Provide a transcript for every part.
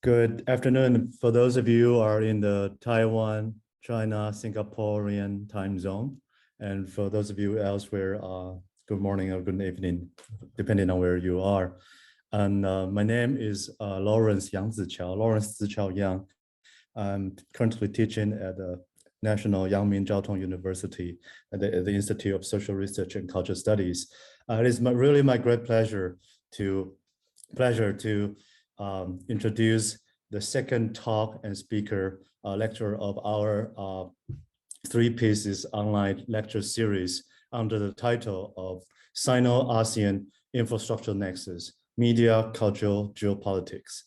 Good afternoon. For those of you who are in the Taiwan, China, Singaporean time zone, and for those of you elsewhere, good morning or good evening, depending on where you are. And my name is Lawrence Ziqiao Yang. I'm currently teaching at the National Yangming Jiaotong University at the Institute of Social Research and Cultural Studies. It is really my great pleasure to introduce the second talk and speaker lecture of our three pieces online lecture series under the title of Sino-ASEAN Infrastructural Nexus, Media, Cultural, Geopolitics.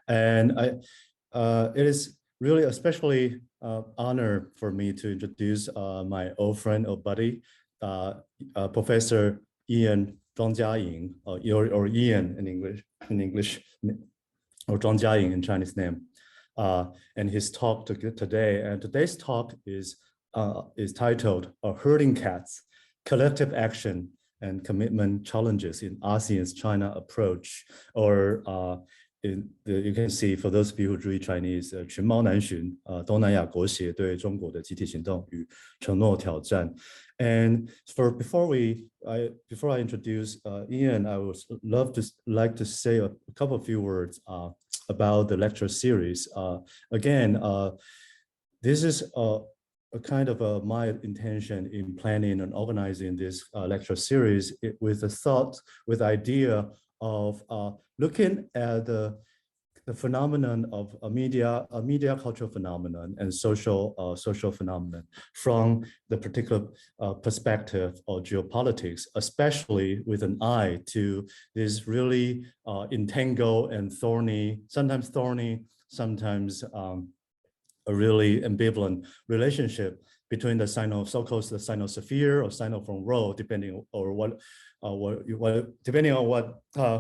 And it is really especially honor for me to introduce my old friend or buddy, Professor Ian Zhuang Jiaying, or Ian in English, or Zhuang Jiaying in Chinese name, and his talk today. And today's talk is titled "Herding Cats: Collective Action and Commitment Challenges in ASEAN's China Approach," or you can see for those of you who read Chinese, 群猫难馴，东南亚国协对中国的集体行动与承诺挑战。And before I introduce Ian, I would like to say a couple of few words about the lecture series. Again, this is a kind of my intention in planning and organizing this lecture series with the idea of looking at the phenomenon of a media cultural phenomenon and social phenomenon from the particular perspective of geopolitics, especially with an eye to this really entangled and sometimes a really ambivalent relationship between the so-called Sinosphere or Sinophone role, depending on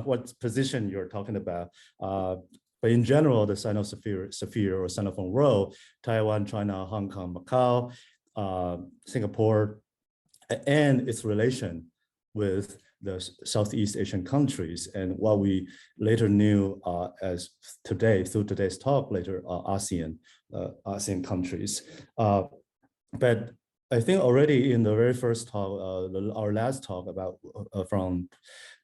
what position you're talking about. But in general, the Sinosphere or Sinophone role, Taiwan, China, Hong Kong, Macau, Singapore, and its relation with the Southeast Asian countries, and what we later knew through today's talk, ASEAN countries. But I think already in the very first talk, our last talk about from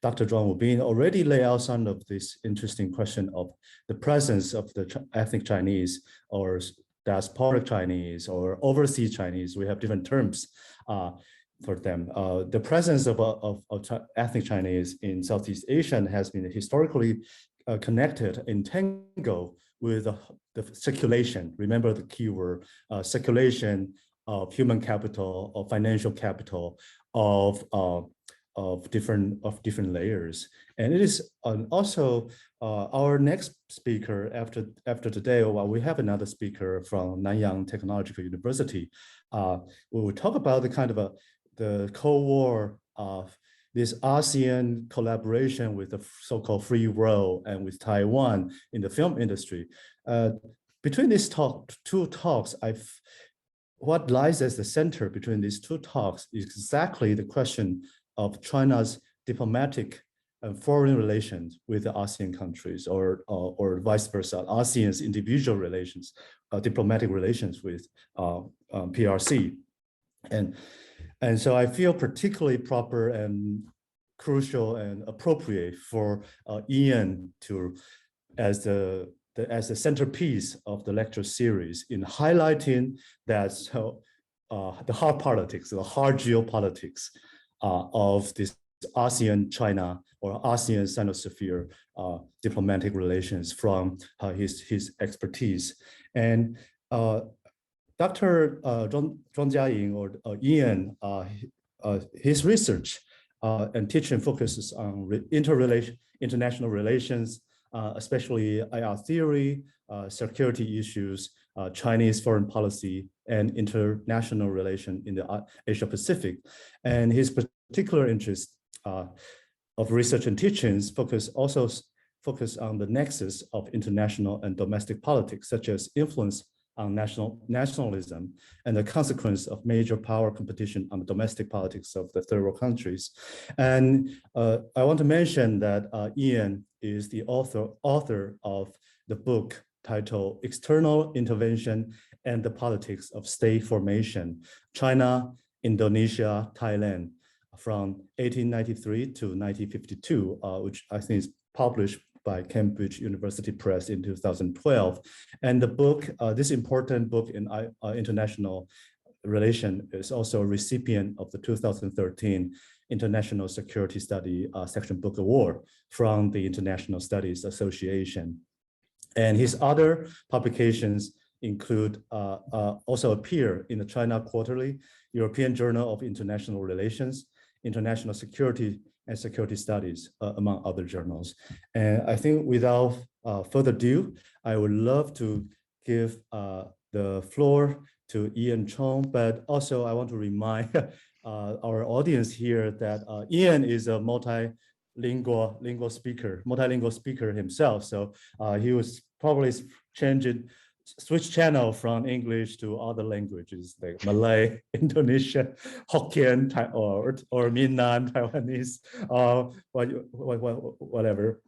Dr. Zhuang Wubin already lay out some of this interesting question of the presence of the ethnic Chinese or diasporic Chinese or overseas Chinese. We have different terms for them. The presence of ethnic Chinese in Southeast Asia has been historically connected, entangled with the circulation. Remember the keyword, circulation of human capital, of financial capital, of different layers. And it is also our next speaker after today. Well, we have another speaker from Nanyang Technological University. We will talk about the kind of the Cold War of this ASEAN collaboration with the so-called free world and with Taiwan in the film industry. Between these two talks, what lies as the center between these two talks is exactly the question of China's diplomatic and foreign relations with the ASEAN countries, or vice versa, ASEAN's individual relations, diplomatic relations with PRC. And so I feel particularly proper and crucial and appropriate for Ian as the centerpiece of the lecture series in highlighting that the hard politics, the hard geopolitics of this ASEAN-China or ASEAN-Sinosphere diplomatic relations from his expertise. And Dr. Zhuang Jiaying or Ian, his research and teaching focuses on international relations, especially IR theory, security issues, Chinese foreign policy, and international relation in the Asia Pacific. And his particular interest of research and teachings focus on the nexus of international and domestic politics, such as influence on nationalism and the consequence of major power competition on the domestic politics of the third world countries. And I want to mention that Ian is the author of the book titled External Intervention and the Politics of State Formation, China, Indonesia, Thailand, from 1893 to 1952, which I think is published by Cambridge University Press in 2012. And the book, this important book in international relation, is also a recipient of the 2013 International Security Study Section Book Award from the International Studies Association. And his other publications include also appear in the China Quarterly, European Journal of International Relations, International Security and Security Studies, among other journals. And I think without further ado, I would love to give the floor to Ian Chong, but also I want to remind our audience here that Ian is a multilingual speaker himself. So he was probably switch channel from English to other languages like Malay, Indonesian, Hokkien, or Minnan, Taiwanese, whatever.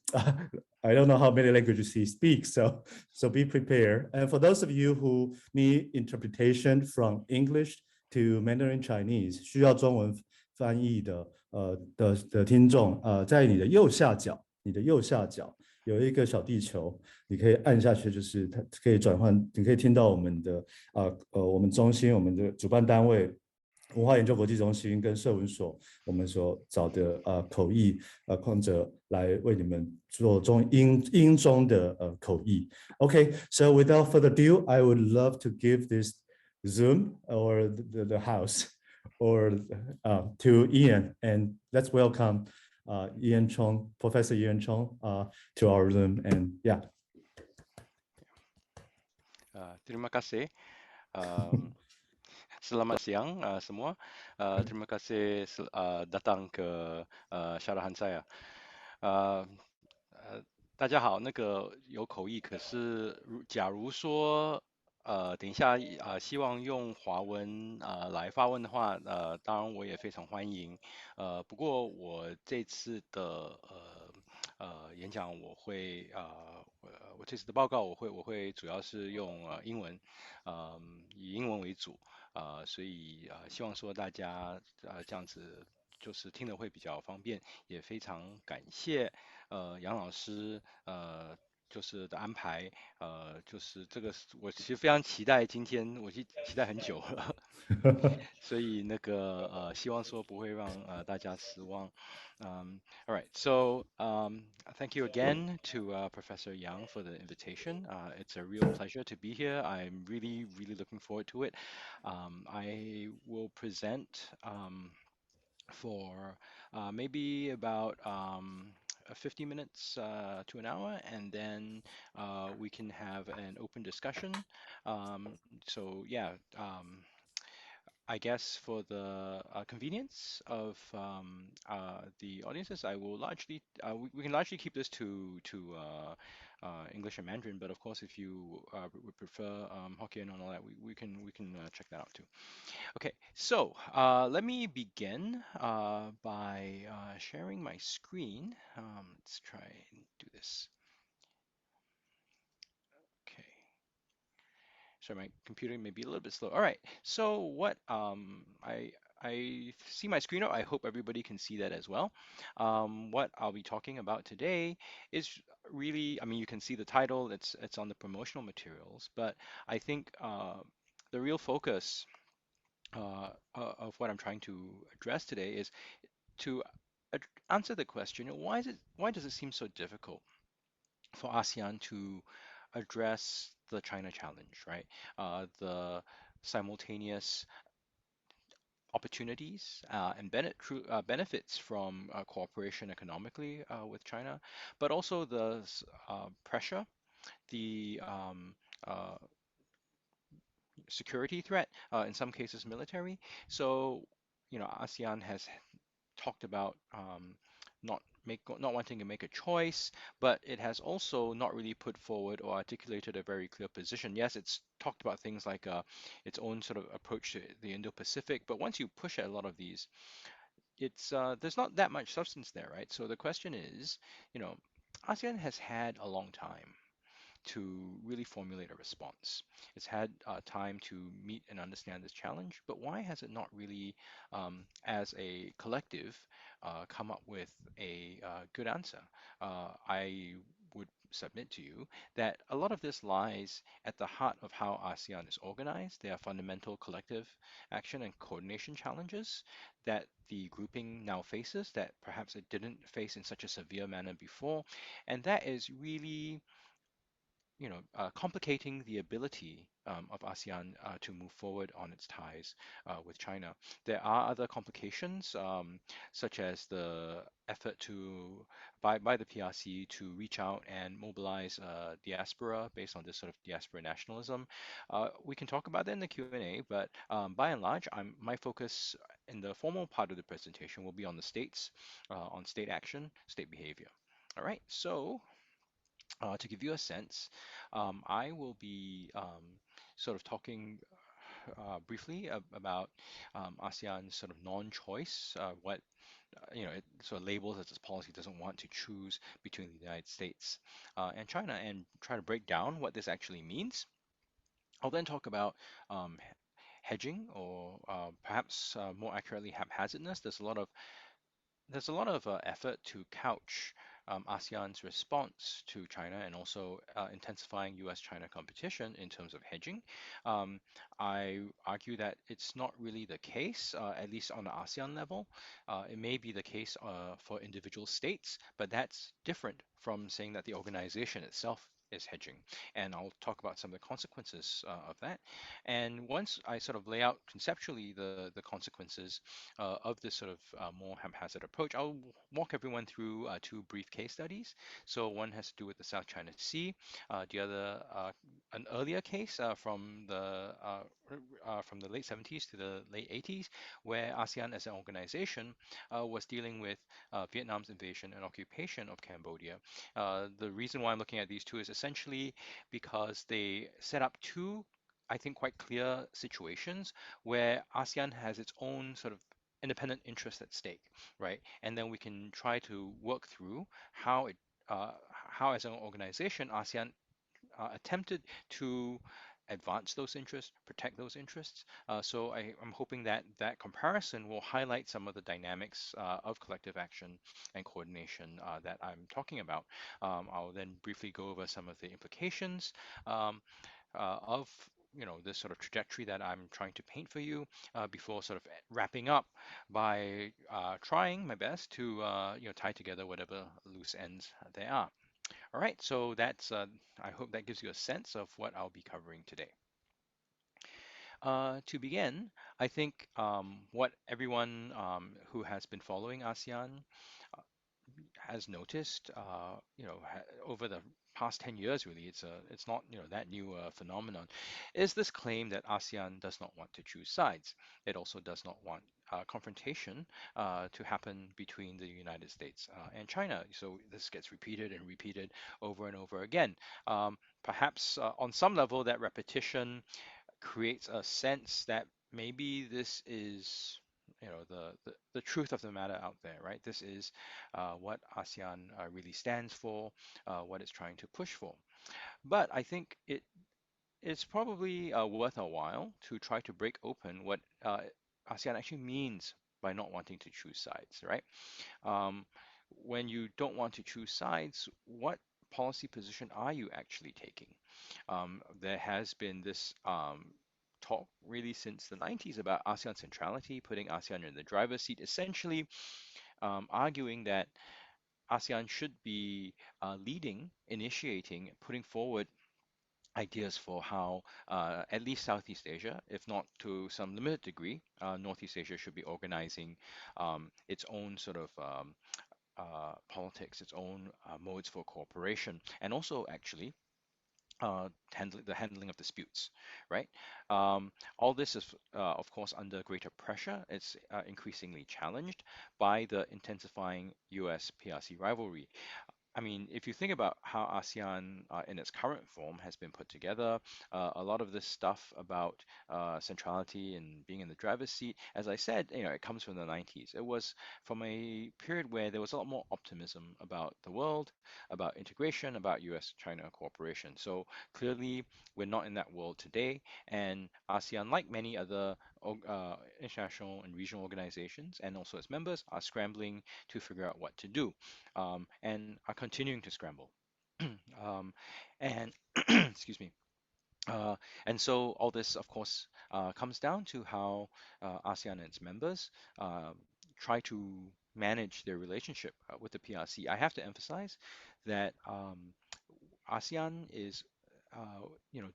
I don't know how many languages he speaks, so be prepared. And for those of you who need interpretation from English to Mandarin Chinese, 需要中文翻译的听众，在你的右下角有一个小地球，你可以按下去，就是它可以转换，你可以听到我们的我们中心，我们的主办单位文化研究国际中心跟社文所，我们所找的口译匡哲来为你们做英中的口译。Okay, so without further ado, I would love to give this Zoom or the house or to Ian, and let's welcome Ian Chong, Professor Ian Chong, to our room, and yeah. Terima kasih. Selamat siang semua. Terima kasih datang ke syarahan saya. 大家好，那个有口译，可是假如说等一下希望用华文来发问的话，当然我也非常欢迎。不过我这次的演讲我这次的报告我会主要是用英文，以英文为主，所以希望说大家这样子就是听得会比较方便，也非常感谢杨老师就是的安排，就是这个我其实非常期待今天，我期待很久了，所以那个希望说不会让大家失望。All right, so thank you again to Professor Yang for the invitation. It's a real pleasure to be here. I'm really looking forward to it. I will present for maybe about 50 minutes to an hour, and then we can have an open discussion. So yeah, I guess for the convenience of the audiences, I will largely we can largely keep this to English and Mandarin, but of course, if you would prefer Hokkien and all that, we can check that out too. Okay, so let me begin by sharing my screen. Let's try and do this. Okay. So my computer may be a little bit slow. All right. So what I see my screen up. I hope everybody can see that as well. What I'll be talking about today is really, I mean, you can see the title. It's on the promotional materials, but I think the real focus of what I'm trying to address today is to answer the question, why does it seem so difficult for ASEAN to address the China challenge, right? The simultaneous opportunities and benefits from cooperation economically with China, but also the pressure, the security threat, in some cases military. So, you know, ASEAN has talked about not wanting to make a choice, but it has also not really put forward or articulated a very clear position. Yes, it's talked about things like its own sort of approach to the Indo-Pacific, but once you push at a lot of these, it's there's not that much substance there, right? So the question is, you know, ASEAN has had a long time to really formulate a response. It's had time to meet and understand this challenge, but why has it not really, as a collective, come up with a good answer? I would submit to you that a lot of this lies at the heart of how ASEAN is organized. There are fundamental collective action and coordination challenges that the grouping now faces that perhaps it didn't face in such a severe manner before. And that is really, complicating the ability of ASEAN to move forward on its ties with China. There are other complications, such as the effort by the PRC to reach out and mobilize diaspora based on this sort of diaspora nationalism. We can talk about that in the Q&A, but by and large, my focus in the formal part of the presentation will be on the states, on state action, state behavior. All right, so to give you a sense, I will be sort of talking briefly about ASEAN's sort of non-choice, what it sort of labels as its policy doesn't want to choose between the United States and China, and try to break down what this actually means. I'll then talk about hedging, or perhaps more accurately, haphazardness. There's a lot of effort to couch ASEAN's response to China and also intensifying US-China competition in terms of hedging. I argue that it's not really the case, at least on the ASEAN level. It may be the case for individual states, but that's different from saying that the organization itself is hedging. And I'll talk about some of the consequences of that. And once I sort of lay out conceptually the consequences of this sort of more haphazard approach, I'll walk everyone through two brief case studies. So one has to do with the South China Sea, the other an earlier case from the late 70s to the late 80s, where ASEAN as an organization was dealing with Vietnam's invasion and occupation of Cambodia. The reason why I'm looking at these two is essentially because they set up two, I think, quite clear situations where ASEAN has its own sort of independent interest at stake, right? And then we can try to work through how as an organization, ASEAN attempted to advance those interests, protect those interests. So I'm hoping that that comparison will highlight some of the dynamics of collective action and coordination that I'm talking about. I'll then briefly go over some of the implications of this sort of trajectory that I'm trying to paint for you before sort of wrapping up by trying my best to tie together whatever loose ends there are. All right, so that's I hope that gives you a sense of what I'll be covering today. To begin, I think what everyone who has been following ASEAN has noticed, over the past 10 years, really, it's not that new phenomenon, is this claim that ASEAN does not want to choose sides. It also does not want confrontation to happen between the United States and China. So this gets repeated and repeated over and over again. Perhaps on some level, that repetition creates a sense that maybe this is the truth of the matter out there, right? This is what ASEAN really stands for, what it's trying to push for. But I think it's probably worth a while to try to break open what ASEAN actually means by not wanting to choose sides, right? When you don't want to choose sides, what policy position are you actually taking? There has been this talk really since the 90s about ASEAN centrality, putting ASEAN in the driver's seat, essentially arguing that ASEAN should be leading, initiating, putting forward ideas for how at least Southeast Asia, if not to some limited degree, Northeast Asia should be organizing its own sort of politics, its own modes for cooperation, and also actually the handling of disputes, right? All this is, of course, under greater pressure. It's increasingly challenged by the intensifying US-PRC rivalry. I mean, if you think about how ASEAN in its current form has been put together, a lot of this stuff about centrality and being in the driver's seat, as I said, it comes from the 90s. It was from a period where there was a lot more optimism about the world, about integration, about US-China cooperation. So clearly, we're not in that world today, and ASEAN, like many other international and regional organizations, and also its members, are scrambling to figure out what to do and are continuing to scramble. And excuse me. And so all this, of course, comes down to how ASEAN and its members try to manage their relationship with the PRC. I have to emphasize that ASEAN is, you know,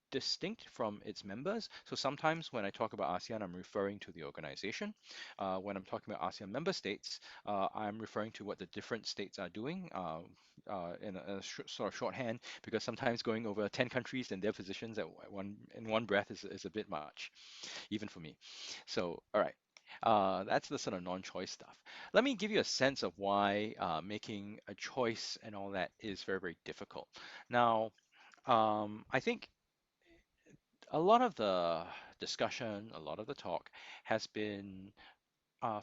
distinct from its members. So sometimes when I talk about ASEAN, I'm referring to the organization. When I'm talking about ASEAN member states, I'm referring to what the different states are doing in a sort of shorthand, because sometimes going over 10 countries and their positions in one breath is a bit much, even for me. So, all right. That's the sort of non-choice stuff. Let me give you a sense of why making a choice and all that is very, very difficult. Now, I think a lot of the discussion, a lot of the talk has been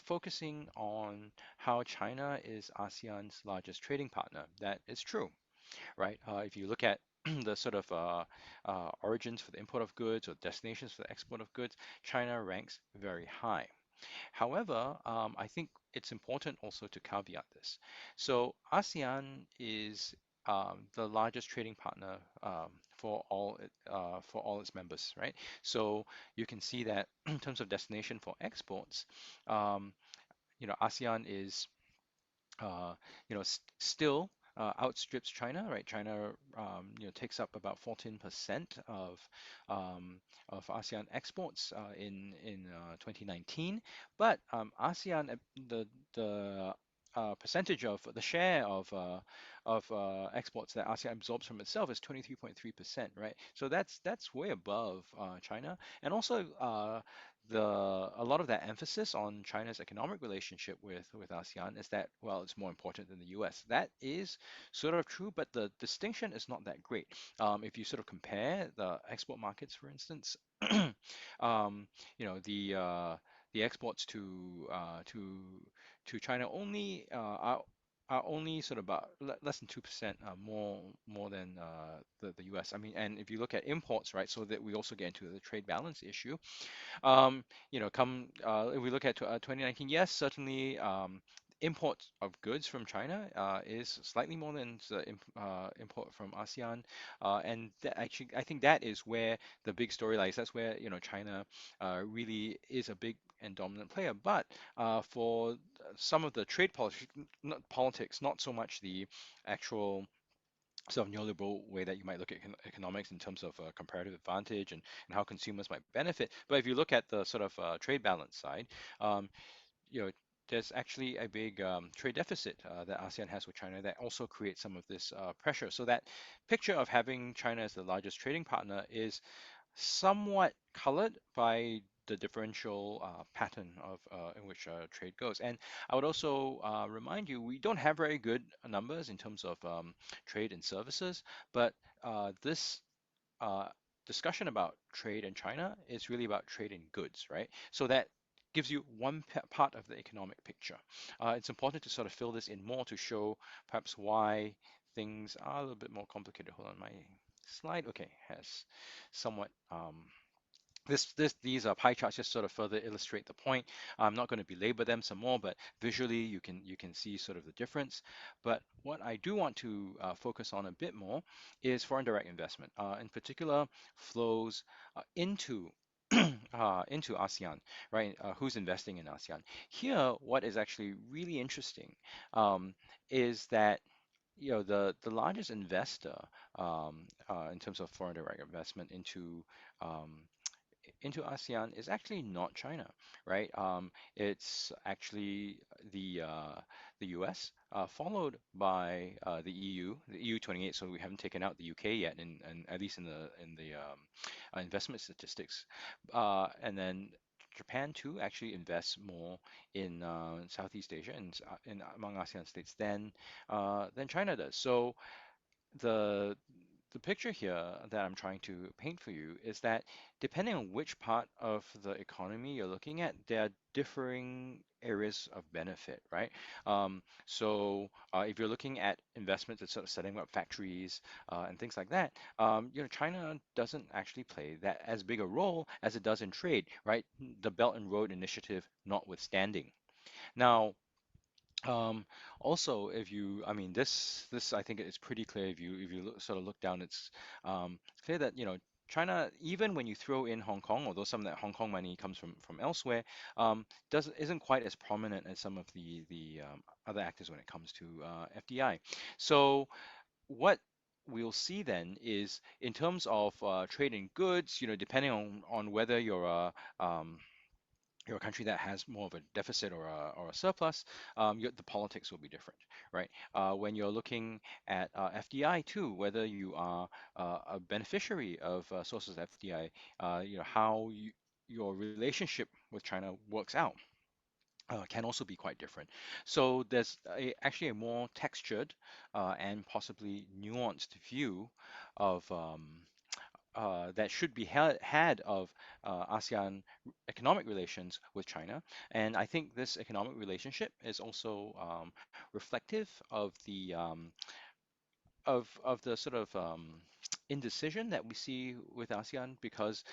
focusing on how China is ASEAN's largest trading partner. That is true, right? If you look at the sort of origins for the import of goods or destinations for the export of goods, China ranks very high. However, I think it's important also to caveat this. So ASEAN is the largest trading partner for all its members, right? So you can see that in terms of destination for exports, um, ASEAN is still outstrips China, right? China, takes up about 14% of ASEAN exports in 2019, but ASEAN, the percentage of the share of exports that ASEAN absorbs from itself is 23.3%, right? So that's way above China, and also a lot of that emphasis on China's economic relationship with ASEAN is that, well, it's more important than the US. That is sort of true, but the distinction is not that great. If you sort of compare the export markets, for instance, um, the exports to China are only sort of about less than 2% more than the US. I mean, and if you look at imports, right, so that we also get into the trade balance issue. If we look at 2019, yes, certainly import of goods from China is slightly more than the import from ASEAN, and actually, I think that is where the big story lies. That's where China really is a big and dominant player. But for some of the trade politics, not so much the actual sort of neoliberal way that you might look at economics in terms of comparative advantage and how consumers might benefit. But if you look at the sort of trade balance side, um, you know, there's actually a big trade deficit that ASEAN has with China that also creates some of this pressure. So that picture of having China as the largest trading partner is somewhat colored by the differential pattern of in which trade goes. And I would also remind you, we don't have very good numbers in terms of trade and services, but this uh, discussion about trade in China is really about trade in goods, right? So that gives you one part of the economic picture. It's important to sort of fill this in more to show perhaps why things are a little bit more complicated. Hold on, my slide, okay, has somewhat these pie charts just sort of further illustrate the point. I'm not going to belabor them some more, but visually you can see sort of the difference. But what I do want to focus on a bit more is foreign direct investment, in particular flows into into ASEAN, right? Who's investing in ASEAN? Here, what is actually really interesting is that the largest investor in terms of foreign direct investment um, into ASEAN is actually not China, right? It's actually the US, followed by the EU, the EU 28. So we haven't taken out the UK yet, and at least in the investment statistics, and then Japan too actually invests more in Southeast Asia and in among ASEAN states than China does. So the the picture here that I'm trying to paint for you is that depending on which part of the economy you're looking at, there are differing areas of benefit, right? If you're looking at investments and sort of setting up factories and things like that, China doesn't actually play that as big a role as it does in trade, right? The Belt and Road Initiative notwithstanding. Now, um, also, if you, I mean, this I think it's pretty clear if you sort of look down, it's clear that China, even when you throw in Hong Kong, although some of that Hong Kong money comes from elsewhere, doesn't isn't quite as prominent as some of the other actors when it comes to FDI. So what we'll see then is in terms of trade in goods, depending on whether you're a country that has more of a deficit or a surplus, the politics will be different, right? When you're looking at FDI too, whether you are a beneficiary of sources of FDI, your relationship with China works out. Can also be quite different. So there's actually a more textured and possibly nuanced view of that should be had of ASEAN economic relations with China. And I think this economic relationship is also reflective of the sort of indecision that we see with ASEAN because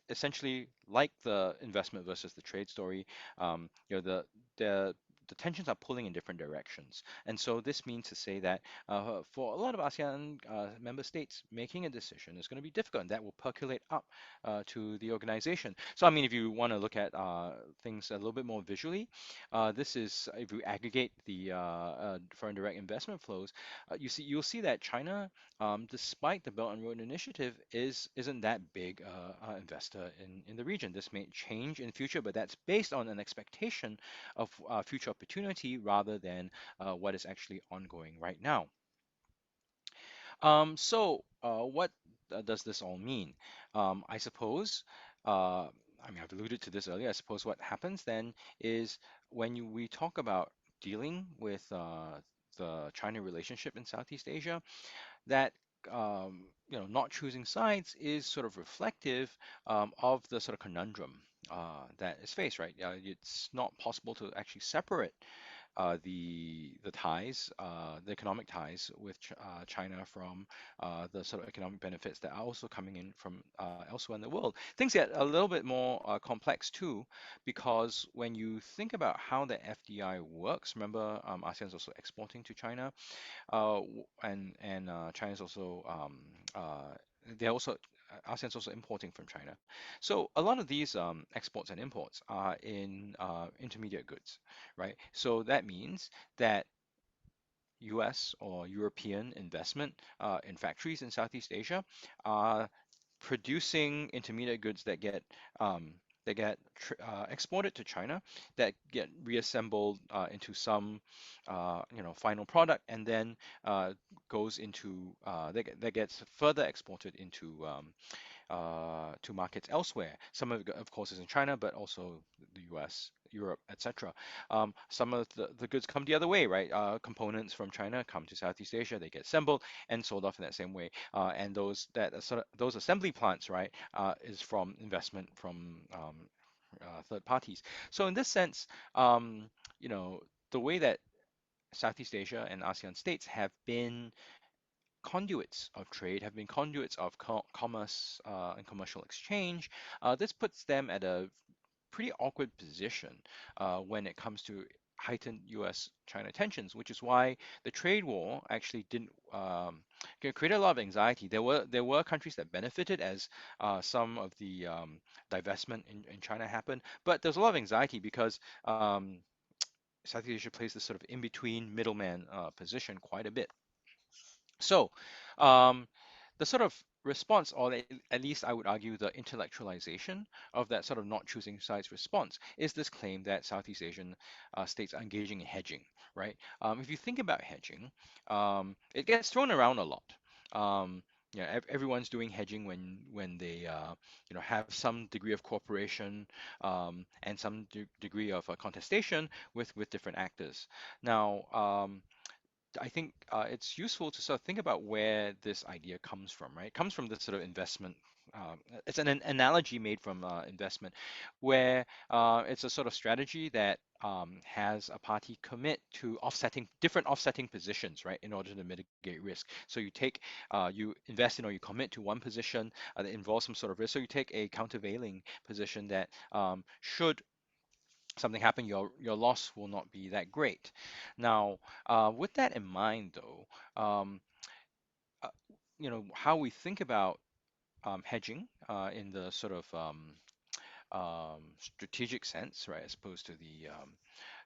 essentially like the investment versus the trade story, the the tensions are pulling in different directions. And so this means to say that for a lot of ASEAN member states, making a decision is going to be difficult, and that will percolate up to the organization. So, I mean, if you want to look at things a little bit more visually, this is if you aggregate the foreign direct investment flows, you'll see that China, despite the Belt and Road Initiative, isn't that big investor in the region. This may change in the future, but that's based on an expectation of future opportunity rather than what is actually ongoing right now. What does this all mean? I suppose, I mean, I've alluded to this earlier. I suppose what happens then is when we talk about dealing with the China relationship in Southeast Asia, that not choosing sides is sort of reflective of the sort of conundrum that is faced, right? It's not possible to actually separate the ties, the economic ties with China from the sort of economic benefits that are also coming in from elsewhere in the world. Things get a little bit more complex too, because when you think about how the FDI works, remember ASEAN is also exporting to China, and China is also they're also ASEAN is also importing from China. So a lot of these exports and imports are in intermediate goods, right? So that means that US or European investment in factories in Southeast Asia are producing intermediate goods that get exported to China, that get reassembled into some final product, and then goes into that gets further exported into to markets elsewhere. Some of it, of course, is in China, but also the US, Europe, etc. Some of the goods come the other way, right? Components from China come to Southeast Asia, they get assembled and sold off in that same way. And those assembly plants, right, is from investment from third parties. So in this sense, the way that Southeast Asia and ASEAN states have been conduits of trade, have been conduits of commerce and commercial exchange. This puts them at a pretty awkward position when it comes to heightened US-China tensions, which is why the trade war actually didn't create a lot of anxiety. There were countries that benefited as some of the divestment in China happened, but there's a lot of anxiety because Southeast Asia plays this sort of in-between middleman position quite a bit. So, the sort of response, or at least I would argue the intellectualization of that sort of not choosing sides response, is this claim that Southeast Asian states are engaging in hedging, right? If you think about hedging, it gets thrown around a lot. yeah, everyone's doing hedging when they have some degree of cooperation and some degree of contestation with different actors. Now, I think it's useful to sort of think about where this idea comes from, right? It comes from this sort of investment. It's an analogy made from investment, where it's a sort of strategy that has a party commit to different offsetting positions, right, in order to mitigate risk. So you invest in or you commit to one position that involves some sort of risk. So you take a countervailing position that should something happen, your loss will not be that great. Now, with that in mind, though, uh, how we think about hedging in the sort of strategic sense, right, as opposed to the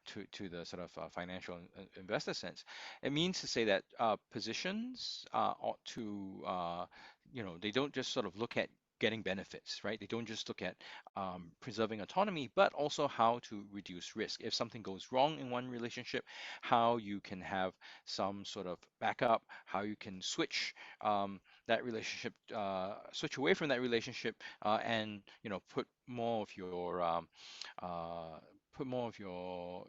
to the sort of financial investor sense, it means to say that positions ought to, they don't just sort of look at getting benefits, right? They don't just look at preserving autonomy, but also how to reduce risk. If something goes wrong in one relationship, how you can have some sort of backup, how you can switch that relationship, switch away from that relationship, and put more of your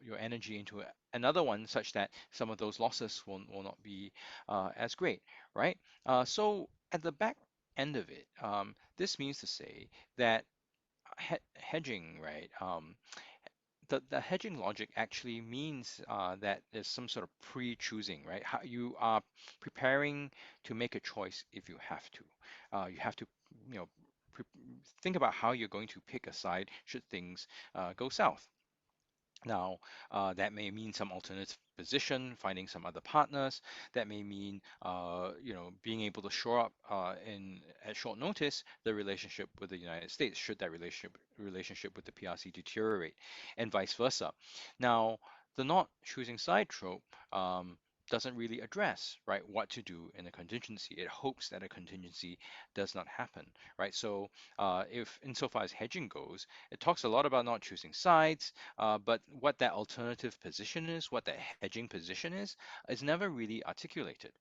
your energy into another one, such that some of those losses will not be as great, right? So at the back end of it, this means to say that hedging, right? The hedging logic actually means that there's some sort of pre-choosing, right? How you are preparing to make a choice if you have to. You have to, you know, pre think about how you're going to pick a side should things go south. Now, that may mean some alternative position, finding some other partners. That may mean, being able to shore up at short notice the relationship with the United States, should that relationship with the PRC deteriorate, and vice versa. Now, the not choosing side trope doesn't really address, right, what to do in a contingency. It hopes that a contingency does not happen, right? So, if insofar as hedging goes, it talks a lot about not choosing sides, but what that alternative position is, what that hedging position is never really articulated.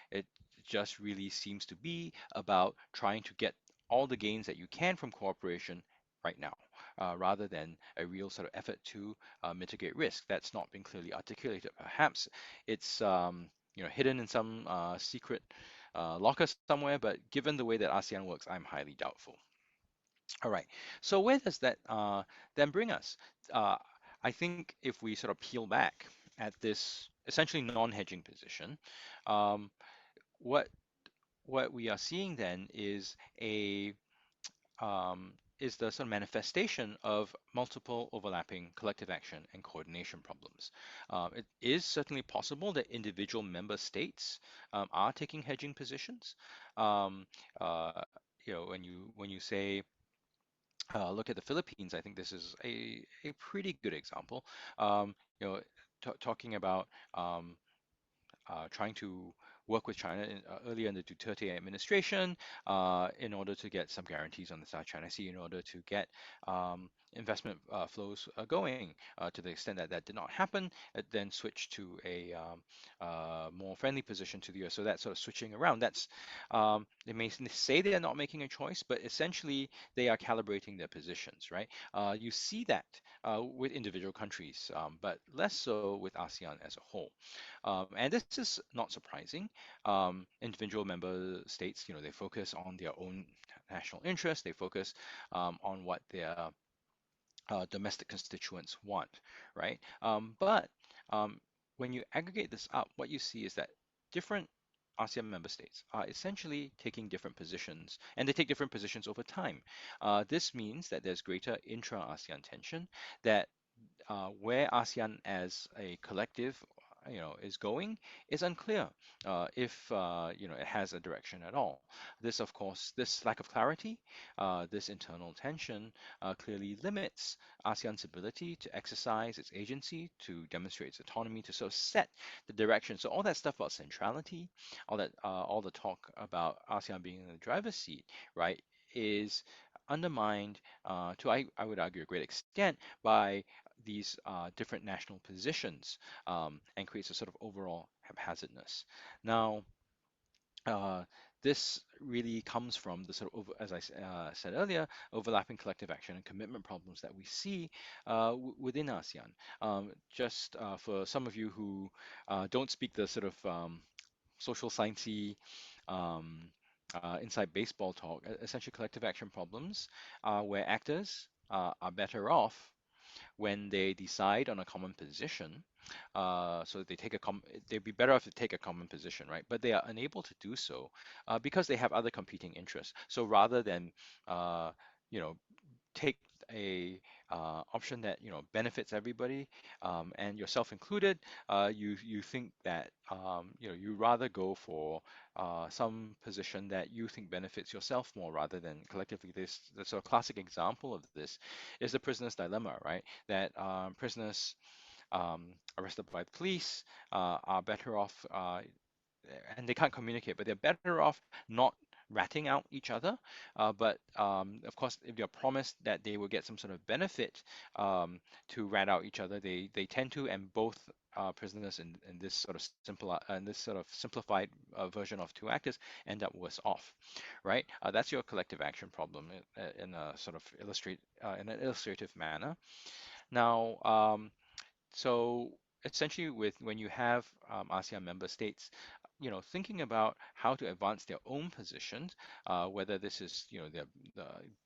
It just really seems to be about trying to get all the gains that you can from cooperation right now, rather than a real sort of effort to mitigate risk. That's not been clearly articulated. Perhaps it's hidden in some secret locker somewhere, but given the way that ASEAN works, I'm highly doubtful. All right. So where does that then bring us? Uh, I think if we sort of peel back at this essentially non-hedging position, um, what what we are seeing then is the sort of manifestation of multiple overlapping collective action and coordination problems. It is certainly possible that individual member states are taking hedging positions. Um, uh, when you say look at the Philippines, I think this is a pretty good example. Talking about trying to work with China earlier in the Duterte administration in order to get some guarantees on the South China Sea, in order to get investment flows going. To the extent that that did not happen, it then switched to a more friendly position to the US. So that's sort of switching around. They may say they are not making a choice, but essentially they are calibrating their positions, right? You see that with individual countries, but less so with ASEAN as a whole. And this is not surprising. Individual member states, they focus on their own national interests. They focus on what their domestic constituents want, right? But when you aggregate this up, what you see is that different ASEAN member states are essentially taking different positions, and they take different positions over time. This means that there's greater intra-ASEAN tension, that where ASEAN as a collective, is going is unclear if it has a direction at all. This, of course, this lack of clarity, this internal tension clearly limits ASEAN's ability to exercise its agency, to demonstrate its autonomy, to sort of set the direction. So all that stuff about centrality, all the talk about ASEAN being in the driver's seat, right, is undermined I would argue, a great extent by these different national positions, and creates a sort of overall haphazardness. Now, uh, this really comes from the sort of, as I said earlier, overlapping collective action and commitment problems that we see within ASEAN. Just for some of you who don't speak the sort of social sciencey inside baseball talk, essentially collective action problems where actors are better off when they decide on a common position. So they'd be better off to take a common position, right? But they are unable to do so because they have other competing interests. So rather than you know take a option that benefits everybody and yourself included, you think that you rather go for some position that you think benefits yourself more rather than collectively. The sort of classic example of this is the prisoner's dilemma, right? That prisoners arrested by the police are better off, and they can't communicate, but they're better off not ratting out each other. But of course, if they're promised that they will get some sort of benefit to rat out each other, they tend to, and both prisoners in this sort of simplified version of two actors end up worse off, right? That's your collective action problem in a sort of in an illustrative manner. Now, so essentially, when you have ASEAN member states, thinking about how to advance their own positions, whether this is, the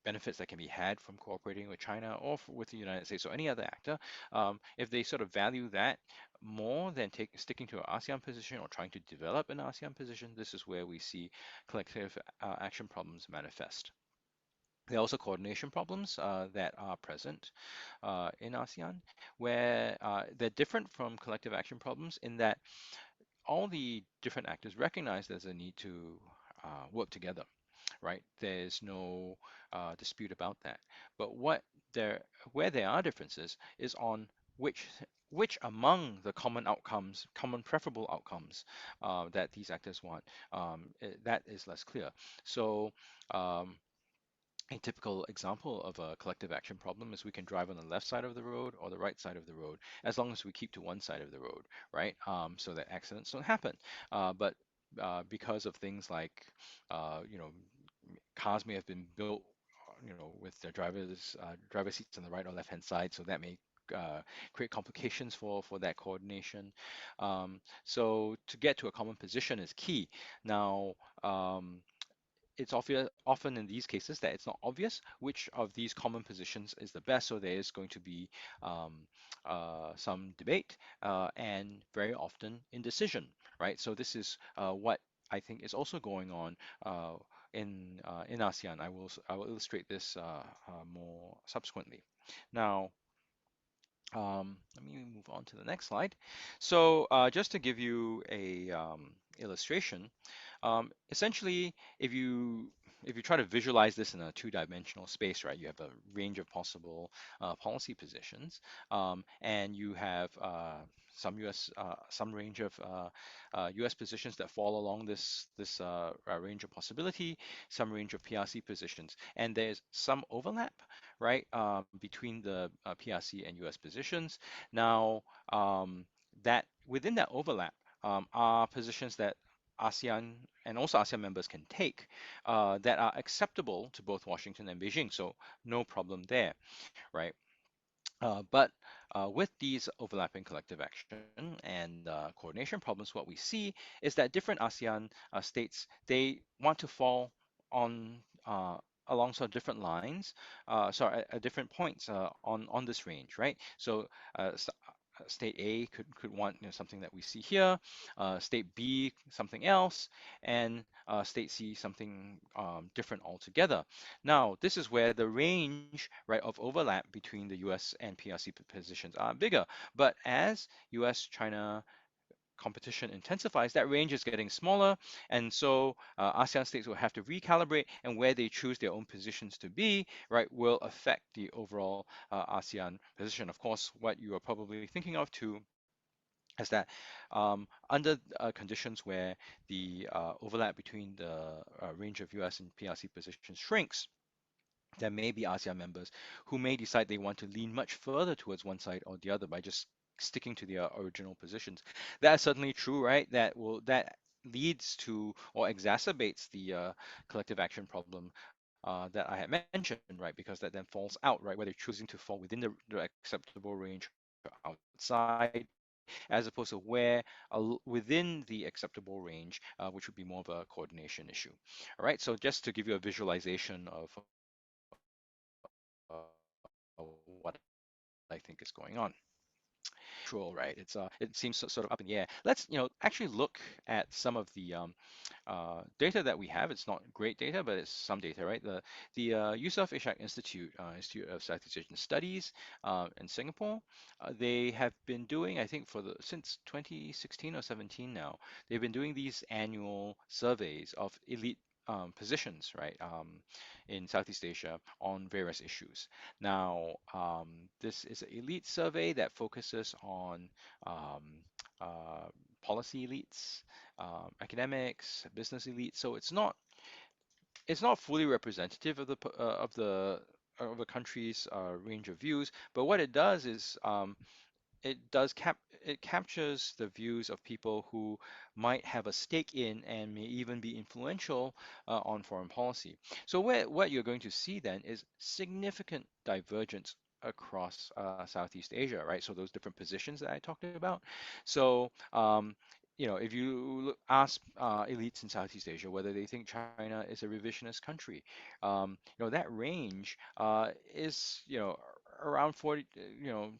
benefits that can be had from cooperating with China or with the United States or any other actor, if they sort of value that more than sticking to an ASEAN position or trying to develop an ASEAN position, this is where we see collective action problems manifest. There are also coordination problems that are present in ASEAN, where they're different from collective action problems in that all the different actors recognize there's a need to work together, right? There's no dispute about that. But where there are differences is on which among the common outcomes, common preferable outcomes that these actors want, that is less clear. So a typical example of a collective action problem is we can drive on the left side of the road or the right side of the road, as long as we keep to one side of the road, right? So that accidents don't happen. But because of things like, cars may have been built, with their driver seats on the right or left hand side, so that may create complications for that coordination. So to get to a common position is key. Now, it's often in these cases that it's not obvious which of these common positions is the best, so there is going to be some debate and very often indecision, right? So this is what I think is also going on in ASEAN. I will illustrate this more subsequently. Now, let me move on to the next slide. So just to give you a illustration, essentially, if you try to visualize this in a two-dimensional space, right, you have a range of possible policy positions, and you have some range of U.S. positions that fall along this range of possibility, some range of PRC positions, and there's some overlap, right, between the PRC and U.S. positions. Now, that within that overlap are positions that ASEAN and also ASEAN members can take that are acceptable to both Washington and Beijing. So no problem there, right? But with these overlapping collective action and coordination problems, what we see is that different ASEAN states, they want to fall on along sort of different lines, at different points on this range, right? So state A could want something that we see here, state B something else, and state C something different altogether. Now, this is where the range, right, of overlap between the US and PRC positions are bigger. But as US-China competition intensifies, that range is getting smaller, and so ASEAN states will have to recalibrate, and where they choose their own positions to be, right, will affect the overall ASEAN position. Of course, what you are probably thinking of too is that under conditions where the overlap between the range of US and PRC positions shrinks, there may be ASEAN members who may decide they want to lean much further towards one side or the other by just sticking to their original positions. That is certainly true, right? That leads to or exacerbates the collective action problem that I had mentioned, right? Because that then falls out, right? Whether choosing to fall within the acceptable range or outside, as opposed to where within the acceptable range, which would be more of a coordination issue. All right, so just to give you a visualization of what I think is going on. Right? It seems sort of up in the air. Let's actually look at some of the data that we have. It's not great data, but it's some data, right? The Yusof Ishak Institute, Institute of Southeast Asian Studies in Singapore, they have been doing, I think, since 2016 or 17 now, they've been doing these annual surveys of elite positions, right, in Southeast Asia on various issues. Now, this is an elite survey that focuses on um, policy elites, academics, business elites. So it's not fully representative of the country's range of views. But what it does is it captures the views of people who might have a stake in and may even be influential on foreign policy. So what you're going to see then is significant divergence across Southeast Asia, right? So those different positions that I talked about. So if you ask elites in Southeast Asia whether they think China is a revisionist country, that range is around 40,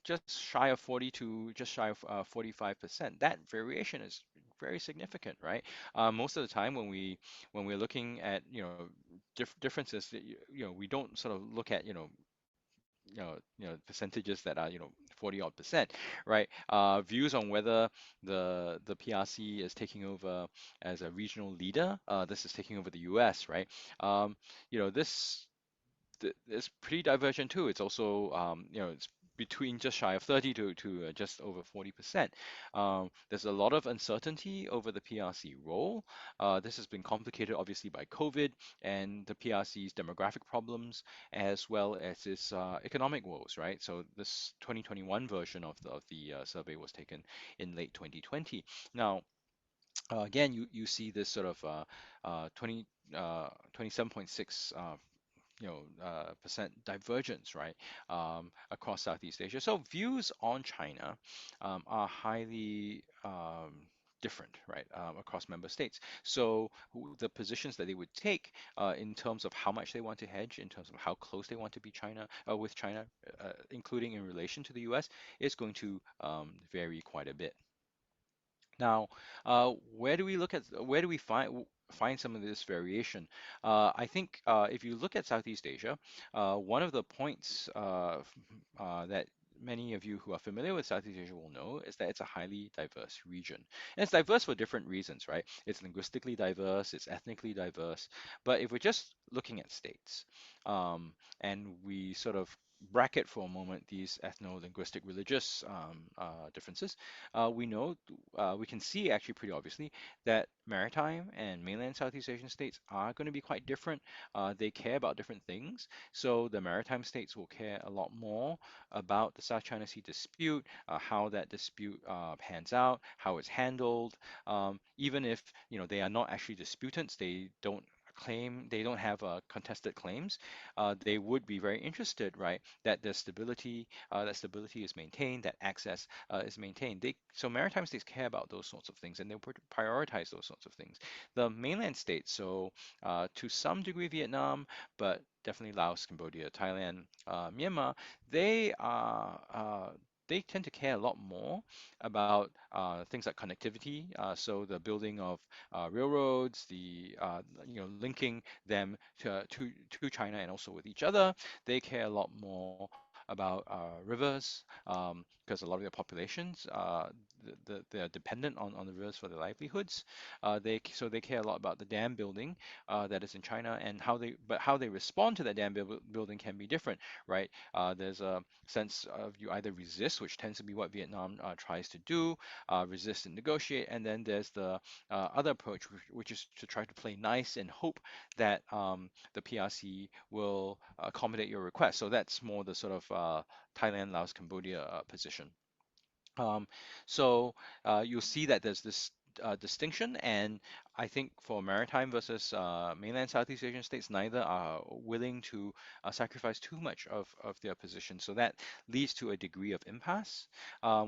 just shy of 40 to just shy of 45%. That variation is very significant, right? Most of the time when we're looking at differences, we don't sort of look at percentages that are 40 odd percent, right? Views on whether the PRC is taking over as a regional leader. This is taking over the U.S., right? This is pretty divergent too. It's also it's between just shy of 30 to just over 40%. There's a lot of uncertainty over the PRC role. This has been complicated obviously by COVID and the PRC's demographic problems as well as its economic woes, right? So this 2021 version of the survey was taken in late 2020. Now, again, you see this sort of 27.6 percent divergence, right, across Southeast Asia. So views on China are highly different, right, across member states. So the positions that they would take in terms of how much they want to hedge, in terms of how close they want to be with China, including in relation to the U.S., is going to vary quite a bit. Now, where do we find some of this variation? I think if you look at Southeast Asia, one of the points that many of you who are familiar with Southeast Asia will know is that it's a highly diverse region. And it's diverse for different reasons, right? It's linguistically diverse, it's ethnically diverse. But if we're just looking at states, and we sort of bracket for a moment these ethno-linguistic religious differences, we can see actually pretty obviously that maritime and mainland Southeast Asian states are going to be quite different. They care about different things. So the maritime states will care a lot more about the South China Sea dispute, how that dispute pans out, how it's handled. Even if they are not actually disputants, they don't have contested claims, they would be very interested, right, that the stability is maintained, that access is maintained. So maritime states care about those sorts of things, and they'll prioritize those sorts of things. The mainland states, so to some degree Vietnam, but definitely Laos, Cambodia, Thailand, Myanmar, they are they tend to care a lot more about things like connectivity, so the building of railroads, the linking them to China and also with each other. They care a lot more about rivers, because a lot of their populations they are dependent on the rivers for their livelihoods. So they care a lot about the dam building that is in China, and how they respond to that dam building can be different, right? There's a sense of you either resist, which tends to be what Vietnam tries to do, resist and negotiate, and then there's the other approach, which is to try to play nice and hope that the PRC will accommodate your request. So that's more the sort of Thailand, Laos, Cambodia position. So you'll see that there's this distinction, and I think for maritime versus mainland Southeast Asian states, neither are willing to sacrifice too much of their position. So that leads to a degree of impasse.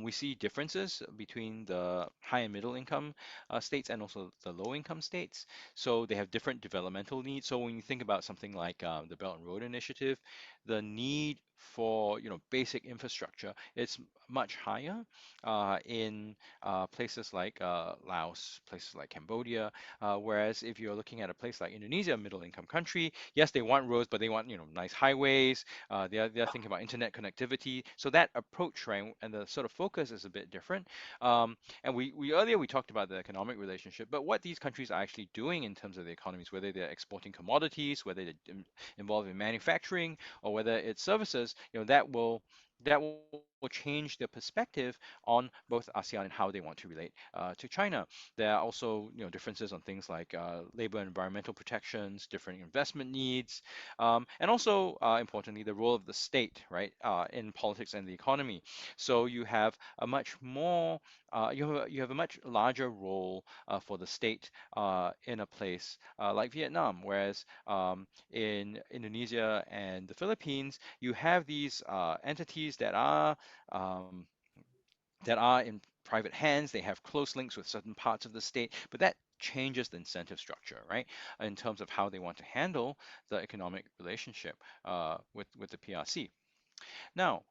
We see differences between the high and middle income states and also the low income states. So they have different developmental needs. So when you think about something like the Belt and Road Initiative, the need for basic infrastructure is much higher in places like Laos, places like Cambodia, whereas if you're looking at a place like Indonesia, a middle-income country, yes, they want roads, but they want nice highways. They're thinking about internet connectivity. So that approach, right, and the sort of focus is a bit different. And we earlier we talked about the economic relationship, but what these countries are actually doing in terms of the economies, whether they're exporting commodities, whether they're involved in manufacturing, or whether it's services, that will change their perspective on both ASEAN and how they want to relate to China. There are also differences on things like labor and environmental protections, different investment needs, and also importantly the role of the state, right, in politics and the economy. So you have a much more you have a much larger role for the state in a place like Vietnam, whereas in Indonesia and the Philippines, you have these entities um, that are in private hands. They have close links with certain parts of the state, but that changes the incentive structure, right, in terms of how they want to handle the economic relationship with the PRC. Now,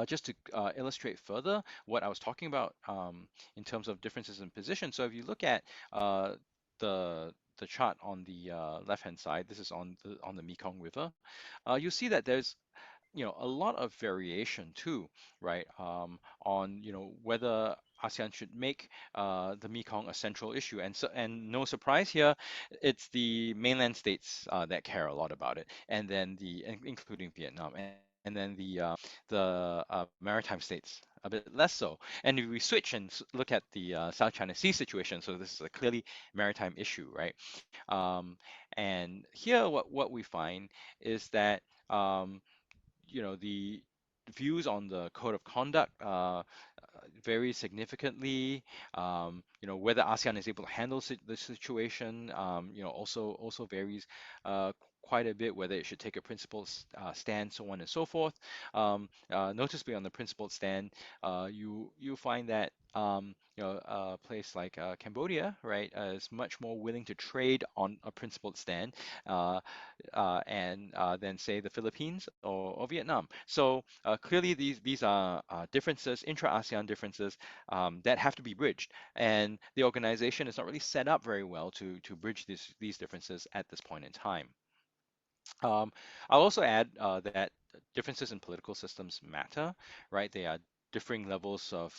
just to illustrate further what I was talking about in terms of differences in position. So if you look at the chart on the left-hand side, this is on the Mekong River, you'll see that there's a lot of variation too, right? On whether ASEAN should make the Mekong a central issue, and no surprise here, it's the mainland states that care a lot about it, and then including Vietnam, and then the maritime states a bit less so. And if we switch and look at the South China Sea situation, so this is a clearly maritime issue, right? And here, what we find is that the views on the code of conduct vary significantly. Whether ASEAN is able to handle the situation, also varies quite a bit, whether it should take a principled stand, so on and so forth. Noticeably on the principled stand, you find that a place like Cambodia, right, is much more willing to trade on a principled stand and than say the Philippines or Vietnam. So clearly these are differences, intra-ASEAN differences that have to be bridged, and the organization is not really set up very well to bridge these differences at this point in time. I'll also add that differences in political systems matter, right? They are differing levels of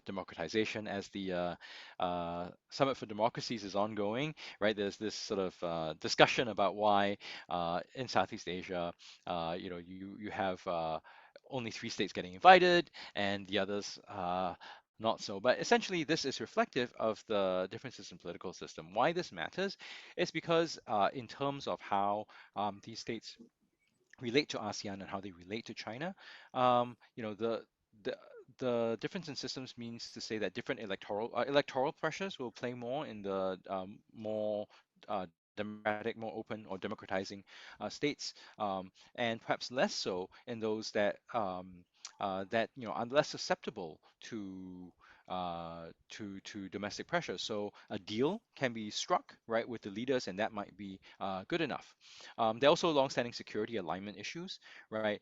democratization as the Summit for Democracies is ongoing, right? There's this sort of discussion about why in Southeast Asia, you have only 3 states getting invited and the others not so. But essentially, this is reflective of the differences in political system. Why this matters is because in terms of how these states relate to ASEAN and how they relate to China, the the difference in systems means to say that different electoral pressures will play more in the more democratic, more open or democratizing states, and perhaps less so in those that are less susceptible to domestic pressure. So a deal can be struck, right, with the leaders, and that might be good enough. There are also long-standing security alignment issues, right?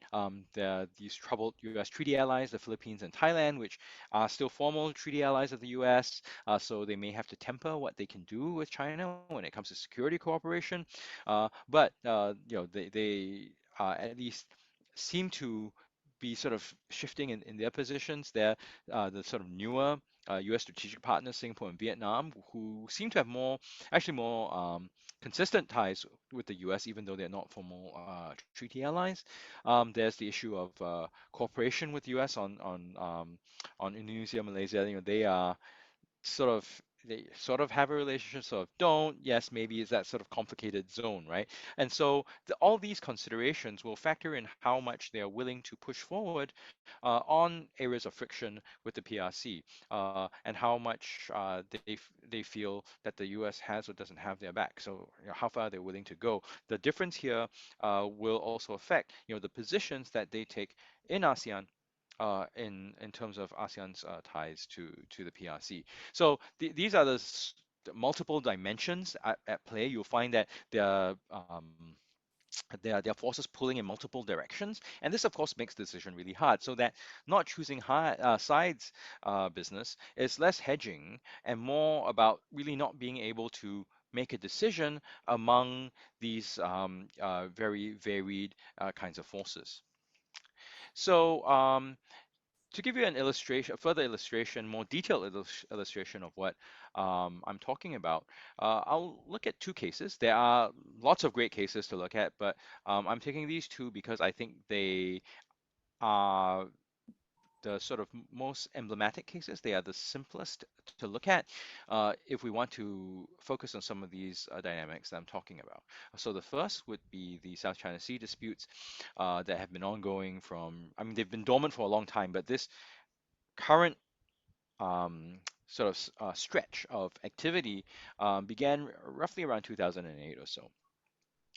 There are these troubled U.S. treaty allies, the Philippines and Thailand, which are still formal treaty allies of the U.S., so they may have to temper what they can do with China when it comes to security cooperation. But they at least seem to be sort of shifting in their positions. They're the sort of newer U.S. strategic partners, Singapore and Vietnam, who seem to have actually more consistent ties with the U.S., even though they're not formal treaty allies. There's the issue of cooperation with the U.S. on Indonesia, Malaysia. They are sort of they sort of have a relationship, sort of don't. Yes, maybe it's that sort of complicated zone, right? And so all these considerations will factor in how much they are willing to push forward on areas of friction with the PRC, and how much they feel that the U.S. has or doesn't have their back. So how far they're willing to go. The difference here will also affect the positions that they take in ASEAN, in terms of ASEAN's ties to the PRC. So these are the multiple dimensions at play. You'll find that there are forces pulling in multiple directions, and this of course makes the decision really hard. So that not choosing sides business is less hedging and more about really not being able to make a decision among these very varied kinds of forces. So to give you an illustration, a further illustration, more detailed illustration of what I'm talking about, I'll look at two cases. There are lots of great cases to look at, but I'm taking these two because I think they are the sort of most emblematic cases. They are the simplest to look at if we want to focus on some of these dynamics that I'm talking about. So the first would be the South China Sea disputes that have been ongoing I mean, they've been dormant for a long time, but this current sort of stretch of activity began roughly around 2008 or so.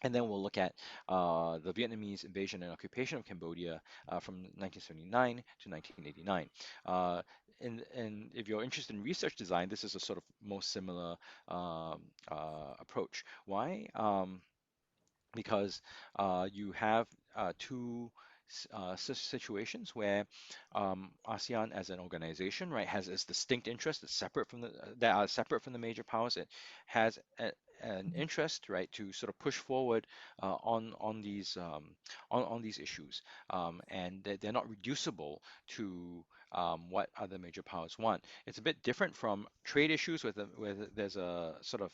And then we'll look at the Vietnamese invasion and occupation of Cambodia from 1979 to 1989. And if you're interested in research design, this is a sort of most similar approach. Why? Because you have two situations where ASEAN as an organization, right, has its distinct interests that are separate from the major powers. It has an interest, right, to sort of push forward on these issues, and they're not reducible to what other major powers want. It's a bit different from trade issues where there's a sort of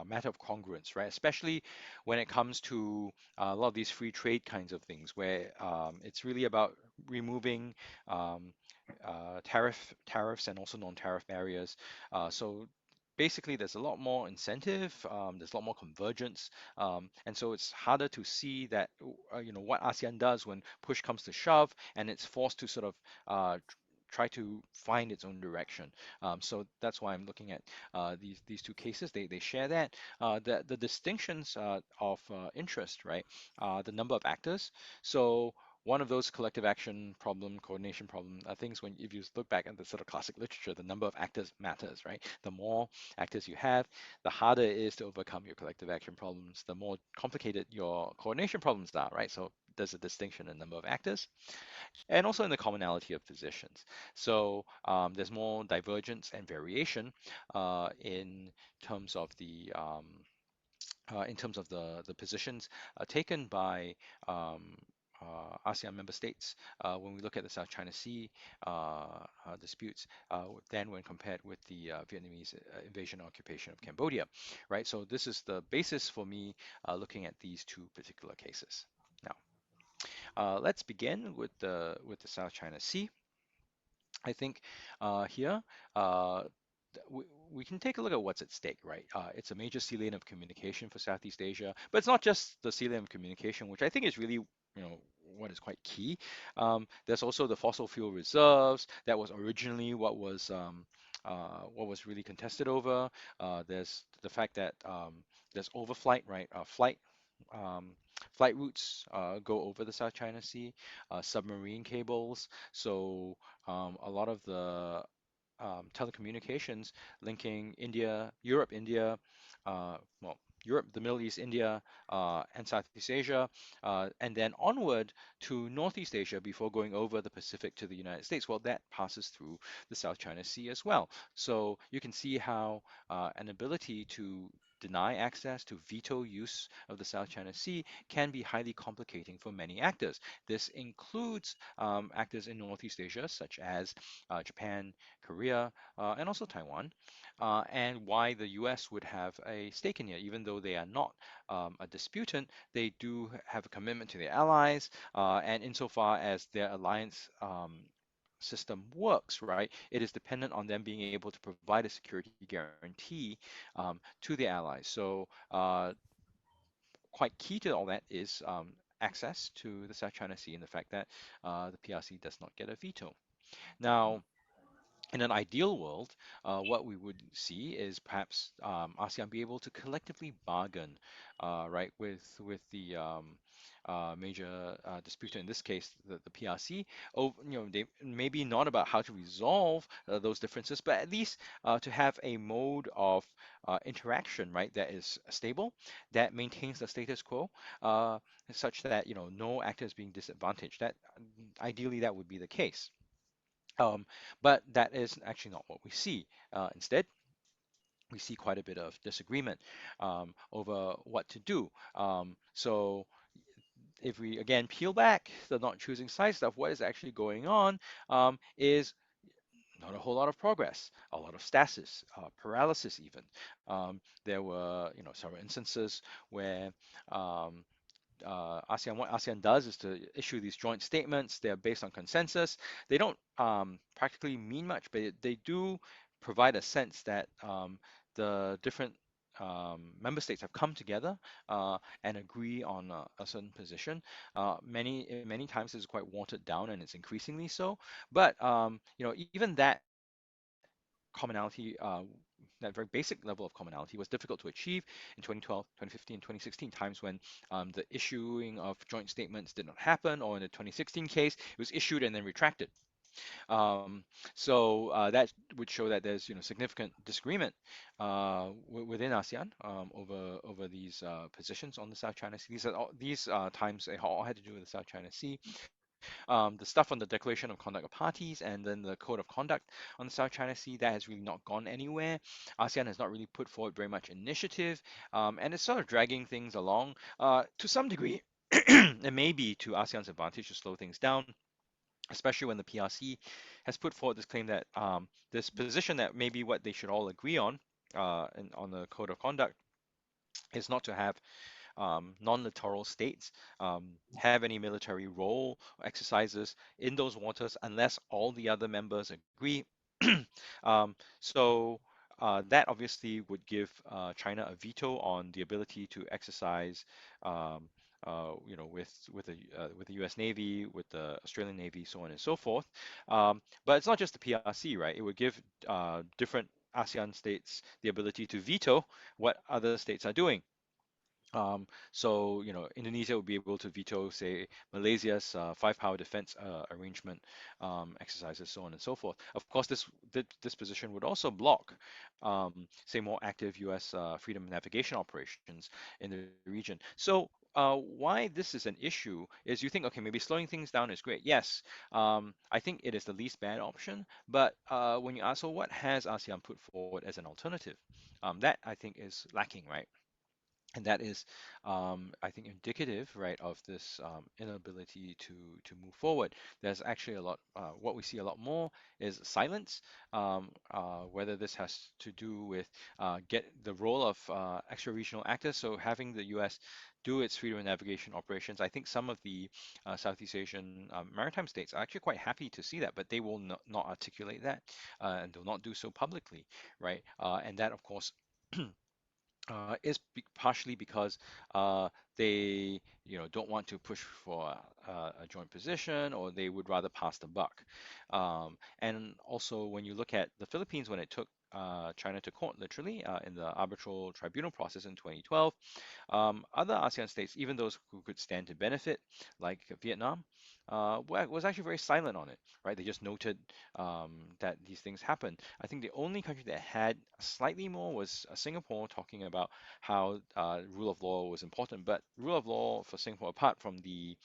matter of congruence, right? Especially when it comes to a lot of these free trade kinds of things, where it's really about removing tariffs and also non-tariff barriers. So basically, there's a lot more incentive, there's a lot more convergence, and so it's harder to see that what ASEAN does when push comes to shove, and it's forced to sort of try to find its own direction. So that's why I'm looking at these two cases. They share that. The distinctions of interest, right? The number of actors. So one of those collective action problem, coordination problem, things when if you look back at the sort of classic literature, the number of actors matters, right? The more actors you have, the harder it is to overcome your collective action problems, the more complicated your coordination problems are, right? So there's a distinction in number of actors and also in the commonality of positions. So there's more divergence and variation in terms of the positions taken by ASEAN member states when we look at the South China Sea disputes, then when compared with the Vietnamese invasion and occupation of Cambodia, right? So this is the basis for me looking at these two particular cases. Now, let's begin with the South China Sea. I think here we can take a look at what's at stake, right? It's a major sea lane of communication for Southeast Asia, but it's not just the sea lane of communication, which I think is really, what is quite key. There's also the fossil fuel reserves. That was originally what was really contested over. There's the fact that there's overflight, right? Flight routes go over the South China Sea, submarine cables. So a lot of the telecommunications linking Europe, India, well, Europe, the Middle East, India, and Southeast Asia, and then onward to Northeast Asia before going over the Pacific to the United States. Well, that passes through the South China Sea as well. So you can see how an ability to deny access, to veto use of the South China Sea can be highly complicating for many actors. This includes actors in Northeast Asia, such as Japan, Korea, and also Taiwan, and why the US would have a stake in here. Even though they are not a disputant, they do have a commitment to their allies, and insofar as their alliance system works, right? It is dependent on them being able to provide a security guarantee to the allies. So quite key to all that is access to the South China Sea and the fact that the PRC does not get a veto. Now, in an ideal world, what we would see is perhaps ASEAN be able to collectively bargain, right, with the major disputer, in this case, the PRC. They maybe not about how to resolve those differences, but at least to have a mode of interaction, right, that is stable, that maintains the status quo, such that no actor is being disadvantaged. That ideally that would be the case. But that is actually not what we see. Instead, we see quite a bit of disagreement over what to do. So if we again peel back the not choosing sides stuff, what is actually going on is not a whole lot of progress, a lot of stasis, paralysis even. There were several instances where what ASEAN does is to issue these joint statements. They're based on consensus. They don't practically mean much, but they do provide a sense that the different member states have come together and agree on a certain position. Many times it's quite watered down, and it's increasingly so. But even that commonality, that very basic level of commonality was difficult to achieve in 2012, 2015, 2016, times when the issuing of joint statements did not happen, or in the 2016 case, it was issued and then retracted. So that would show that there's significant disagreement within ASEAN over these positions on the South China Sea. These times they all had to do with the South China Sea. The stuff on the Declaration of Conduct of Parties and then the Code of Conduct on the South China Sea, that has really not gone anywhere. ASEAN has not really put forward very much initiative, and it's sort of dragging things along. To some degree, it may be to ASEAN's advantage to slow things down, especially when the PRC has put forward this claim that this position that maybe what they should all agree on the Code of Conduct is not to have non-littoral states have any military role or exercises in those waters unless all the other members agree. So that obviously would give China a veto on the ability to exercise, with the U.S. Navy, with the Australian Navy, so on and so forth. But it's not just the PRC, right? It would give different ASEAN states the ability to veto what other states are doing. So Indonesia would be able to veto, say, Malaysia's five-power defense arrangement exercises, so on and so forth. Of course, this position would also block, say, more active U.S. freedom of navigation operations in the region. So why this is an issue is you think, okay, maybe slowing things down is great. Yes, I think it is the least bad option. But when you ask, so what has ASEAN put forward as an alternative? That I think is lacking, right? And that is, I think, indicative, right, of this inability to move forward. There's actually a lot. What we see a lot more is silence. Whether this has to do with get the role of extra-regional actors, so having the U.S. do its freedom of navigation operations. I think some of the Southeast Asian maritime states are actually quite happy to see that, but they will not articulate that and do not do so publicly, right? And that, of course. Is partially because they don't want to push for a joint position, or they would rather pass the buck. And also, when you look at the Philippines, when it took China to court, literally, in the arbitral tribunal process in 2012, other ASEAN states, even those who could stand to benefit, like Vietnam, was actually very silent on it, right? They just noted that these things happen. I think the only country that had slightly more was Singapore, talking about how rule of law was important. But rule of law for Singapore, apart from the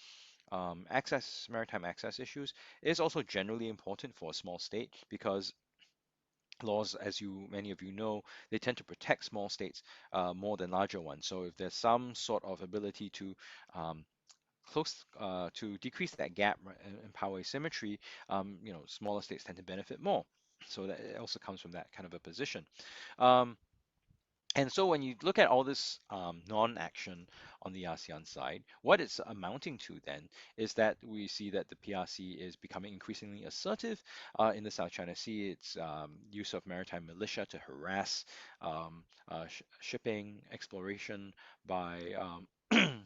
maritime access issues, is also generally important for a small state, because laws, as many of you know, they tend to protect small states more than larger ones. So if there's some sort of ability to to decrease that gap in power asymmetry, smaller states tend to benefit more. So that it also comes from that kind of a position. And so when you look at all this non-action on the ASEAN side, what it's amounting to then is that we see that the PRC is becoming increasingly assertive in the South China Sea. Its use of maritime militia to harass shipping exploration by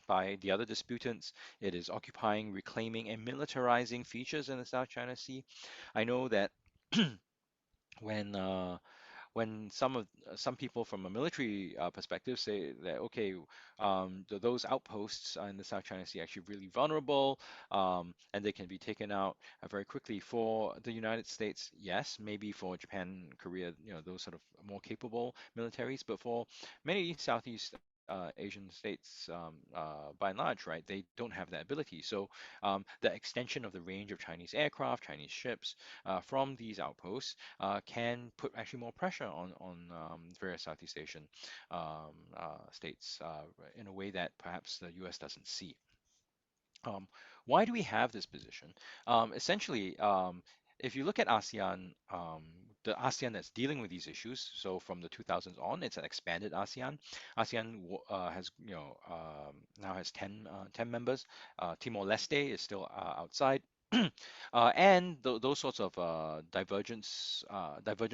by the other disputants. It is occupying, reclaiming, and militarizing features in the South China Sea. I know that when some people from a military perspective say that okay, those outposts in the South China Sea are actually really vulnerable, and they can be taken out very quickly. For the United States, yes, maybe for Japan, Korea, those sort of more capable militaries, but for many Southeast Asian states, by and large, right, they don't have that ability. So the extension of the range of Chinese aircraft, Chinese ships from these outposts can put actually more pressure on various Southeast Asian states in a way that perhaps the U.S. doesn't see. Why do we have this position? Essentially, if you look at ASEAN, the ASEAN that's dealing with these issues, so from the 2000s on, it's an expanded ASEAN. ASEAN has, now has 10 members. Timor-Leste is still outside. And those sorts of divergent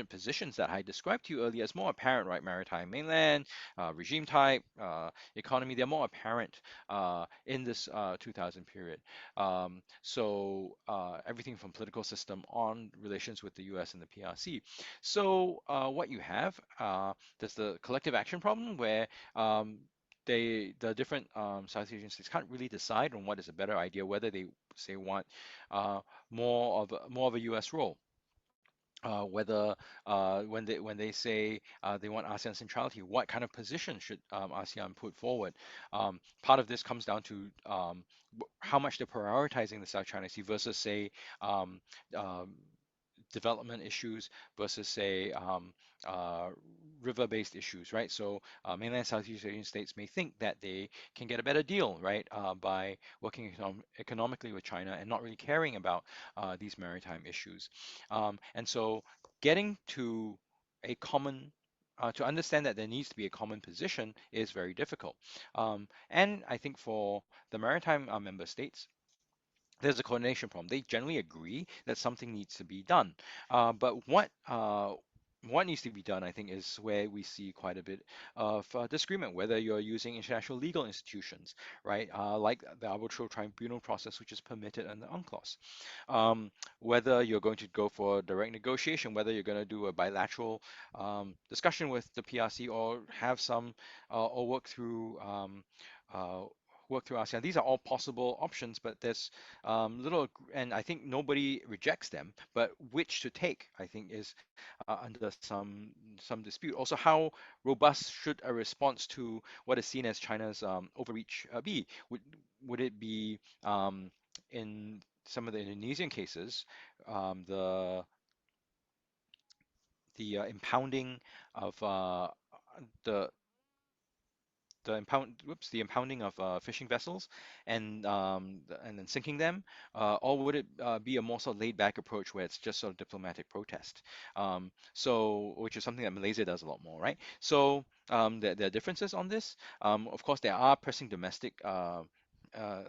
positions that I described to you earlier is more apparent, right? Maritime mainland, regime type, economy, they're more apparent in this 2000 period. So everything from political system on relations with the US and the PRC. So what you have, there's the collective action problem where the different South Asian states can't really decide on what is a better idea, whether they say want more of a U.S. role. Whether when they say they want ASEAN centrality, what kind of position should ASEAN put forward? Part of this comes down to how much they're prioritizing the South China Sea versus say development issues versus say river-based issues, right? So mainland Southeast Asian states may think that they can get a better deal, right, by working economically with China and not really caring about these maritime issues. And so getting to a common to understand that there needs to be a common position is very difficult. And I think for the maritime member states, there's a coordination problem. They generally agree that something needs to be done. But what needs to be done, I think, is where we see quite a bit of disagreement, whether you're using international legal institutions, right, like the arbitral tribunal process, which is permitted under UNCLOS, whether you're going to go for direct negotiation, whether you're going to do a bilateral discussion with the PRC or have some or work through ASEAN. These are all possible options, but there's and I think nobody rejects them, but which to take, I think, is under some dispute. Also, how robust should a response to what is seen as China's overreach be? Would it be in some of the Indonesian cases, the impounding of the the impounding of fishing vessels and then sinking them, or would it be a more sort of laid-back approach where it's just sort of diplomatic protest? So, which is something that Malaysia does a lot more, right? So there are differences on this. Of course, there are pressing domestic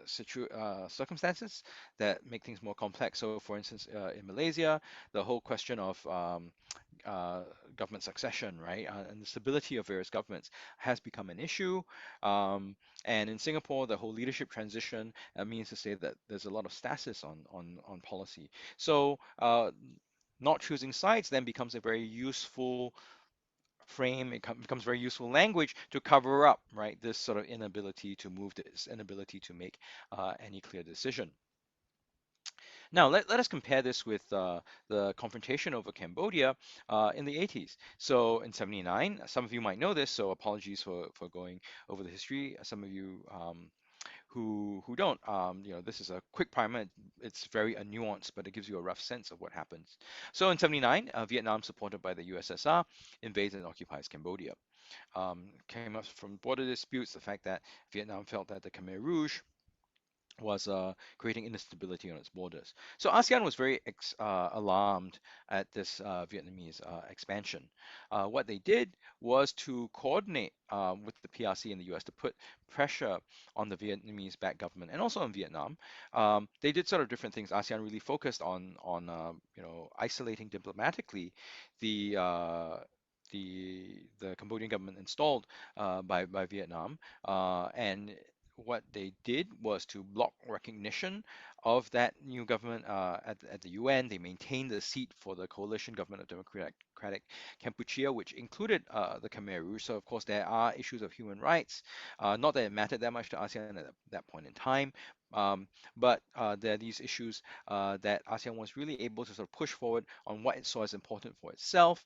circumstances that make things more complex. So, for instance, in Malaysia, the whole question of government succession, right, and the stability of various governments has become an issue. And in Singapore, the whole leadership transition means to say that there's a lot of stasis on policy. So not choosing sides then becomes a very useful frame. It becomes very useful language to cover up, right, this sort of inability to move, this inability to make any clear decision. Now, let us compare this with the confrontation over Cambodia in the 80s. So in 79, some of you might know this, so apologies for going over the history. Some of you who don't, this is a quick primer. It's very nuanced, but it gives you a rough sense of what happens. So in 79, Vietnam, supported by the USSR, invades and occupies Cambodia. Came up from border disputes, the fact that Vietnam felt that the Khmer Rouge creating instability on its borders. So ASEAN was very alarmed at this Vietnamese expansion. What they did was to coordinate with the PRC and the US to put pressure on the Vietnamese-backed government and also in Vietnam. They did sort of different things. ASEAN really focused on isolating diplomatically the the Cambodian government installed by Vietnam, and what they did was to block recognition of that new government at the UN. They maintained the seat for the coalition government of Democratic Kampuchea, which included the Khmer Rouge. So of course there are issues of human rights. Not that it mattered that much to ASEAN at that point in time. But there are these issues that ASEAN was really able to sort of push forward on what it saw as important for itself.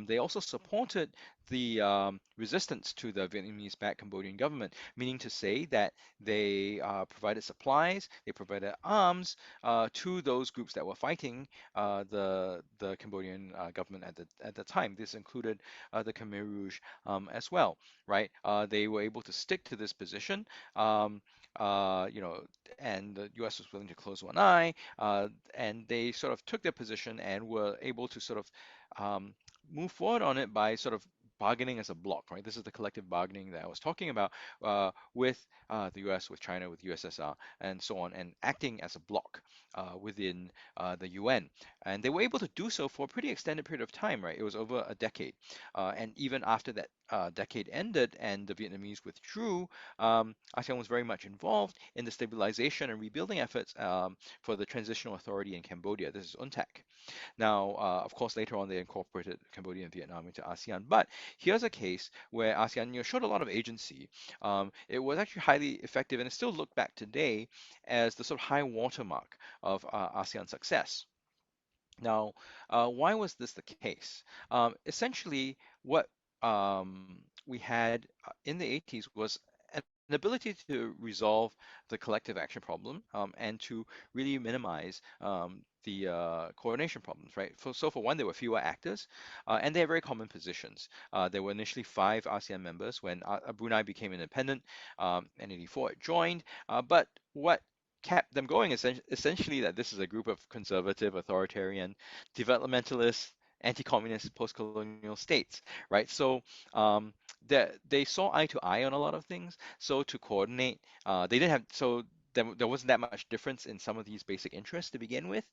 They also supported the resistance to the Vietnamese-backed Cambodian government, meaning to say that they provided supplies, they provided arms to those groups that were fighting the Cambodian government at the time. This included the Khmer Rouge as well, right? They were able to stick to this position. And the US was willing to close one eye, and they sort of took their position and were able to sort of move forward on it by sort of bargaining as a bloc, right? This is the collective bargaining that I was talking about with the US, with China, with USSR, and so on, and acting as a bloc within the UN. And they were able to do so for a pretty extended period of time, right? It was over a decade. And even after that decade ended and the Vietnamese withdrew, ASEAN was very much involved in the stabilization and rebuilding efforts for the transitional authority in Cambodia. This is UNTAC. Now, of course, later on they incorporated Cambodia and Vietnam into ASEAN. But here's a case where ASEAN showed a lot of agency. It was actually highly effective, and it's still looked back today as the sort of high watermark of ASEAN success. Now, why was this the case? Essentially, what we had in the 80s was an ability to resolve the collective action problem and to really minimize the coordination problems, right? So for one, there were fewer actors, and they had very common positions. There were initially 5 ASEAN members when Brunei became independent, and 84 it joined. But what kept them going essentially that this is a group of conservative, authoritarian, developmentalist, anti-communist, post-colonial states, right? So they saw eye to eye on a lot of things. So to coordinate, they didn't have so. There wasn't that much difference in some of these basic interests to begin with,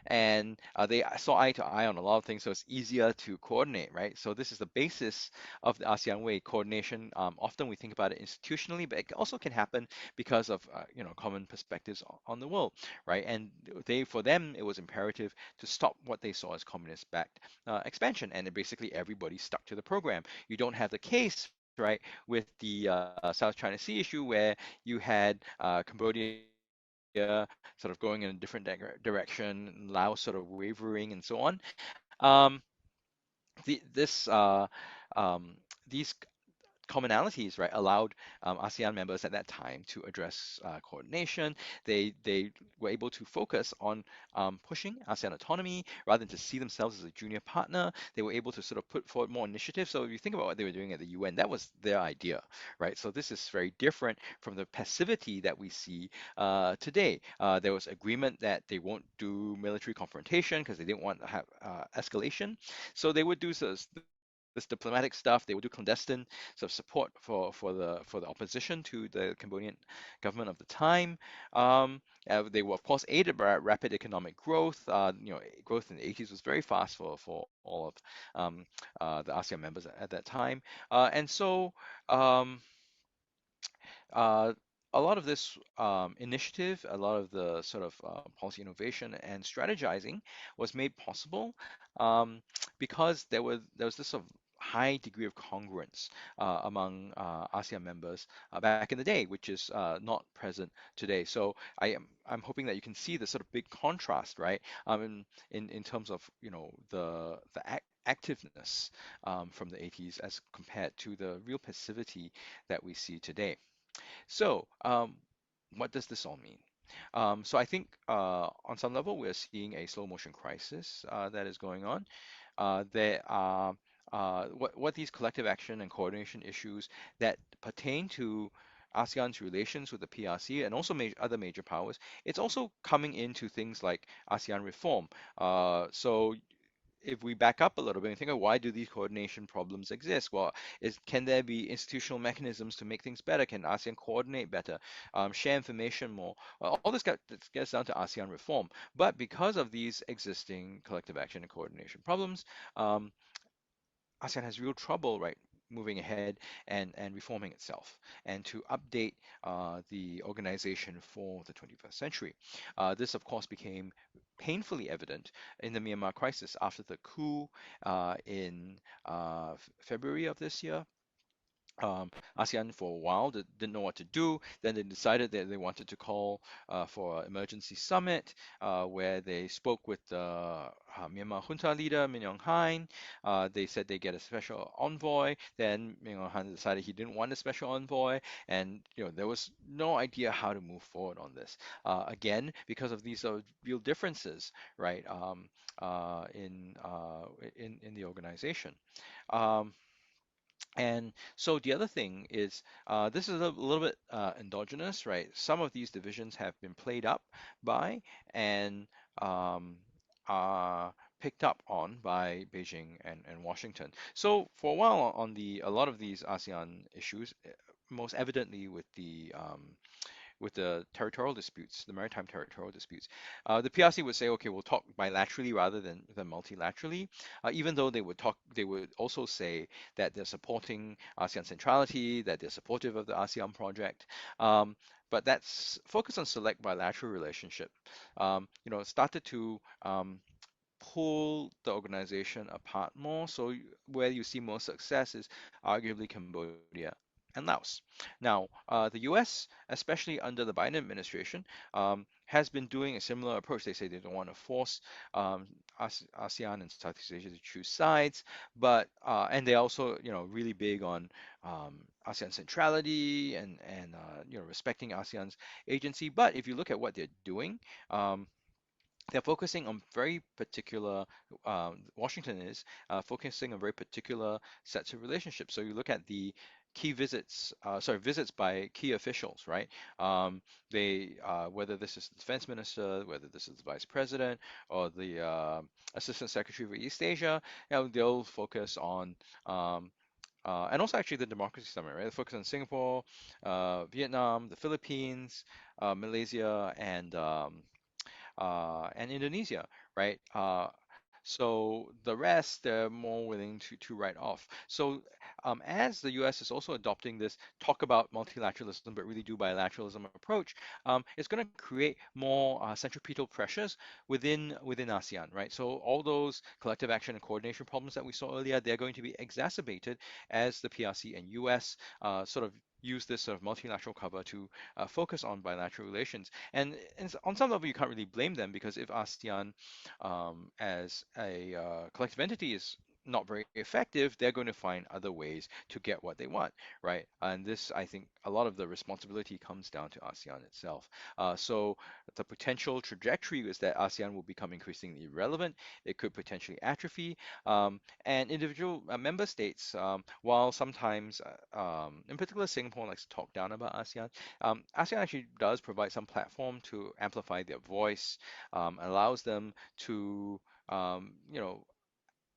and they saw eye to eye on a lot of things, so it's easier to coordinate, right? So this is the basis of the ASEAN way coordination. Often we think about it institutionally, but it also can happen because of common perspectives on the world, right? And for them it was imperative to stop what they saw as communist-backed expansion, and basically everybody stuck to the program. You don't have the case, right, with the South China Sea issue where you had Cambodia sort of going in a different direction, Laos sort of wavering, and so on. These commonalities, right, allowed ASEAN members at that time to address coordination. They were able to focus on pushing ASEAN autonomy rather than to see themselves as a junior partner. They were able to sort of put forward more initiatives. So if you think about what they were doing at the UN, that was their idea, right? So this is very different from the passivity that we see today. There was agreement that they won't do military confrontation because they didn't want to have escalation. So they would do this diplomatic stuff. They would do clandestine sort of support for the opposition to the Cambodian government of the time. They were of course aided by rapid economic growth. Growth in the 80s was very fast for all of the ASEAN members at that time, and so. Uh, a lot of this initiative, a lot of the sort of policy innovation and strategizing was made possible because there was this sort of high degree of congruence among ASEAN members back in the day, which is not present today. So I'm hoping that you can see the sort of big contrast, right? In terms of the activeness from the 80s as compared to the real passivity that we see today. So, what does this all mean? So I think on some level we're seeing a slow motion crisis that is going on. There are what these collective action and coordination issues that pertain to ASEAN's relations with the PRC and also other major powers, it's also coming into things like ASEAN reform. So if we back up a little bit and think of why do these coordination problems exist? Well, can there be institutional mechanisms to make things better? Can ASEAN coordinate better, share information more? All this gets down to ASEAN reform. But because of these existing collective action and coordination problems, ASEAN has real trouble, right, moving ahead and reforming itself and to update the organization for the 21st century. This, of course, became painfully evident in the Myanmar crisis after the coup in February of this year. ASEAN for a while didn't know what to do. Then they decided that they wanted to call for an emergency summit where they spoke with the Myanmar junta leader, Min Aung Hlaing. They said they get a special envoy. Then Min Aung Hlaing decided he didn't want a special envoy, and there was no idea how to move forward on this. Again, because of these real differences, right, in the organization. And so the other thing is, this is a little bit endogenous, right? Some of these divisions have been played up by and are picked up on by Beijing and Washington. So for a while on a lot of these ASEAN issues, most evidently with the territorial disputes, the maritime territorial disputes. The PRC would say, okay, we'll talk bilaterally rather than multilaterally, even though they would also say that they're supporting ASEAN centrality, that they're supportive of the ASEAN project. But that's focus on select bilateral relationship, started to pull the organization apart more. So where you see more success is arguably Cambodia and Laos. Now, the US, especially under the Biden administration, has been doing a similar approach. They say they don't want to force ASEAN and Southeast Asia to choose sides, but and they also, really big on ASEAN centrality and respecting ASEAN's agency. But if you look at what they're doing, they're focusing on very particular, Washington is focusing on very particular sets of relationships. So you look at the key visits, visits by key officials, right? Whether this is the defense minister, whether this is the vice president, or the assistant secretary for East Asia, they'll focus on, and also actually the democracy summit, right? They focus on Singapore, Vietnam, the Philippines, Malaysia, and Indonesia, right? So the rest, they're more willing to write off. So as the US is also adopting this talk about multilateralism, but really do bilateralism approach, it's going to create more centripetal pressures within ASEAN, right? So all those collective action and coordination problems that we saw earlier, they're going to be exacerbated as the PRC and US sort of use this sort of multilateral cover to focus on bilateral relations. And on some level, you can't really blame them because if ASEAN as a collective entity is not very effective, they're going to find other ways to get what they want, right? And this, I think, a lot of the responsibility comes down to ASEAN itself. So the potential trajectory is that ASEAN will become increasingly irrelevant. It could potentially atrophy, and individual member states, while sometimes, in particular, Singapore likes to talk down about ASEAN. ASEAN actually does provide some platform to amplify their voice, allows them to,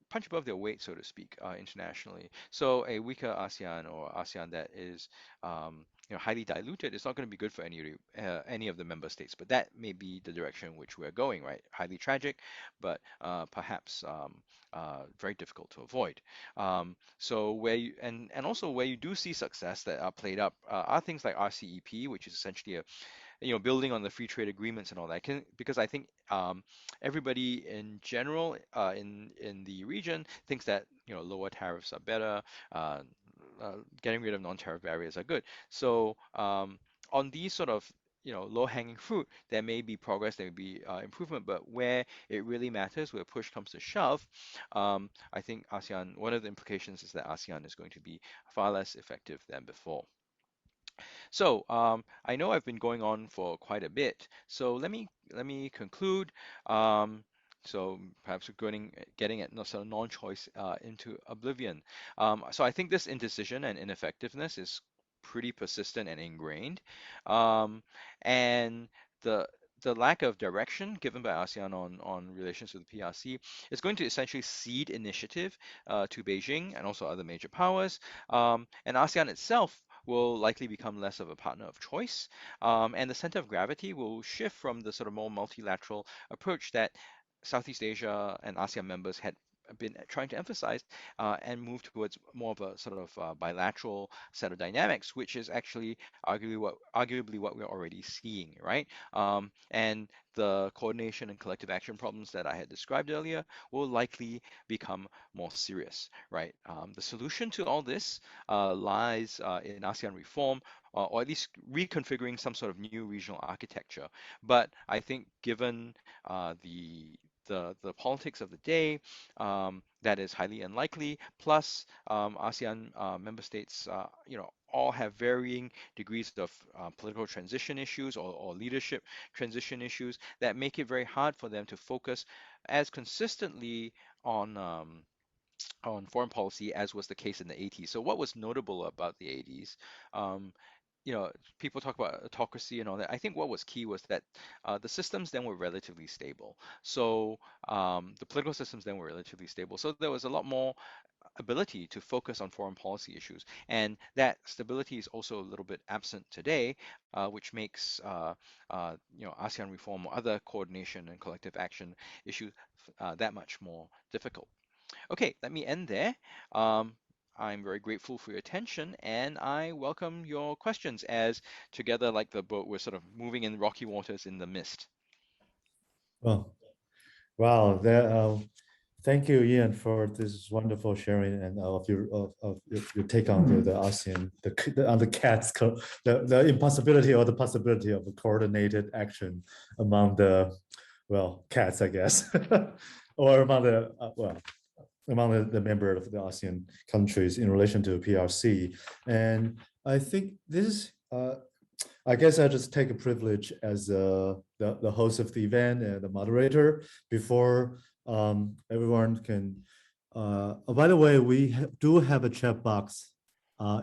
punch above their weight, so to speak, internationally. So a weaker ASEAN or ASEAN that is, highly diluted is not going to be good for any of the member states. But that may be the direction in which we're going, right? Highly tragic, but perhaps very difficult to avoid. So where you and also where you do see success that are played up are things like RCEP, which is essentially a building on the free trade agreements and all that. Because I think everybody in general in the region thinks that lower tariffs are better, getting rid of non-tariff barriers are good. So on these sort of low-hanging fruit, there may be progress, there may be improvement, but where it really matters, where push comes to shove, I think ASEAN, one of the implications is that ASEAN is going to be far less effective than before. So I know I've been going on for quite a bit. So let me conclude. So perhaps we're getting at sort of non-choice into oblivion. So I think this indecision and ineffectiveness is pretty persistent and ingrained. And the lack of direction given by ASEAN on relations with the PRC is going to essentially cede initiative to Beijing and also other major powers. And ASEAN itself will likely become less of a partner of choice. And the center of gravity will shift from the sort of more multilateral approach that Southeast Asia and ASEAN members had been trying to emphasize and move towards more of a sort of bilateral set of dynamics, which is actually arguably what we're already seeing, right? And the coordination and collective action problems that I had described earlier will likely become more serious, right? The solution to all this lies in ASEAN reform, or at least reconfiguring some sort of new regional architecture. But I think given the politics of the day, that is highly unlikely. Plus, ASEAN member states, all have varying degrees of political transition issues or leadership transition issues that make it very hard for them to focus as consistently on foreign policy as was the case in the 80s. So what was notable about the 80s? People talk about autocracy and all that. I think what was key was that the systems then were relatively stable. So the political systems then were relatively stable. So there was a lot more ability to focus on foreign policy issues. And that stability is also a little bit absent today, which makes ASEAN reform or other coordination and collective action issues that much more difficult. Okay, let me end there. I'm very grateful for your attention, and I welcome your questions as together, like the boat, we're sort of moving in rocky waters in the mist. Well, wow. Thank you, Ian, for this wonderful sharing and of your take on the ASEAN, the impossibility or the possibility of a coordinated action among the, cats, I guess, or among the member of the ASEAN countries in relation to PRC. And I think this, I guess I just take a privilege as the host of the event and the moderator before everyone can. By the way, we do have a chat box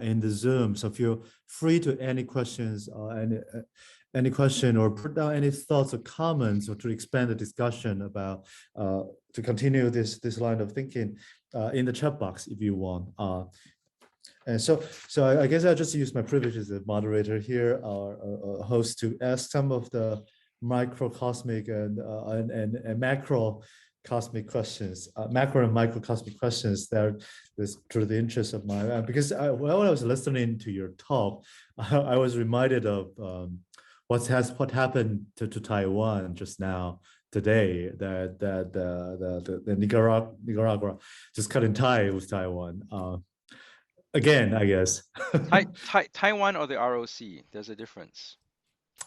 in the Zoom, so feel free to any questions, any question, or put down any thoughts or comments, or to expand the discussion about to continue this line of thinking in the chat box if you want. And so I guess I'll just use my privilege as a moderator here, or a host, to ask some of the microcosmic and macro cosmic questions, macro and microcosmic questions that is through the interest of my, because when I was listening to your talk, I was reminded of what happened to Taiwan just now today, that the Nicaragua just cut in tie with Taiwan. Again, I guess. Taiwan or the ROC? There's a difference.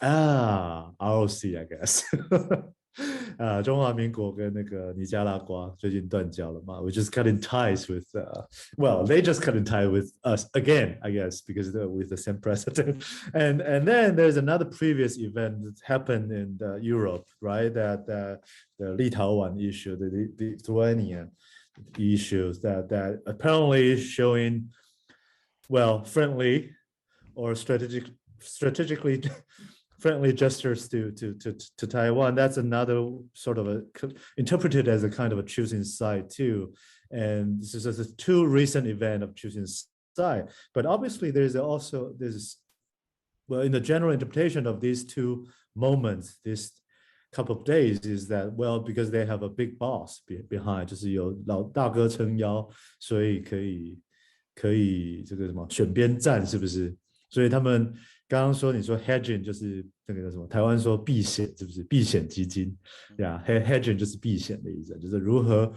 ROC, I guess. 中华民国跟那个尼加拉瓜最近断交了嘛 ？We just cut in ties with, they just cut in tie with us again, I guess, because they're with the same president. And then there's another previous event that happened in Europe, right? That the Lithuanian issue, the Lithuanian issues that apparently showing, friendly or strategically friendly gestures to Taiwan. That's another sort of interpreted as a kind of a choosing side too. And this is a two recent event of choosing side. But obviously there's also this, in the general interpretation of these two moments, this couple of days, is that, because they have a big boss behind, 就是有老大哥撑腰，所以可以这个什么选边站，是不是？所以他们刚刚说，你说 hedging 就是那个叫什么？台湾说避险，是不是？避险基金，对啊 ，hedging 就是避险的意思，就是如何，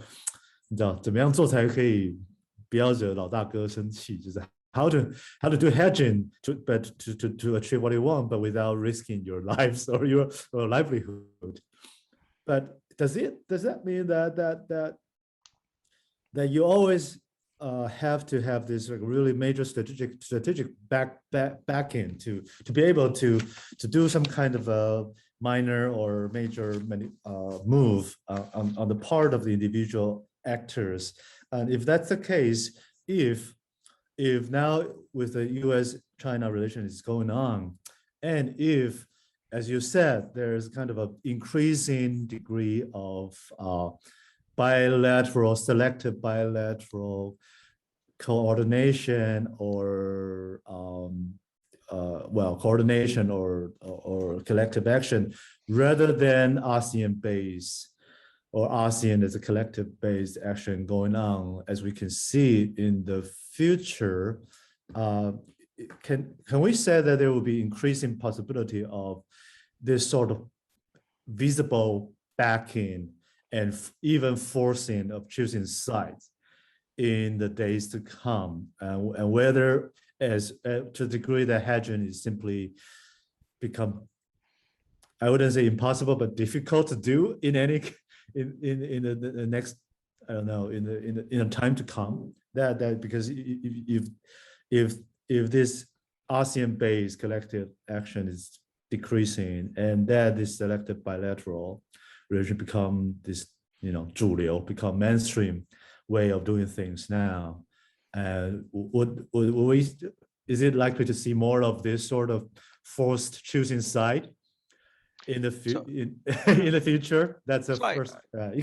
你知道怎么样做才可以不要惹老大哥生气，就是 how to do hedging to achieve what you want, but without risking your lives or your livelihood. But does that mean that you always have to have this really major strategic backing to be able to do some kind of a minor or major move on the part of the individual actors? And if that's the case, if if now with the U.S.-China relations going on, and if, as you said, there's kind of an increasing degree of selective bilateral coordination or coordination or collective action rather than ASEAN-based or ASEAN as a collective-based action going on, as we can see in the future. Can we say that there will be increasing possibility of this sort of visible backing and even forcing of choosing sides in the days to come, and whether as to the degree that hedging is simply become, I wouldn't say impossible, but difficult to do in any in the next, I don't know, in the time to come, that because if this ASEAN-based collective action is decreasing and that this selective bilateral relation become this, 主流, become mainstream way of doing things now, is it likely to see more of this sort of forced choosing side in the in the future? That's the first. You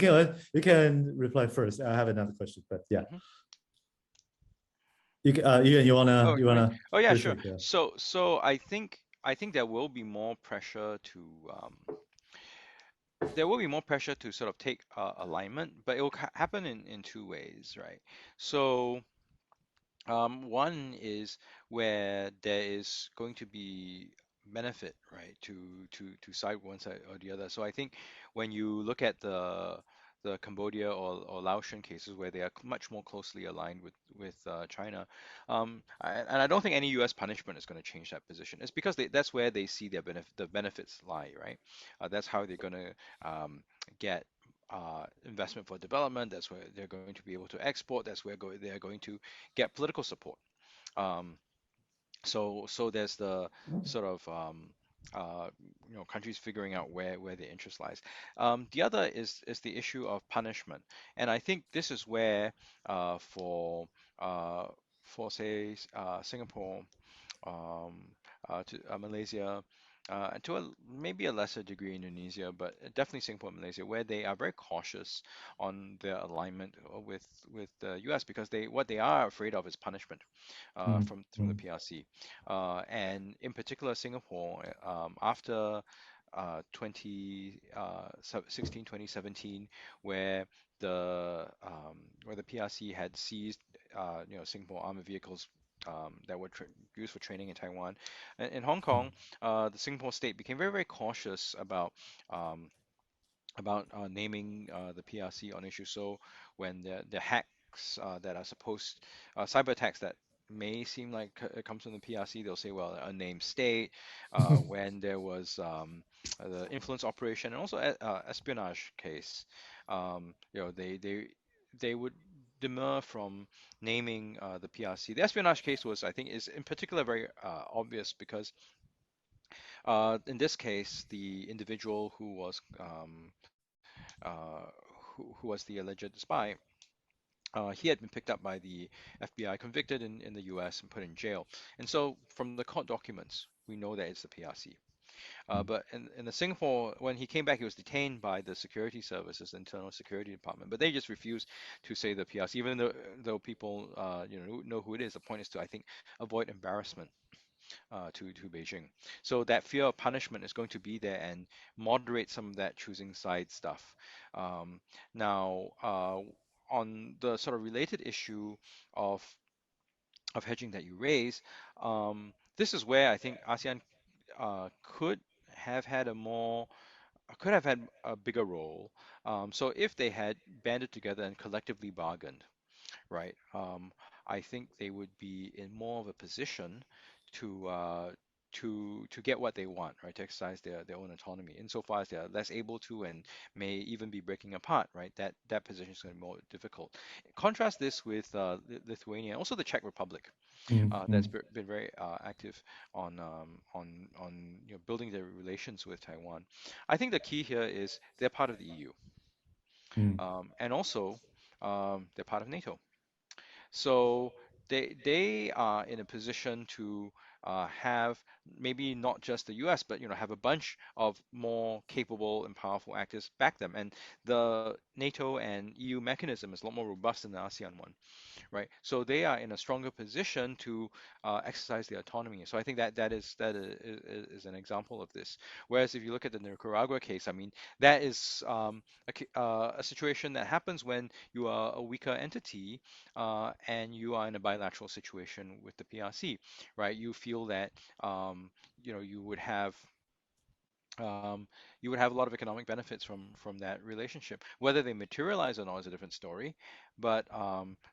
can reply first. I have another question, but yeah. You wanna? Oh yeah, sure. Yeah. So I think there will be more pressure to sort of take alignment, but it will happen in two ways, right? So one is where there is going to be benefit, right, to side one side or the other. So I think when you look at the Cambodia or Laotian cases where they are much more closely aligned with China, and I don't think any U.S. punishment is going to change that position. It's because that's where they see the benefits lie, right? That's how they're going to get investment for development. That's where they're going to be able to export. That's where they're going to get political support. So there's the sort of countries figuring out where their interest lies. The other is the issue of punishment, and I think this is where for say Singapore, to Malaysia, and to maybe a lesser degree Indonesia, but definitely Singapore and Malaysia, where they are very cautious on their alignment with the U.S. because what they are afraid of is punishment from the PRC, and in particular Singapore after 2016, 2017, where the PRC had seized Singapore armored vehicles that were used for training in Taiwan. In Hong Kong, the Singapore state became very, very cautious about naming the PRC on issues. So when the hacks that are cyber attacks that may seem like it comes from the PRC, they'll say, well, a named state. When there was the influence operation and also espionage case, they would demur from naming the PRC. The espionage case was, I think, is in particular very obvious because in this case, the individual who was the alleged spy, he had been picked up by the FBI, convicted in the US, and put in jail. And so from the court documents, we know that it's the PRC. But in the Singapore, when he came back, he was detained by the security services, Internal Security Department. But they just refused to say the PRC, even though people know who it is. The point is to, I think, avoid embarrassment to Beijing. So that fear of punishment is going to be there and moderate some of that choosing side stuff. Now, on the sort of related issue of hedging that you raise, this is where I think ASEAN could have had a bigger role. So if they had banded together and collectively bargained, right? I think they would be in more of a position to get what they want, right? To exercise their own autonomy, insofar as they are less able to and may even be breaking apart, right? That position is going to be more difficult. Contrast this with Lithuania, also the Czech Republic. That's been very active on building their relations with Taiwan. I think the key here is they're part of the EU, and also they're part of NATO. So they are in a position to have maybe not just the US, but have a bunch of more capable and powerful actors back them. And the NATO and EU mechanism is a lot more robust than the ASEAN one, right? So they are in a stronger position to exercise their autonomy. So I think that is an example of this. Whereas if you look at the Nicaragua case, I mean, that is a situation that happens when you are a weaker entity and you are in a bilateral situation with the PRC, right? You feel that you would have a lot of economic benefits from that relationship. Whether they materialize or not is a different story, but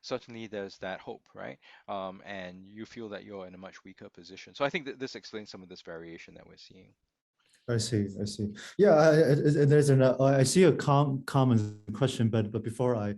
certainly there's that hope, right? And you feel that you're in a much weaker position. So I think that this explains some of this variation that we're seeing. I see. I see. Yeah, I see a common question, but before I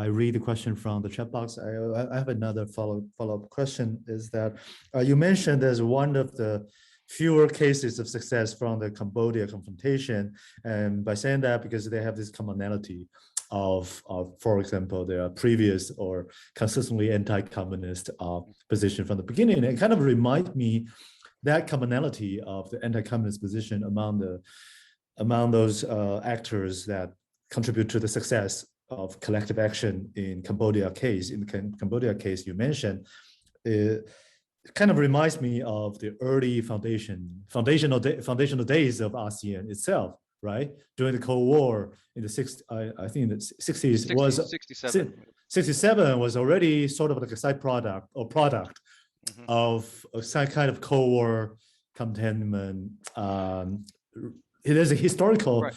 read the question from the chat box, I have another follow-up question. Is that you mentioned there's one of the fewer cases of success from the Cambodia confrontation, and by saying that because they have this commonality of for example, their previous or consistently anti-communist position from the beginning. It kind of reminds me that commonality of the anti-communist position among those actors that contribute to the success of collective action in Cambodia case. In the Cambodia case you mentioned, it kind of reminds me of the early foundational days of ASEAN itself, right? During the Cold War in the I think the 60s was 67. 67 was already sort of like a side product or product of some kind of Cold War containment. There's a historical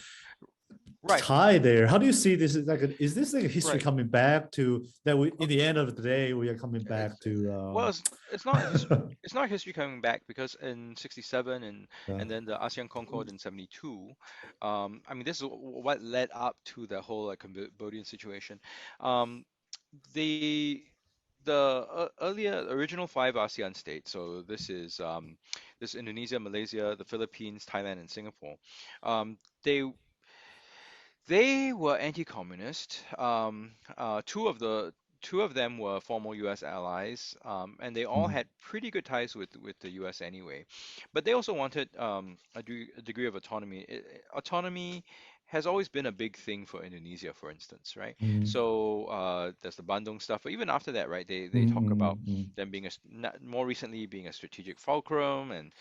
tie there. How do you see this? Is this like a history coming back to that? In the end of the day, we are coming back to. Well, it's not history coming back because in '67 and then the ASEAN Concord in '72. I mean, this is what led up to the whole Cambodian situation. The original 5 ASEAN states, so this is Indonesia, Malaysia, the Philippines, Thailand, and Singapore. They were anti-communist. Two of them were former U.S. allies, and they all had pretty good ties with the U.S. anyway. But they also wanted a degree of autonomy. Autonomy has always been a big thing for Indonesia, for instance, right? So there's the Bandung stuff, but even after that, right, they talk about them being more recently being a strategic fulcrum, and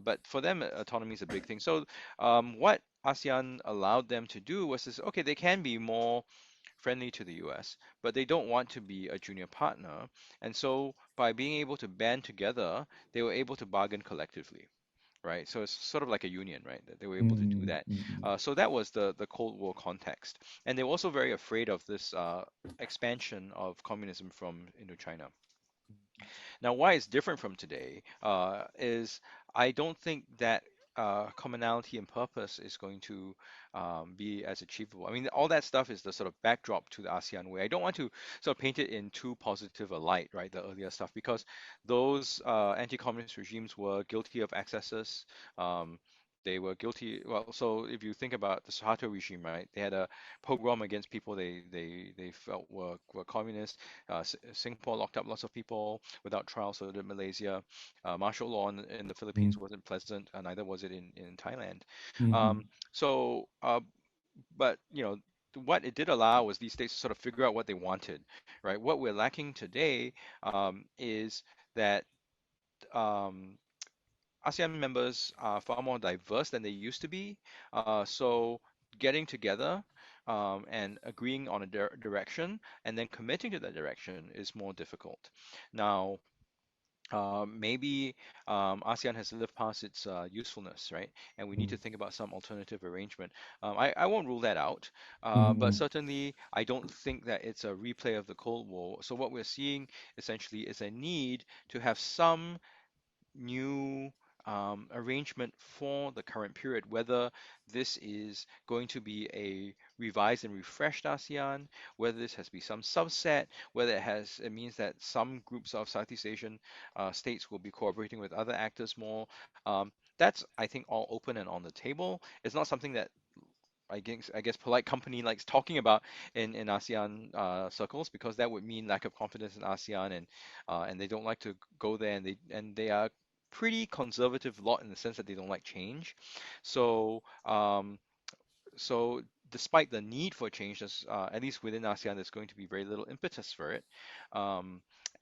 but for them, autonomy is a big thing. So what ASEAN allowed them to do was this: okay, they can be more friendly to the US, but they don't want to be a junior partner, and so by being able to band together, they were able to bargain collectively. Right, so it's sort of like a union, right? That they were able to do that. So that was the Cold War context, and they were also very afraid of this expansion of communism from Indochina. Now, why it's different from today is I don't think that commonality and purpose is going to be as achievable. I mean, all that stuff is the sort of backdrop to the ASEAN way. I don't want to sort of paint it in too positive a light, right? The earlier stuff, because those anti-communist regimes were guilty of excesses. They were guilty. Well, so if you think about the Suharto regime, right? They had a pogrom against people they felt were communist. Singapore locked up lots of people without trial, so did Malaysia. Martial law in the Philippines wasn't pleasant, and neither was it in Thailand. But what it did allow was these states to sort of figure out what they wanted, right? What we're lacking today is that ASEAN members are far more diverse than they used to be. So getting together and agreeing on a direction and then committing to that direction is more difficult. Now, maybe ASEAN has lived past its usefulness, right? And we need to think about some alternative arrangement. I won't rule that out, but certainly I don't think that it's a replay of the Cold War. So what we're seeing essentially is a need to have some new arrangement for the current period, whether this is going to be a revised and refreshed ASEAN, whether this has to be some subset, whether it means that some groups of Southeast Asian states will be cooperating with other actors more. That's, I think, all open and on the table. It's not something that I guess polite company likes talking about in ASEAN circles, because that would mean lack of confidence in ASEAN, and they don't like to go there, and they are pretty conservative lot in the sense that they don't like change. So so despite the need for change, at least within ASEAN, there's going to be very little impetus for it.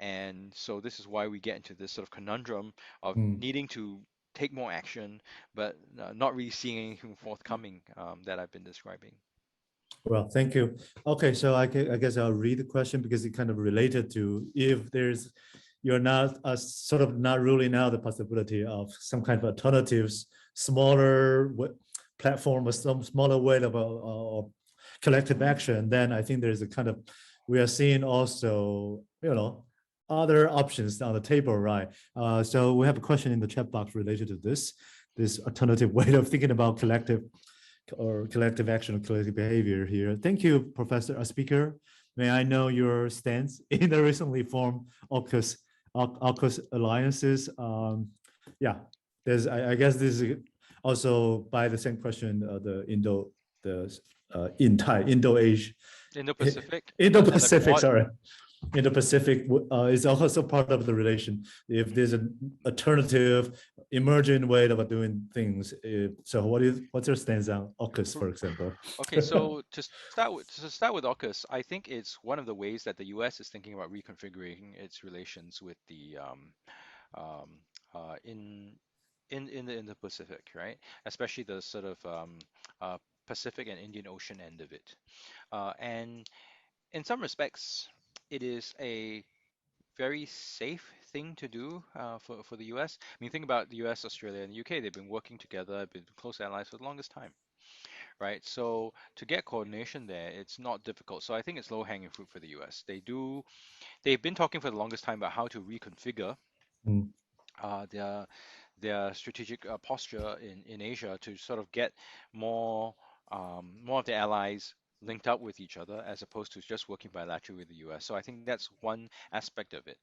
And so this is why we get into this sort of conundrum of needing to take more action, but not really seeing anything forthcoming that I've been describing. Well, thank you. Okay, so I guess I'll read the question because it kind of related to if you're not sort of not ruling out the possibility of some kind of alternatives, smaller platform or some smaller way of collective action, then I think there's a kind of, we are seeing also, other options on the table, right? So we have a question in the chat box related to this alternative way of thinking about collective action or collective behavior here. Thank you, Professor, speaker. May I know your stance in the recently formed AUKUS alliances? Yeah, I guess this is also by the same question, the Indo-Pacific, sorry. Indo-Pacific is also part of the relation. If there's an alternative, emerging way of doing things, so what's your stance on AUKUS, for example? Okay, so to start with AUKUS, I think it's one of the ways that the U.S. is thinking about reconfiguring its relations with the in the Pacific, right? Especially the sort of Pacific and Indian Ocean end of it, and in some respects, it is a very safe thing to do for the US. I mean, think about the US, Australia, and the UK. They've been working together, been close allies for the longest time, right? So to get coordination there, it's not difficult. So I think it's low-hanging fruit for the US. They've been talking for the longest time about how to reconfigure their strategic posture in Asia to sort of get more of the allies linked up with each other as opposed to just working bilaterally with the US. So I think that's one aspect of it.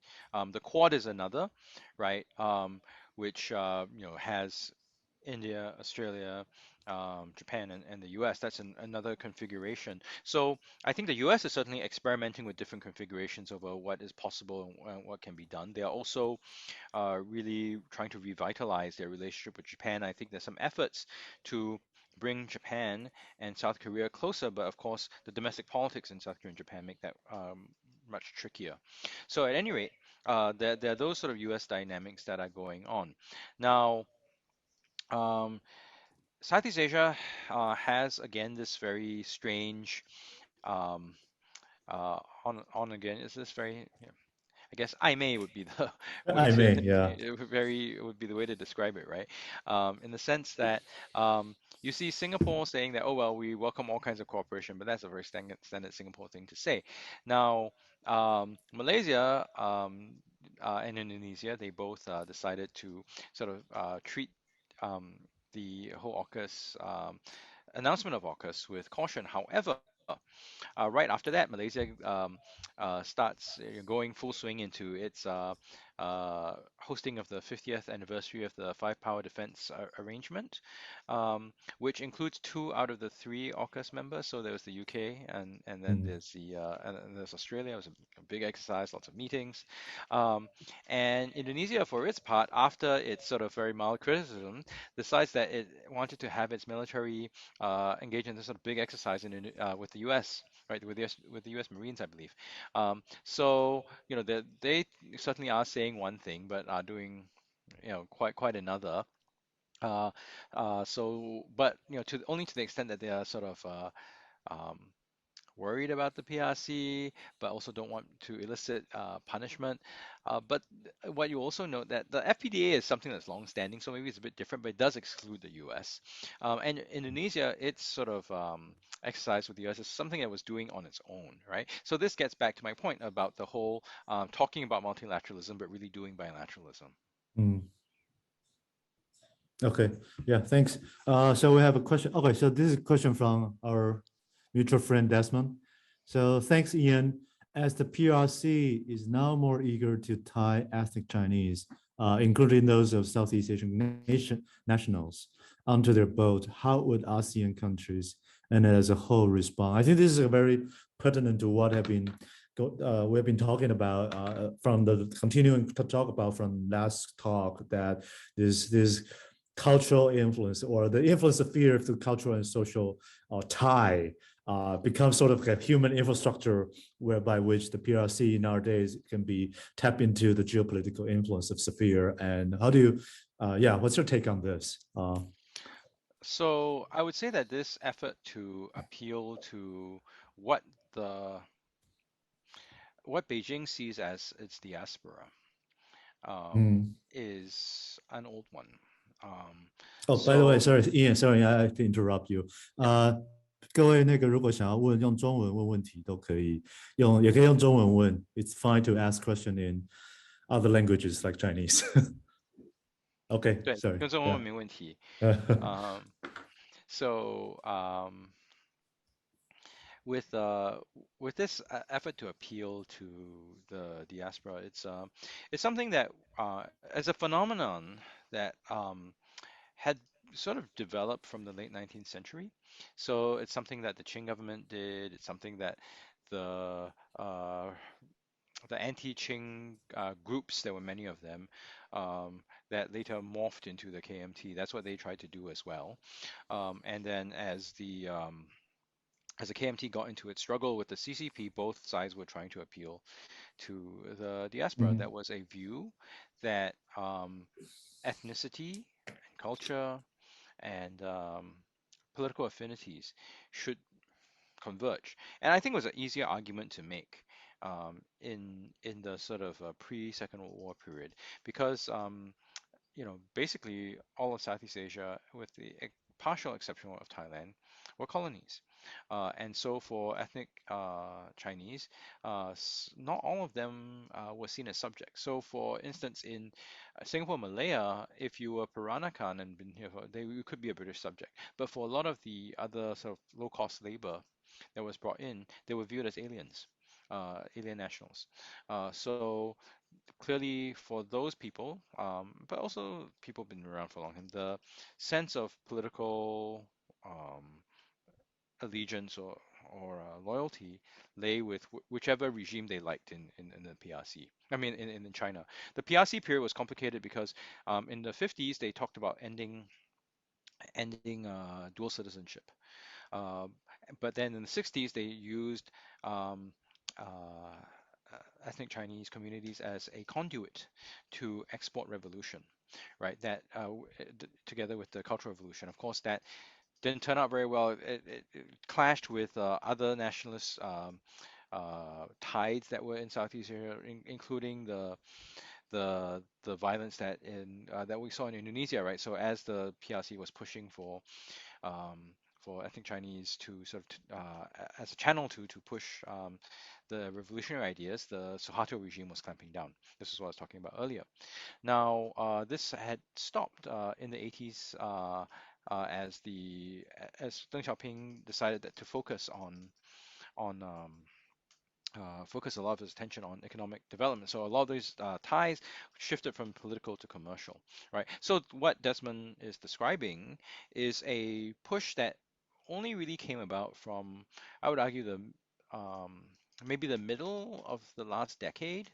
The Quad is another, right? Which has India, Australia, Japan, and the US. That's another configuration. So I think the US is certainly experimenting with different configurations over what is possible and what can be done. They are also really trying to revitalize their relationship with Japan. I think there's some efforts to bring Japan and South Korea closer, but of course the domestic politics in South Korea and Japan make that much trickier. So at any rate, there are those sort of US dynamics that are going on. Now, Southeast Asia has again this very strange on again is this very I guess I may would be the way would be the way to describe it, right? In the sense that you see Singapore saying that, oh well, we welcome all kinds of cooperation, but that's a very standard Singapore thing to say. Now, Malaysia and Indonesia, they both decided to sort of treat the whole AUKUS announcement of AUKUS with caution. However, right after that, Malaysia starts going full swing into its hosting of the 50th anniversary of the Five Power Defense Arrangement, which includes 2 out of the 3 AUKUS members. So there was the UK, and then there's Australia. It was a big exercise, lots of meetings, and Indonesia, for its part, after its sort of very mild criticism, decides that it wanted to have its military engage in this sort of big exercise with the US. Right, with the U.S. Marines, I believe. So they certainly are saying one thing, but are doing quite another. So, but only to the extent that they are sort of worried about the PRC, but also don't want to elicit punishment. But what you also note that the FPDA is something that's long-standing, so maybe it's a bit different, but it does exclude the US. And Indonesia, its sort of exercise with the US is something it was doing on its own, right? So this gets back to my point about the whole talking about multilateralism, but really doing bilateralism. Okay, yeah, thanks. So we have a question. Okay, so this is a question from our mutual friend Desmond. So thanks, Ian. As the PRC is now more eager to tie ethnic Chinese, including those of Southeast Asian nationals, onto their boat, how would ASEAN countries and as a whole respond. I think this is a very pertinent to what we've been talking about from the continuing to talk about from last talk, that this cultural influence or the influence of fear through cultural and social tie becomes sort of a human infrastructure whereby which the PRC nowadays can be tapped into the geopolitical influence of fear. And how do you, what's your take on this? So I would say that this effort to appeal to what Beijing sees as its diaspora is an old one. By the way, sorry, Ian, sorry, I have to interrupt you. 各位如果想要用中文问问题都可以用，也可以用中文问。It's fine to ask question in other languages like Chinese. Okay, 对， sorry. 跟中文问没问题。So with this effort to appeal to the diaspora, it's something that as a phenomenon that had sort of developed from the late 19th century. So it's something that the Qing government did. It's something that the anti-Qing groups, there were many of them, that later morphed into the KMT. That's what they tried to do as well. And then as the KMT got into its struggle with the CCP, both sides were trying to appeal to the diaspora. That was a view that ethnicity and culture and political affinities should converge. And I think it was an easier argument to make in the sort of pre-Second World War period, because basically all of Southeast Asia, with the partial exception of Thailand, were colonies. And so for ethnic Chinese, not all of them were seen as subjects. So for instance, in Singapore, Malaya, if you were Peranakan and been here, you could be a British subject. But for a lot of the other sort of low-cost labor that was brought in, they were viewed as aliens, alien nationals. So clearly for those people, but also people who've been around for a long time, the sense of political allegiance or loyalty lay with whichever regime they liked in the PRC. I mean, in China. The PRC period was complicated because in the 50s they talked about ending dual citizenship. But then in the 60s they used ethnic Chinese communities as a conduit to export revolution, right? That together with the Cultural Revolution, of course, that didn't turn out very well. It clashed with other nationalist tides that were in Southeast Asia, including the violence that we saw in Indonesia, right? So as the PRC was pushing for ethnic Chinese to sort of as a channel to push the revolutionary ideas, the Suharto regime was clamping down. This is what I was talking about earlier. Now this had stopped in the 80s as Deng Xiaoping decided to focus focus a lot of his attention on economic development. So a lot of these ties shifted from political to commercial, right? So what Desmond is describing is a push that only really came about from, I would argue, maybe the middle of the last decade,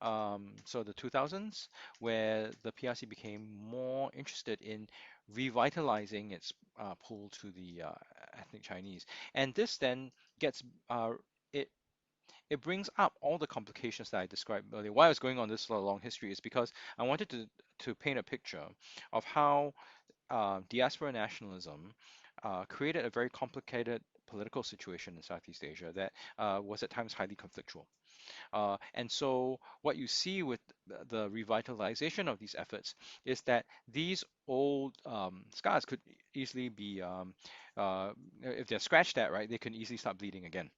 so the 2000s, where the PRC became more interested in revitalizing its pull to the ethnic Chinese. And this then gets it brings up all the complications that I described earlier. Why I was going on this long history is because I wanted to paint a picture of how diaspora nationalism created a very complicated political situation in Southeast Asia that was at times highly conflictual. And so what you see with the revitalization of these efforts is that these old scars could easily be, if they're scratched at, right, they can easily start bleeding again.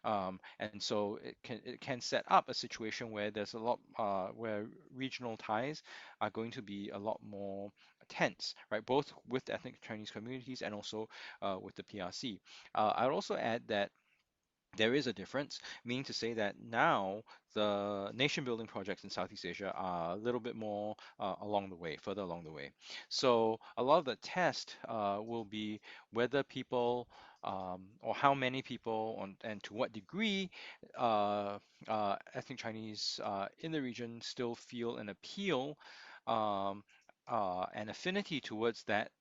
And so it can set up a situation where there's a lot where regional ties are going to be a lot more tense, right? Both with the ethnic Chinese communities and also with the PRC. I'd also add that there is a difference, meaning to say that now the nation building projects in Southeast Asia are a little bit more along the way, further along the way. So a lot of the test will be whether people or how many people and to what degree ethnic Chinese in the region still feel an appeal um, and affinity towards that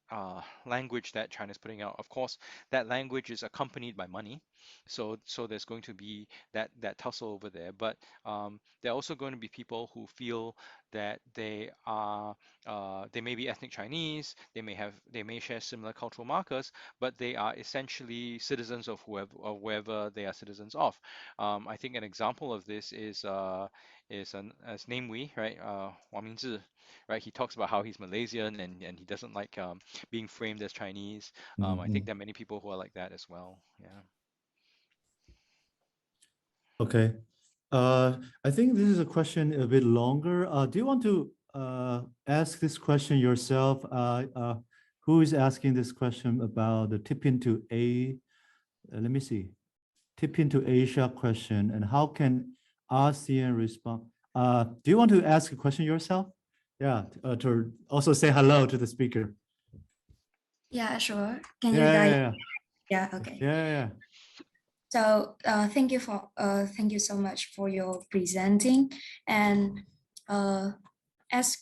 language that China is putting out. Of course, that language is accompanied by money, so there's going to be that tussle over there. But there are also going to be people who feel that they may be ethnic Chinese, they may share similar cultural markers, but they are essentially citizens of wherever they are citizens of. I think an example of this is name Wei, right? Wang Mingzhi, right? He talks about how he's Malaysian and he doesn't like being framed as Chinese. I think there are many people who are like that as well. Yeah. Okay. I think this is a question a bit longer. Do you want to ask this question yourself? Who is asking this question about the tip into let me see, tip into Asia question, and how can ASEAN respond? Do you want to ask a question yourself? Yeah, to also say hello to the speaker. Yeah, sure. Can you guys? Yeah, okay. Yeah. So thank you so much for your presenting, and as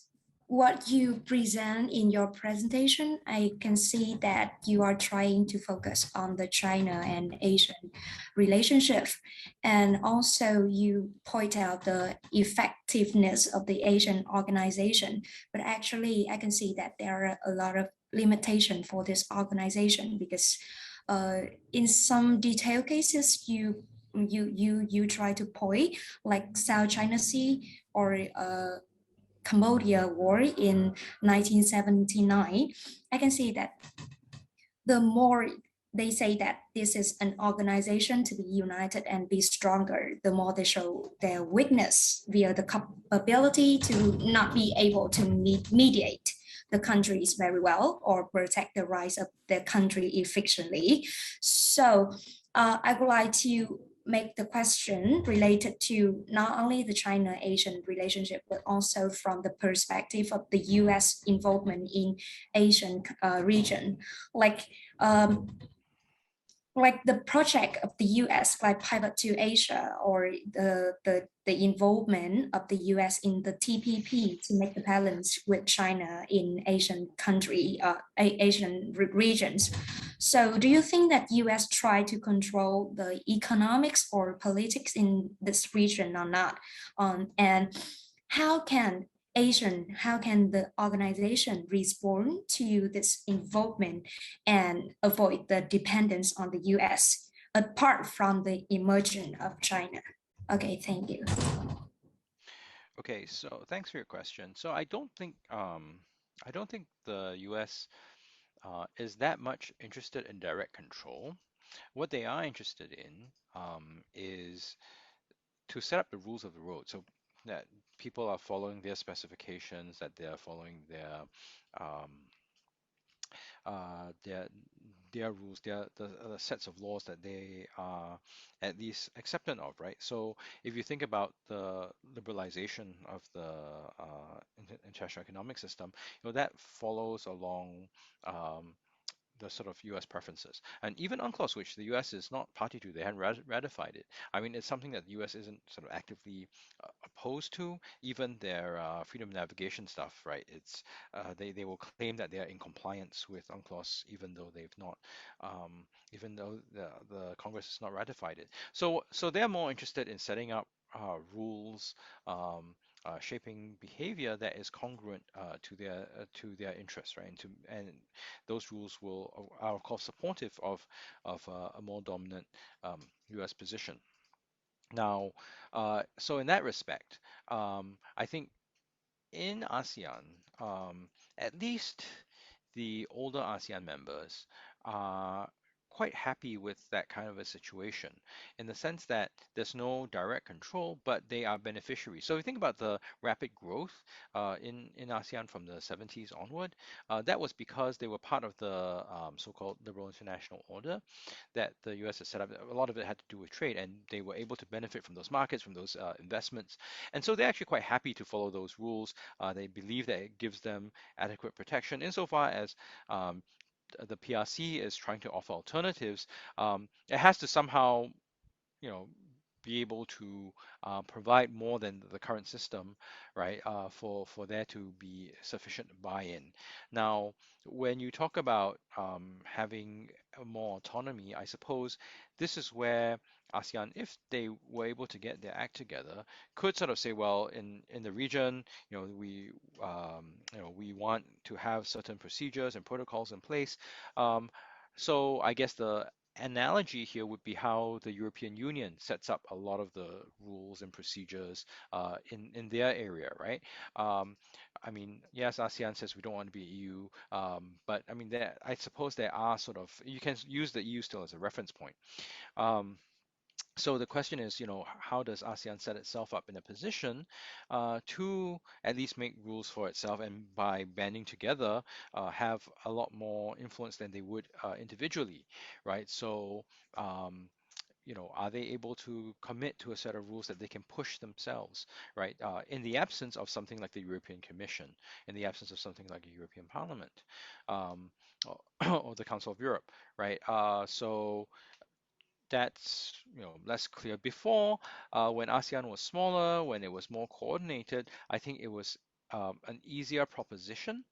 what you present in your presentation, I can see that you are trying to focus on the China and Asian relationship, and also you point out the effectiveness of the Asian organization. But actually, I can see that there are a lot of limitation for this organization because in some detailed cases, you try to point like South China Sea or Cambodia War in 1979. I can see that the more they say that this is an organization to be united and be stronger, the more they show their weakness via the capability to not be able to mediate the countries very well or protect the rights of the country efficiently. So I would like to make the question related to not only the China-Asian relationship, but also from the perspective of the US involvement in Asian region. Like the project of the US, like Pivot to Asia, or the involvement of the US in the TPP to make the balance with China in Asian Asian regions. So do you think that US try to control the economics or politics in this region or not? And how can the organization respond to this involvement and avoid the dependence on the US apart from the emergence of China? Okay, thank you. Okay, so thanks for your question. So I don't think the US is that much interested in direct control. What they are interested in is to set up the rules of the road so that people are following their specifications, that they are following their rules, the sets of laws that they are at least acceptant of, right? So if you think about the liberalization of the international economic system, that follows along the sort of US preferences. And even UNCLOS, which the US is not party to, they hadn't ratified it. I mean, it's something that the US isn't sort of actively opposed to. Even their freedom of navigation stuff, right? It's they will claim that they are in compliance with UNCLOS, even though they've not, even though the Congress has not ratified it. So they're more interested in setting up rules, shaping behavior that is congruent to their interests, right? And those rules are of course supportive of a more dominant U.S. position. Now, so in that respect, I think in ASEAN, at least the older ASEAN members are quite happy with that kind of a situation in the sense that there's no direct control, but they are beneficiaries. So if you think about the rapid growth in ASEAN from the 70s onward, that was because they were part of the so-called liberal international order that the US has set up. A lot of it had to do with trade, and they were able to benefit from those markets, from those investments. And so they're actually quite happy to follow those rules. They believe that it gives them adequate protection insofar as the PRC is trying to offer alternatives, it has to somehow, be able to provide more than the current system, right? For there to be sufficient buy-in. Now, when you talk about having more autonomy, I suppose this is where ASEAN, if they were able to get their act together, could sort of say, well, in the region, we want to have certain procedures and protocols in place. So I guess the analogy here would be how the European Union sets up a lot of the rules and procedures in their area, right? I mean, yes, ASEAN says we don't want to be EU, but I mean, I suppose there are sort of, you can use the EU still as a reference point. So the question is, how does ASEAN set itself up in a position to at least make rules for itself, and by banding together, have a lot more influence than they would individually, right? So, are they able to commit to a set of rules that they can push themselves, right? In the absence of something like the European Commission, in the absence of something like a European Parliament, or the Council of Europe, right? So that's less clear. Before, when ASEAN was smaller, when it was more coordinated, I think it was an easier proposition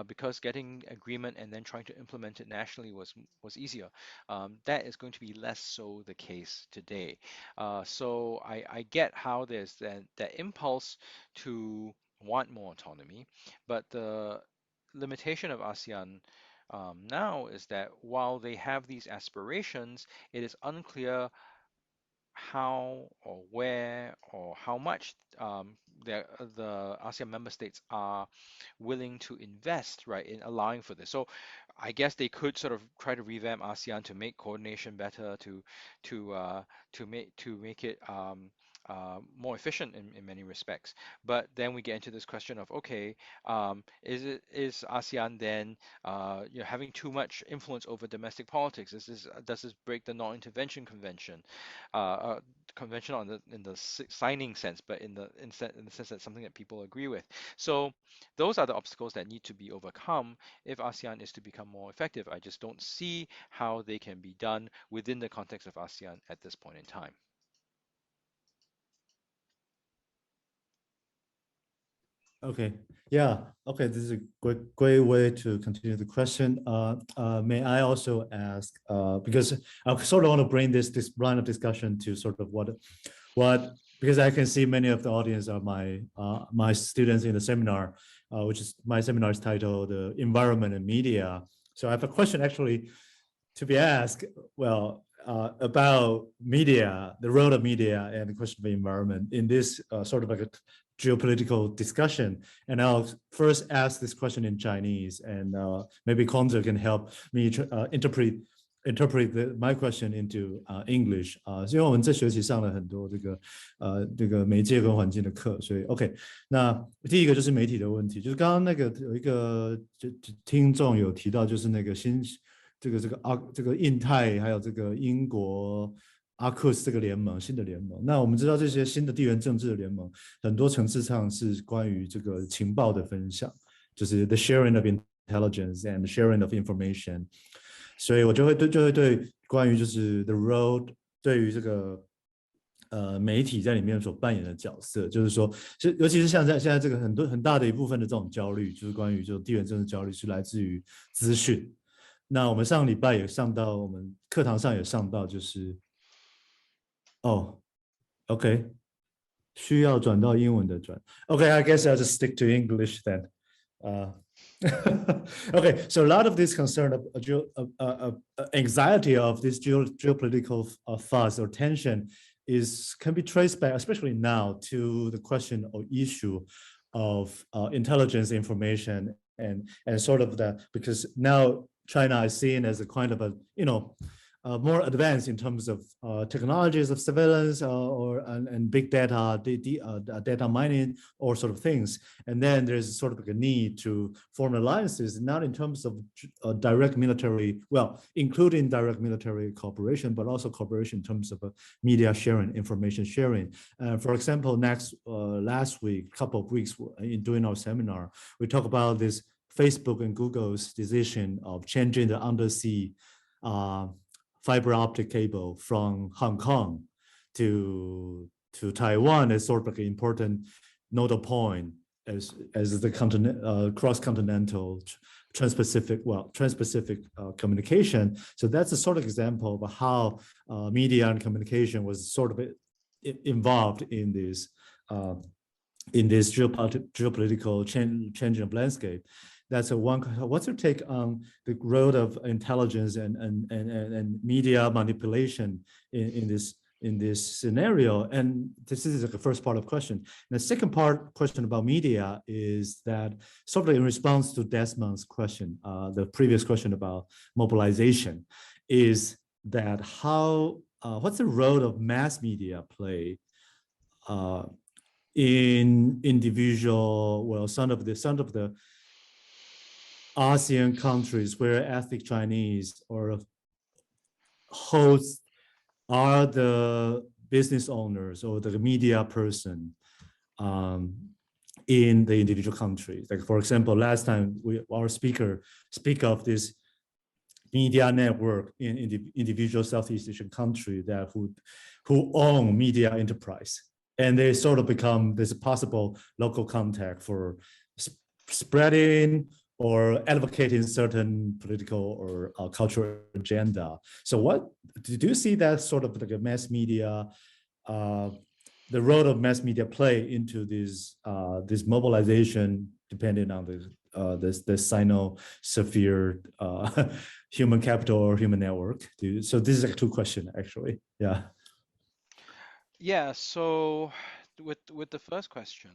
because getting agreement and then trying to implement it nationally was easier. That is going to be less so the case today. So I get how there's that impulse to want more autonomy, but the limitation of ASEAN now is that while they have these aspirations, it is unclear how or where or how much the ASEAN member states are willing to invest, right, in allowing for this. So I guess they could sort of try to revamp ASEAN to make coordination better, to make it more efficient in many respects. But then we get into this question of, okay, is ASEAN then having too much influence over domestic politics? Does this break the non-intervention convention? Convention in the signing sense, but in the sense that something that people agree with. So those are the obstacles that need to be overcome if ASEAN is to become more effective. I just don't see how they can be done within the context of ASEAN at this point in time. Okay, yeah, okay, this is a great way to continue the question. May I also ask, because I sort of want to bring this line of discussion to sort of what because I can see many of the audience are my students in the seminar, which is my seminar is titled Environment and Media. So I have a question actually to be asked, well, about media, the role of media and the question of environment in this sort of like a geopolitical discussion. And I'll first ask this question in Chinese, and maybe Konzo can help me interpret my question into English. 因为我们这学期上了很多这个媒介跟环境的课，所以 OK。那第一个就是媒体的问题，就是刚刚那个有一个听众有提到，就是那个这个印太还有这个英国AUKUS 这个联盟，新的联盟。那我们知道这些新的地缘政治的联盟，很多层次上是关于这个情报的分享，就是 the sharing of intelligence and the sharing of information。所以我就会对关于就是 the role 对于这个媒体在里面所扮演的角色，就是说，尤其是像现在这个很大的一部分的这种焦虑，就是关于这种地缘政治焦虑是来自于资讯。那我们上礼拜也上到，我们课堂上也上到，就是OK， 需要转到英文的转。OK，I guess I'll just stick to English then. Okay, so a lot of this concern of anxiety of this geopolitical fuss or tension can be traced back, especially now, to the question or issue of intelligence information and sort of that, because now China is seen as a kind of a, more advanced in terms of technologies of surveillance and big data, data mining, or sort of things. And then there's sort of like a need to form alliances, not in terms of direct military, well, including direct military cooperation, but also cooperation in terms of media sharing, information sharing. For example, last week, couple of weeks during our seminar, we talked about this Facebook and Google's decision of changing the undersea fiber optic cable from Hong Kong to Taiwan is sort of like an important nodal point as the cross-continental trans-Pacific communication. So that's a sort of example of how media and communication was sort of involved in this geopolitical change of landscape. That's one. What's your take on the role of intelligence and media manipulation in this scenario? And this is like the first part of the question. And the second part question about media is that sort of in response to Desmond's question, the previous question about mobilization, is that how what's the role of mass media play in individual, some of the ASEAN countries where ethnic Chinese or hosts are the business owners or the media person in the individual countries. Like for example, last time our speaker speak of this media network in the individual Southeast Asian country that who own media enterprise. And they sort of become this possible local contact for spreading or advocating certain political or cultural agenda. So what, do you see that sort of like a mass media, the role of mass media play into this mobilization depending on the Sino-sphere human capital or human network? So this is like two questions actually, yeah. Yeah, so with the first question,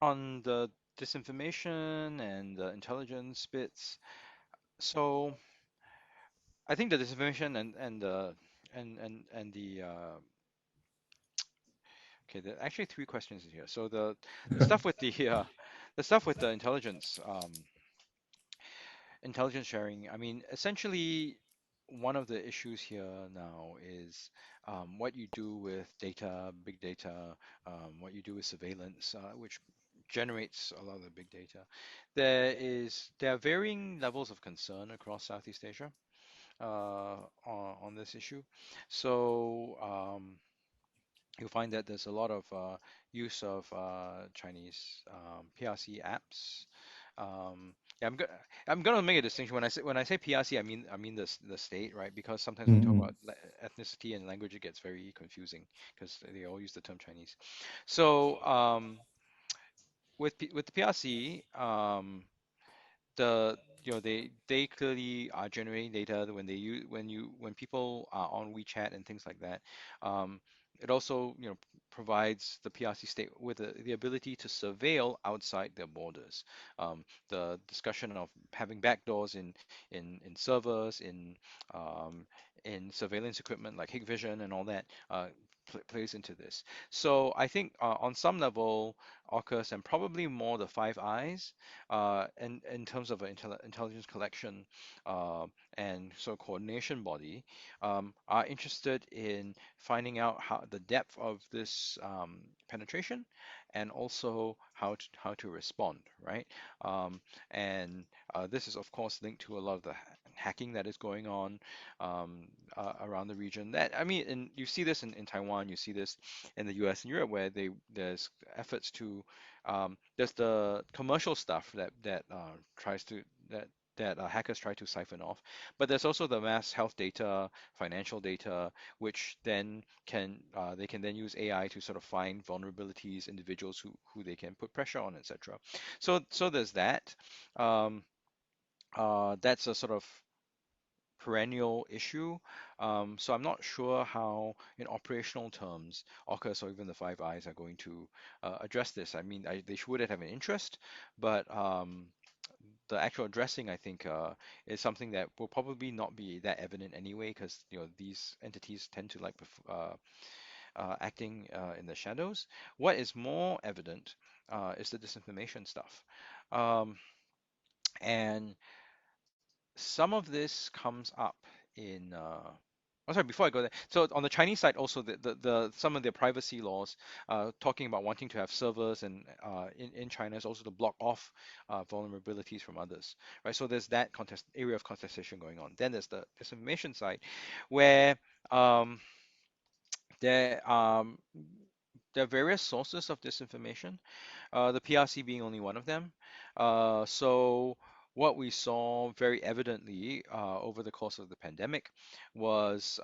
on the disinformation and the intelligence bits, so I think the disinformation and the okay, there are actually three questions in here. So the stuff with the stuff with the intelligence sharing, I mean, essentially one of the issues here now is what you do with data, big data, what you do with surveillance, which generates a lot of the big data. There are varying levels of concern across Southeast Asia on this issue. So you'll find that there's a lot of use of Chinese PRC apps. Yeah, I'm gonna make a distinction when I say PRC, I mean the state, right? Because sometimes when we talk about ethnicity and language, it gets very confusing because they all use the term Chinese. So with the PRC, they clearly are generating data when people are on WeChat and things like that. It also provides the PRC state with the ability to surveil outside their borders. The discussion of having backdoors in servers, in surveillance equipment like Hikvision and all that plays into this. So I think on some level, AUKUS and probably more the Five Eyes, in terms of an intelligence collection and coordination body, are interested in finding out how the depth of this penetration and also how to respond, right? And this is of course linked to a lot of the hacking that is going on around the region. And you see this in Taiwan, you see this in the US and Europe, where there's efforts to there's the commercial stuff that hackers try to siphon off, but there's also the mass health data, financial data, which then they can then use AI to sort of find vulnerabilities, individuals who they can put pressure on, etc. So there's that. That's a sort of perennial issue. So I'm not sure how, in operational terms, AUKUS or even the Five Eyes are going to address this. I mean, they should have an interest, but the actual addressing, I think, is something that will probably not be that evident anyway, because these entities tend to like acting in the shadows. What is more evident is the disinformation stuff, and some of this comes up in I'm sorry, before I go there, so on the Chinese side also, some of their privacy laws talking about wanting to have servers and in China is also to block off vulnerabilities from others, right? So there's that area of contestation going on. Then there's the disinformation side, where there there are various sources of disinformation, the PRC being only one of them. So what we saw very evidently over the course of the pandemic was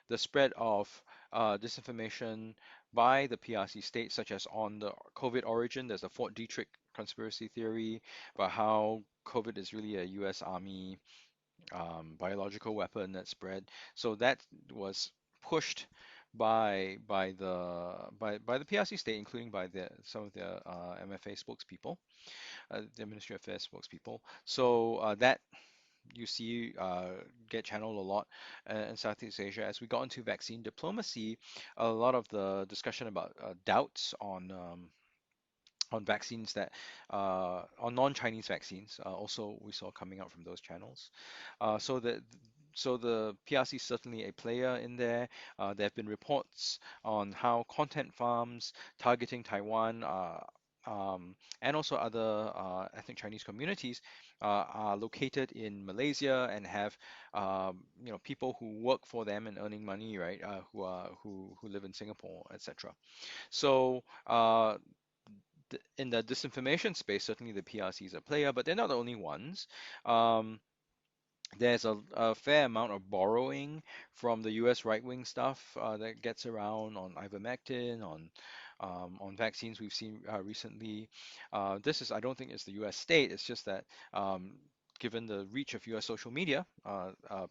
the spread of disinformation by the PRC states, such as on the COVID origin. There's a Fort Detrick conspiracy theory about how COVID is really a US Army biological weapon that spread. So that was pushed by the PRC state, including by some of the MFA spokespeople, the Ministry of Affairs spokespeople. So that you see get channeled a lot in Southeast Asia. As we got into vaccine diplomacy, a lot of the discussion about doubts on vaccines that on non-Chinese vaccines also we saw coming out from those channels. So the PRC is certainly a player in there. There have been reports on how content farms targeting Taiwan and also other ethnic Chinese communities are located in Malaysia and have people who work for them and earning money, right? Who live in Singapore, etc. So in the disinformation space, certainly the PRC is a player, but they're not the only ones. There's a fair amount of borrowing from the US right-wing stuff that gets around on ivermectin, on vaccines we've seen recently. I don't think it's the US state, it's just that given the reach of US social media,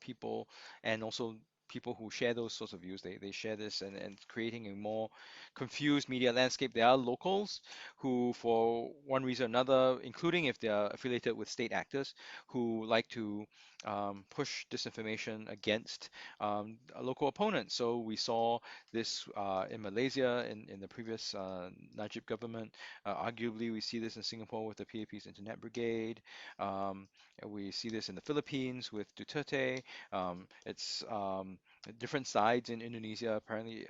people and also people who share those sorts of views, they share this and creating a more confused media landscape. There are locals who, for one reason or another, including if they are affiliated with state actors, who like to push disinformation against local opponents. So we saw this in Malaysia in the previous Najib government. Arguably, we see this in Singapore with the PAP's Internet Brigade. We see this in the Philippines with Duterte. It's different sides in Indonesia apparently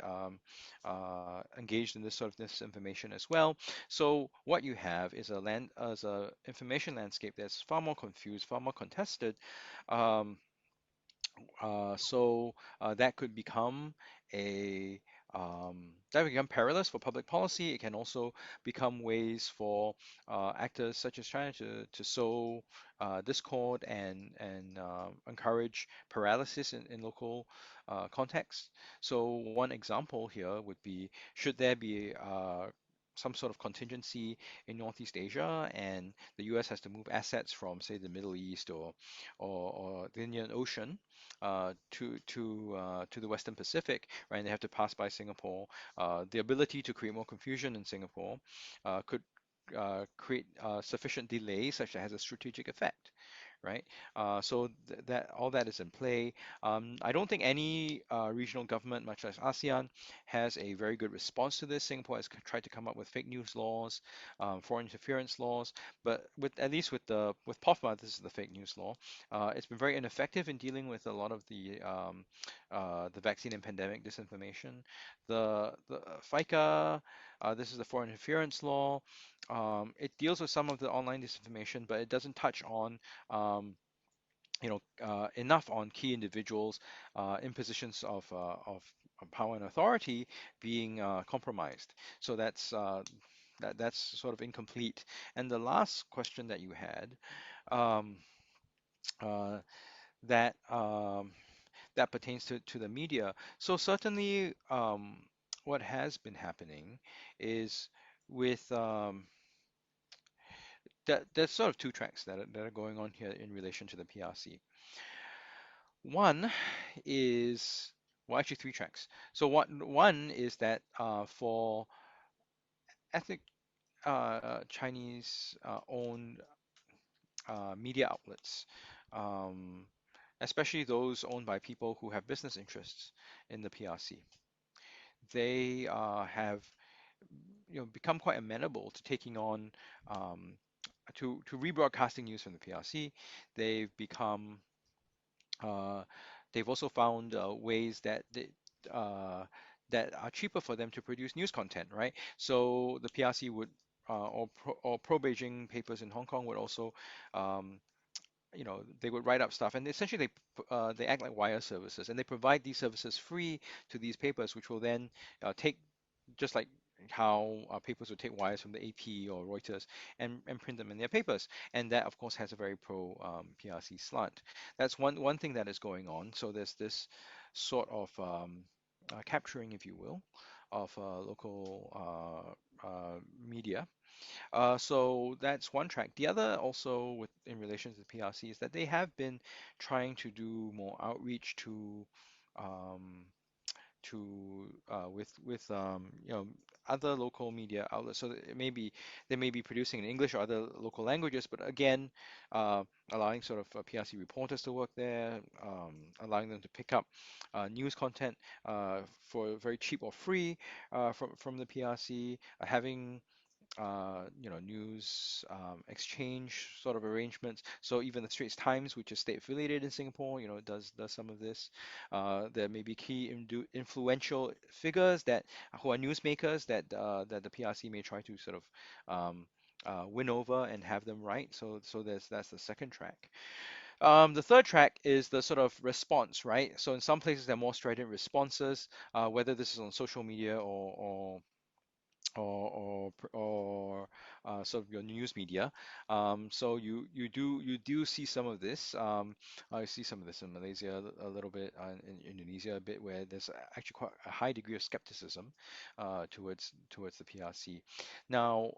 engaged in this sort of disinformation as well. So what you have is a information landscape that's far more confused, far more contested. So that could become perilous for public policy. It can also become ways for actors such as China to sow discord and encourage paralysis in local contexts. So one example here would be, should there be some sort of contingency in Northeast Asia, and the US has to move assets from, say, the Middle East or the Indian Ocean to the Western Pacific, right? And they have to pass by Singapore. The ability to create more confusion in Singapore could create sufficient delay such that has a strategic effect, right? So that all that is in play. I don't think any regional government, much less ASEAN, has a very good response to this. Singapore has tried to come up with fake news laws, foreign interference laws, but at least with POFMA, this is the fake news law. It's been very ineffective in dealing with a lot of the vaccine and pandemic disinformation. The FICA, this is the foreign interference law. It deals with some of the online disinformation, but it doesn't touch on enough on key individuals in positions of power and authority being compromised. So that's sort of incomplete. And the last question that you had, that pertains to the media. So certainly, what has been happening is with there's sort of two tracks that are going on here in relation to the PRC. One is, well, actually three tracks. So one is that for ethnic Chinese owned media outlets, especially those owned by people who have business interests in the PRC, they have become quite amenable to taking on to rebroadcasting news from the PRC. They've become they've also found ways that that are cheaper for them to produce news content, right? So the PRC would or pro-Beijing papers in Hong Kong would also they would write up stuff, and essentially they act like wire services, and they provide these services free to these papers, which will then take, just like how papers would take wires from the AP or Reuters and print them in their papers. And that, of course, has a very pro PRC slant. That's one thing that is going on. So there's this sort of capturing, if you will, of local media. So that's one track. The other also in relation to the PRC is that they have been trying to do more outreach to um, with other local media outlets. So that they may be producing in English or other local languages, but again, allowing sort of PRC reporters to work there, allowing them to pick up news content for very cheap or free from the PRC, having news exchange sort of arrangements. So even the Straits Times, which is state affiliated in Singapore, does some of this. There may be key influential figures who are newsmakers that the PRC may try to sort of win over and have them write. So that's the second track. The third track is the sort of response, right? So in some places there are more strident responses, whether this is on social media or sort of your news media. So you do see some of this. I see some of this in Malaysia a little bit, in Indonesia a bit, where there's actually quite a high degree of skepticism towards the PRC. Now,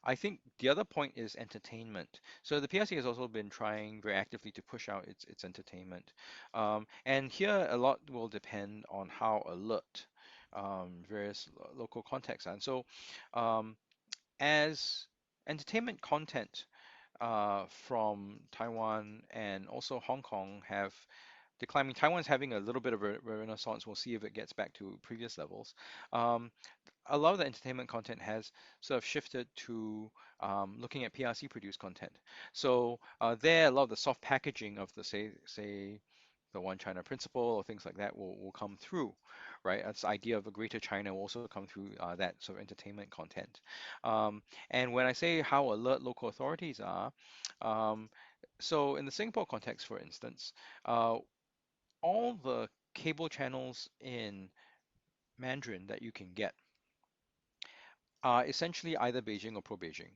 I think the other point is entertainment. So the PRC has also been trying very actively to push out its entertainment, and here a lot will depend on how alert various local contexts. And so as entertainment content from Taiwan and also Hong Kong have declined, Taiwan's having a little bit of a renaissance. We'll see if it gets back to previous levels. A lot of the entertainment content has sort of shifted to looking at PRC produced content. So there, a lot of the soft packaging of the say the One China principle or things like that will come through, right? This idea of a greater China will also come through that sort of entertainment content. And when I say how alert local authorities are, so in the Singapore context, for instance, all the cable channels in Mandarin that you can get are essentially either Beijing or pro-Beijing.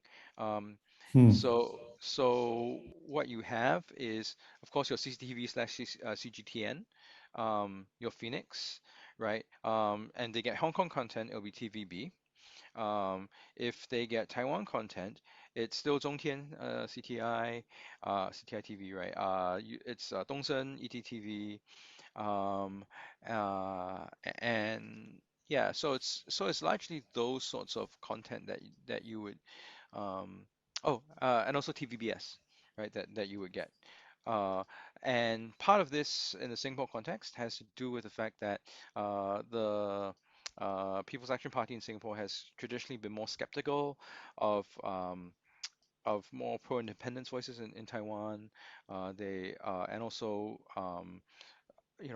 So what you have is, of course, your CCTV/CGTN, your Phoenix, right? And they get Hong Kong content, it'll be TVB. If they get Taiwan content, it's still Zhongtian, CTI, CTI TV, right? It's Dongsen, ETTV, and yeah, so it's largely those sorts of content that you would and also TVBS, right? That you would get. And part of this in the Singapore context has to do with the fact that the People's Action Party in Singapore has traditionally been more skeptical of more pro-independence voices in Taiwan. And also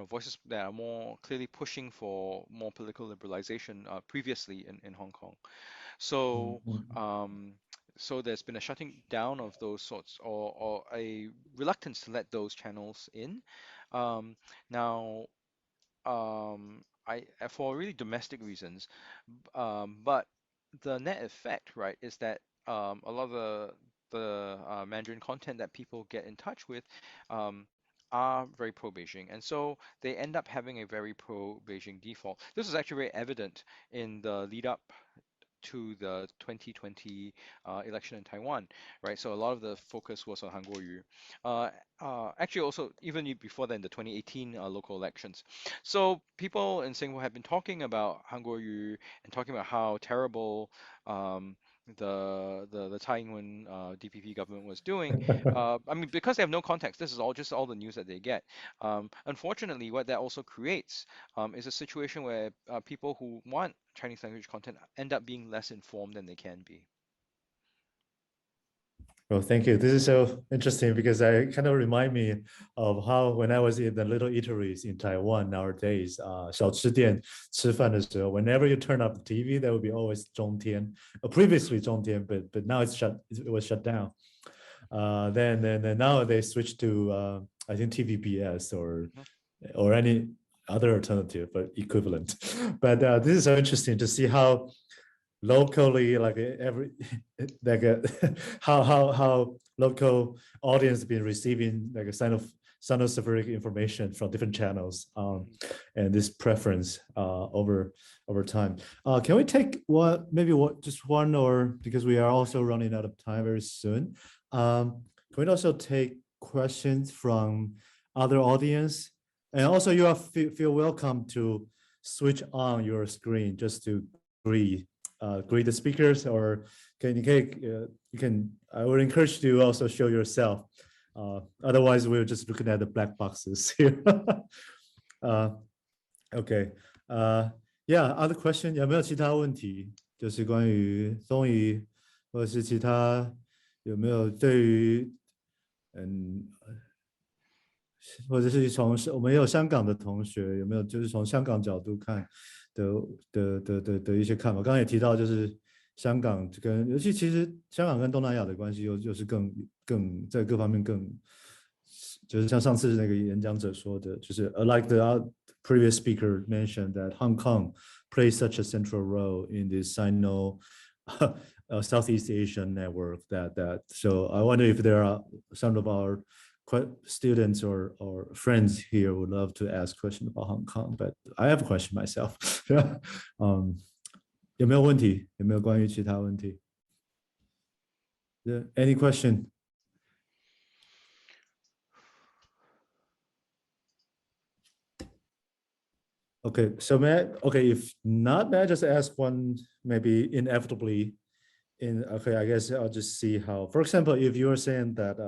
voices that are more clearly pushing for more political liberalization previously in Hong Kong. So so there's been a shutting down of those sorts, or a reluctance to let those channels in. Now, for really domestic reasons, but the net effect, right, is that a lot of the Mandarin content that people get in touch with are very pro-Beijing, and so they end up having a very pro-Beijing default. This is actually very evident in the lead up to the 2020 election in Taiwan, right? So a lot of the focus was on Hanguoyu. Actually, also even before then, the 2018 local elections. So people in Singapore have been talking about Hanguoyu and talking about how terrible the Tsai Ing-wen DPP government was doing. I mean, because they have no context, this is all the news that they get. Unfortunately, what that also creates is a situation where people who want Chinese language content end up being less informed than they can be. Well, thank you. This is so interesting because I kind of remind me of how when I was in the little eateries in Taiwan nowadays, 小吃店吃饭的时候, whenever you turn up the TV, there would be always 中天, previously 中天, but now it was shut down. Then now they switched to I think TVBS or any other alternative, but equivalent. But this is so interesting to see how locally, like how local audience been receiving like a Sino-Siberian information from different channels, and this preference over time. Can we take just one, or because we are also running out of time very soon? Can we also take questions from other audience? And also you feel welcome to switch on your screen just to greet the speakers, or you can. I would encourage you to also show yourself. Otherwise, we're just looking at the black boxes here. Okay. Yeah. Other question? 有没有其他问题？就是关于东移，或者是其他有没有对于或者是从我们也有香港的同学，有没有就是从香港角度看的一些看法？刚刚也提到，就是香港跟尤其其实香港跟东南亚的关系又是更在各方面更，就是像上次那个演讲者说的，就是 like the previous speaker mentioned that Hong Kong plays such a central role in this Sino Southeast Asian network that so I wonder if there are some of our students or friends here would love to ask questions about Hong Kong, but I have a question myself. 有没有问题？有没有关于其他问题？ Any question? Okay, so if not, may I just ask one, maybe inevitably okay, I guess I'll just see how, for example, if you're saying that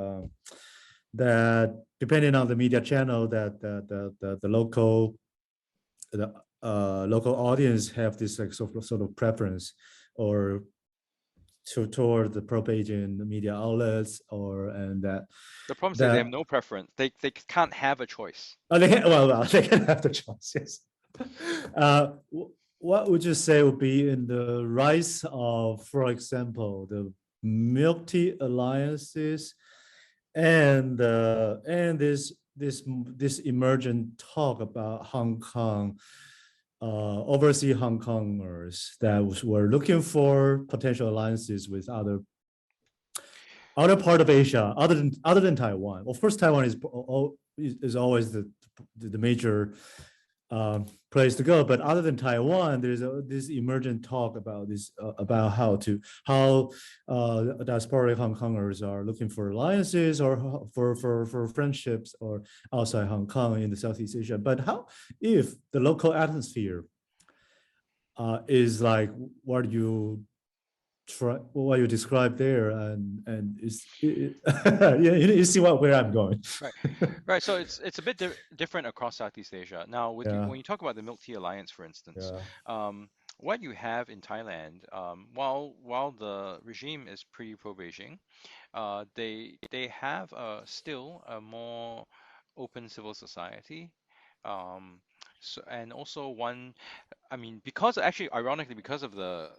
that depending on the media channel that the local audience have this like sort of preference or toward the pro-Beijing media outlets, and that the problem is that they have no preference. They can't have a choice. Oh, they can have the choice. Yes. What would you say would be in the rise of, for example, the milk tea alliances and this emergent talk about Hong Kong, overseas Hong Kongers that were looking for potential alliances with other part of Asia, other than Taiwan. Well, first, Taiwan is always the major place to go, but other than Taiwan, there's this emergent talk about this about how diasporic Hong Kongers are looking for alliances or for friendships or outside Hong Kong in the Southeast Asia. But how if the local atmosphere is like what you described there, and you see where I'm going. Right. So it's a bit different across Southeast Asia. Now, when you talk about the Milk Tea Alliance, for instance, what you have in Thailand, while the regime is pretty pro-Beijing, they have still a more open civil society. So, and also one, I mean, ironically, because of the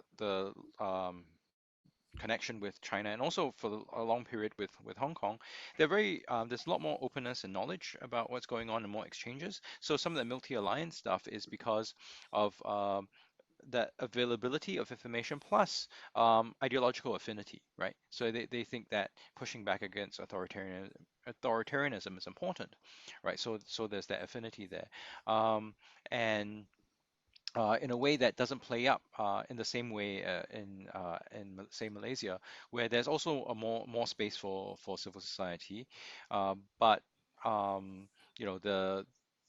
connection with China, and also for a long period with Hong Kong, they're very there's a lot more openness and knowledge about what's going on and more exchanges. So some of the Milk Tea Alliance stuff is because of that availability of information plus ideological affinity, right? So they think that pushing back against authoritarianism is important, right? So there's that affinity there, and in a way that doesn't play up in the same way in say Malaysia, where there's also a more space for civil society, but you know, the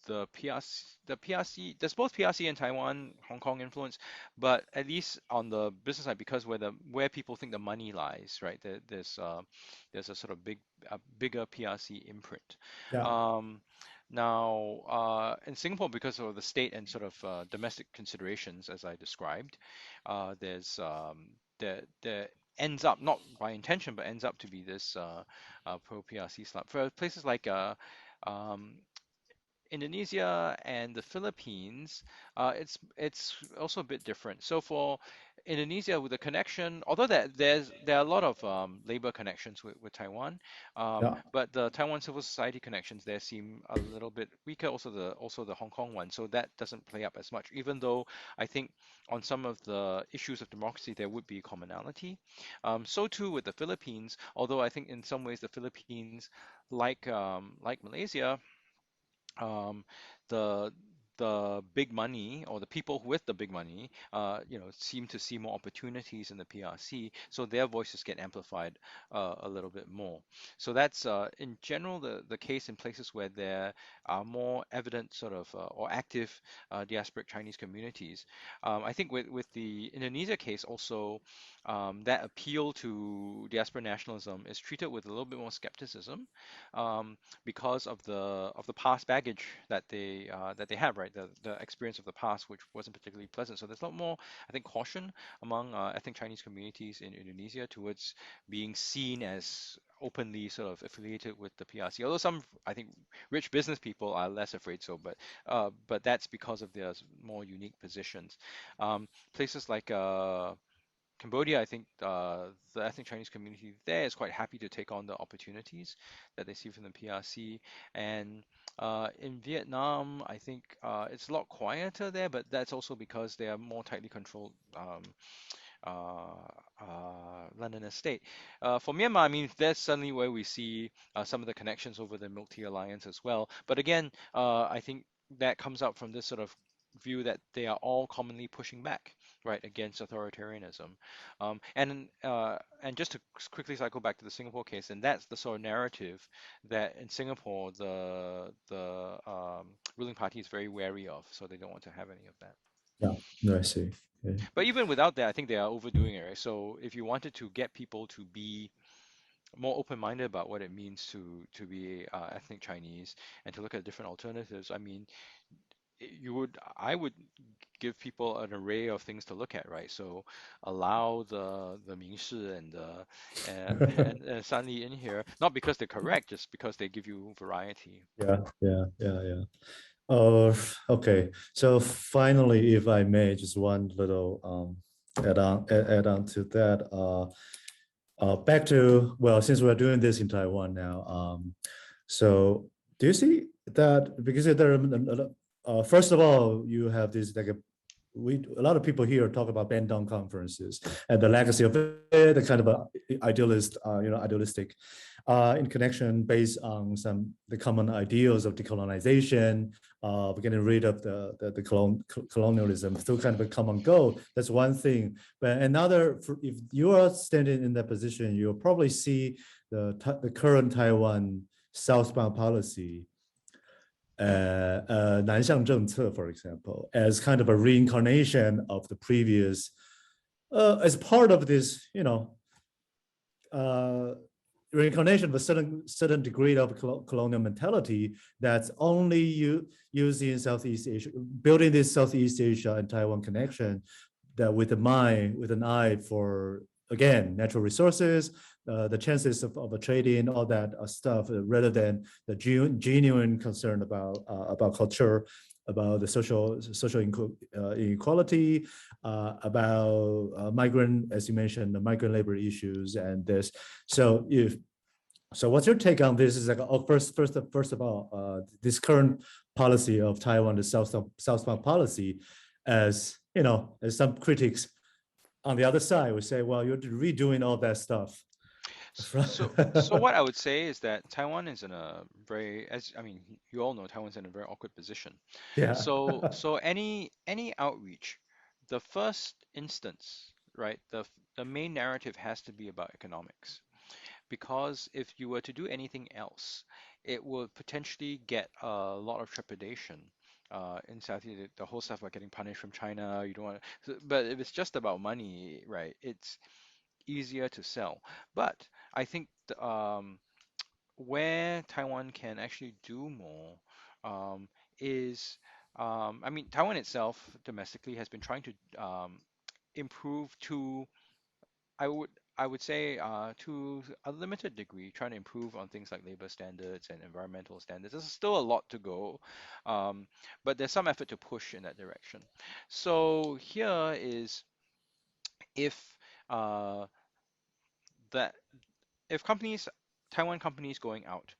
PRC, there's both PRC and Taiwan, Hong Kong influence, but at least on the business side, because where people think the money lies, right? There's a sort of bigger PRC imprint. Yeah. Now, in Singapore, because of the state and sort of domestic considerations, as I described, there's ends up, not by intention, but ends up to be this pro-PRC slap. For places like um, Indonesia and the Philippines, it's also a bit different. So for Indonesia, with the connection, although there are a lot of labor connections with Taiwan, but the Taiwan civil society connections there seem a little bit weaker. Also the Hong Kong one, so that doesn't play up as much. Even though I think on some of the issues of democracy there would be commonality. So too with the Philippines, although I think in some ways the Philippines, like Malaysia, um, the the big money, or the people with the big money, seem to see more opportunities in the PRC, so their voices get amplified a little bit more. So that's in general the case in places where there are more evident sort of or active diasporic Chinese communities. I think with the Indonesia case also, that appeal to diaspora nationalism is treated with a little bit more skepticism, because of the past baggage that they have, right? The experience of the past, which wasn't particularly pleasant. So there's a lot more, I think, caution among ethnic Chinese communities in Indonesia towards being seen as openly sort of affiliated with the PRC. Although some, I think, rich business people are less afraid so, but that's because of their more unique positions. Places like Cambodia, I think the ethnic Chinese community there is quite happy to take on the opportunities that they see from the PRC. And in Vietnam, I think it's a lot quieter there, but that's also because they are more tightly controlled London state. For Myanmar, I mean, that's suddenly where we see some of the connections over the Milk Tea Alliance as well. But again, I think that comes out from this sort of view that they are all commonly pushing back, right, against authoritarianism. And just to quickly cycle back to the Singapore case, and that's the sort of narrative that in Singapore the ruling party is very wary of, so they don't want to have any of that. Yeah, no, I see. Okay. But even without that, I think they are overdoing it, right? So if you wanted to get people to be more open-minded about what it means to be ethnic Chinese and to look at different alternatives, I mean, I would give people an array of things to look at, right? So allow the 民视 and Sanli in here, not because they're correct, just because they give you variety. Yeah. Okay. So finally, if I may, just one little add on to that. Back to, well, since we're doing this in Taiwan now, so do you see that, because there are, first of all, you have this like a lot of people here talk about Bandung conferences and the legacy of it, the kind of a idealistic in connection based on the common ideals of decolonization, getting rid of the colonialism through kind of a common goal. That's one thing. But another, if you are standing in that position, you'll probably see the current Taiwan southbound policy, 南向政策, for example, as kind of a reincarnation of the previous, as part of this, reincarnation of a certain degree of colonial mentality that's only used in Southeast Asia, building this Southeast Asia and Taiwan connection, that with an eye for, again, natural resources, the chances of a trading, all that stuff, rather than the genuine concern about culture, about the social inequality, about migrant, as you mentioned, the migrant labor issues, and this. So what's your take on this? Is like, first of all, this current policy of Taiwan, the southbound policy, as as some critics on the other side would say, well, you're redoing all that stuff. So what I would say is that Taiwan is in a very, you all know, Taiwan's in a very awkward position. Yeah. So any outreach, the first instance, right, the main narrative has to be about economics, because if you were to do anything else, it would potentially get a lot of trepidation. In Southeast, the whole stuff about getting punished from China, you don't want to, but if it's just about money, right, it's easier to sell. But I think where Taiwan can actually do more is, Taiwan itself domestically has been trying to improve to, I would say to a limited degree, trying to improve on things like labor standards and environmental standards. There's still a lot to go, but there's some effort to push in that direction. So here is if Taiwan companies going out.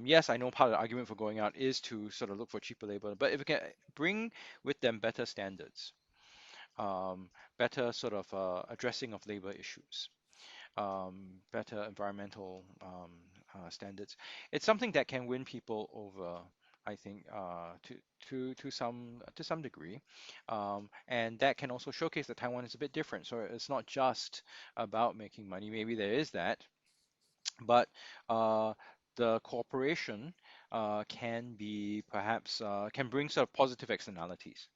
Yes, I know part of the argument for going out is to sort of look for cheaper labor, but if we can bring with them better standards, better sort of addressing of labor issues, better environmental standards, it's something that can win people over, I think, to some degree, and that can also showcase that Taiwan is a bit different. So it's not just about making money. Maybe there is that, but the cooperation can be perhaps can bring sort of positive externalities,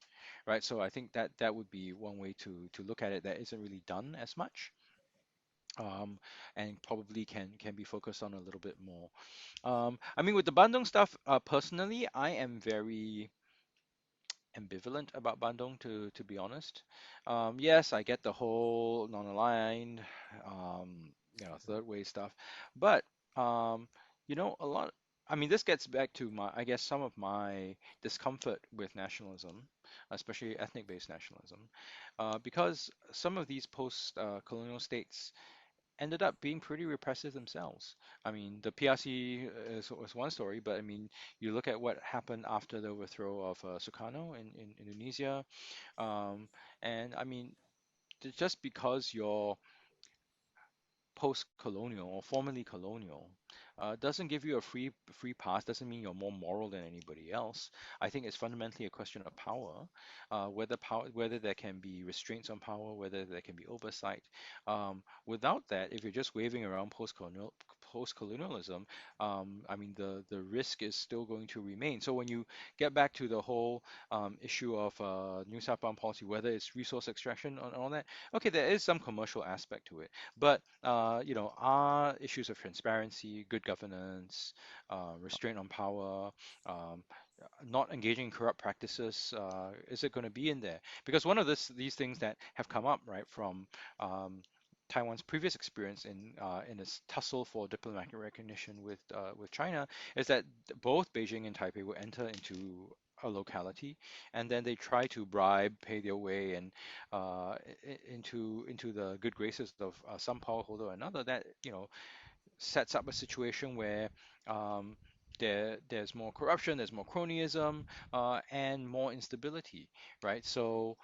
right? So I think that would be one way to look at it that isn't really done as much, and probably can be focused on a little bit more. I mean, with the Bandung stuff, personally, I am very ambivalent about Bandung, to be honest. Yes, I get the whole non-aligned, third way stuff, but a lot. I mean, this gets back to I guess, some of my discomfort with nationalism, especially ethnic-based nationalism, because some of these post-colonial states ended up being pretty repressive themselves. I mean, the PRC was one story, but I mean, you look at what happened after the overthrow of Sukarno in Indonesia, and I mean, just because you're post-colonial or formerly colonial doesn't give you a free pass, doesn't mean you're more moral than anybody else. I think it's fundamentally a question of power, whether there can be restraints on power, whether there can be oversight. Without that, if you're just waving around post-colonialism, I mean, the risk is still going to remain. So when you get back to the whole issue of New Southbound policy, whether it's resource extraction and all that, okay, there is some commercial aspect to it, but are issues of transparency, good governance, restraint on power, not engaging in corrupt practices, is it going to be in there? Because one of these things that have come up, right, from Taiwan's previous experience in this tussle for diplomatic recognition with China is that both Beijing and Taipei will enter into a locality, and then they try to bribe, pay their way, and into the good graces of some power holder or another. That sets up a situation where there's more corruption, there's more cronyism, and more instability, right? So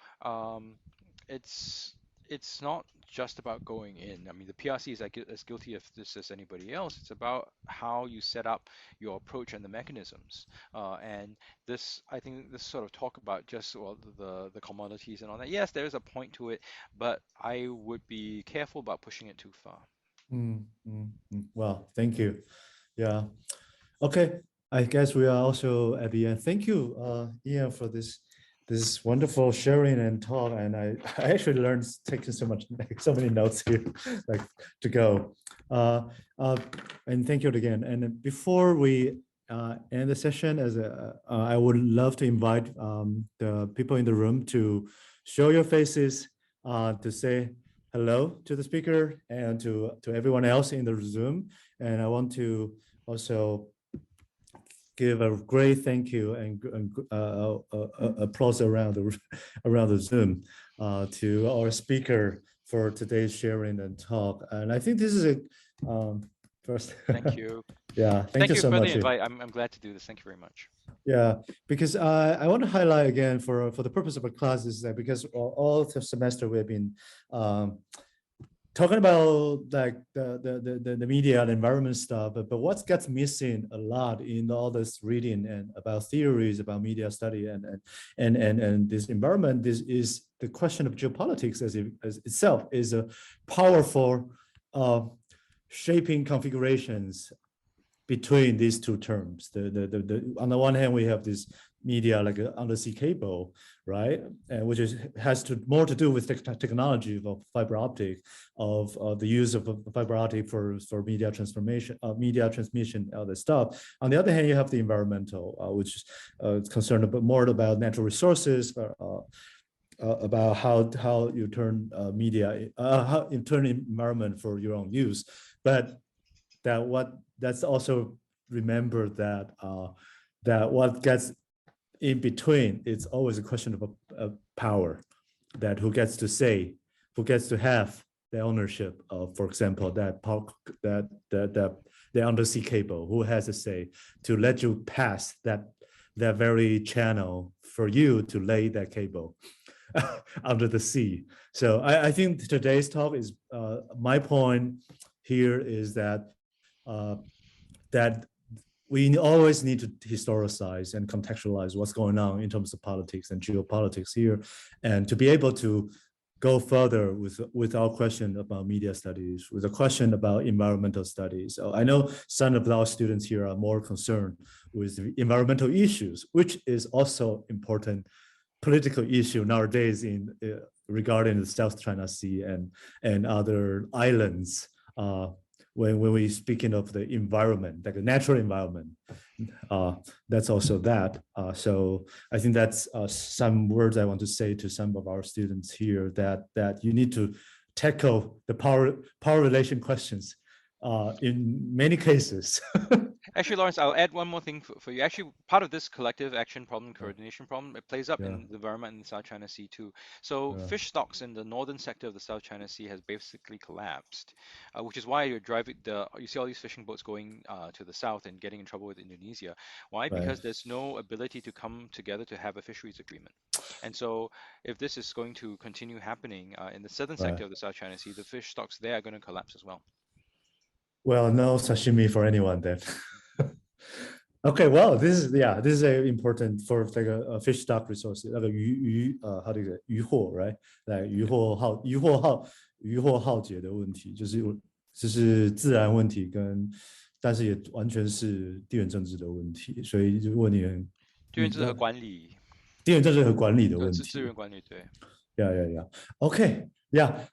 it's not just about going in. I mean, the PRC is as guilty of this as anybody else. It's about how you set up your approach and the mechanisms. And I think this sort of talk about just the commodities and all that. Yes, there is a point to it, but I would be careful about pushing it too far. Well, thank you. Yeah. Okay. I guess we are also at the end. Thank you, Ian, for this wonderful sharing and talk. And I actually learned, taking so many notes here, like to go. And thank you again. And before we end the session, I would love to invite the people in the room to show your faces, to say hello to the speaker and to everyone else in the Zoom. And I want to also give a great thank you and applause around the Zoom to our speaker for today's sharing and talk. And I think this is a first. Thank you. Yeah, thank you so for much. The invite. I'm glad to do this. Thank you very much. Yeah, because I want to highlight again for the purpose of our class is that because all the semester we've been talking about like the media and environment stuff, but what gets missing a lot in all this reading and about theories about media study and this environment, this is the question of geopolitics as itself is a powerful shaping configurations between these two terms. On the one hand, we have this media like an undersea cable, right, and which has more to do with technology of fiber optic, of the use of fiber optic for media transmission, all this stuff. On the other hand, you have the environmental, which is concerned more about natural resources, about how you turn media, how you turn environment for your own use, but that's also remember that that what gets in between, it's always a question of power, that who gets to say, who gets to have the ownership of, for example, the undersea cable, who has a say to let you pass that very channel for you to lay that cable under the sea. So I think today's talk is, my point here is that that we always need to historicize and contextualize what's going on in terms of politics and geopolitics here, and to be able to go further with our question about media studies, with a question about environmental studies. So I know some of our students here are more concerned with the environmental issues, which is also important political issue nowadays in regarding the South China Sea and other islands. When we're speaking of the environment, like a natural environment, that's also that. So I think that's some words I want to say to some of our students here, that you need to tackle the power relation questions in many cases. Actually, Lawrence, I'll add one more thing for you. Actually, part of this collective action problem, coordination problem, it plays up in the environment in the South China Sea too. So fish stocks in the northern sector of the South China Sea has basically collapsed, which is why you're driving you see all these fishing boats going to the south and getting in trouble with Indonesia. Why? Because there's no ability to come together to have a fisheries agreement. And so if this is going to continue happening in the southern sector of the South China Sea, the fish stocks there are going to collapse as well. Well, no sashimi for anyone then. Okay, well, this is a important for like a fish stock resource, like how do you say 渔获 right? Like 渔获浩劫的问题，就是自然问题但是也完全是地缘政治的问题，所以如果你地缘政治和管理，地缘政治和管理的问题，资源管理，对。Yeah. Okay. Yeah.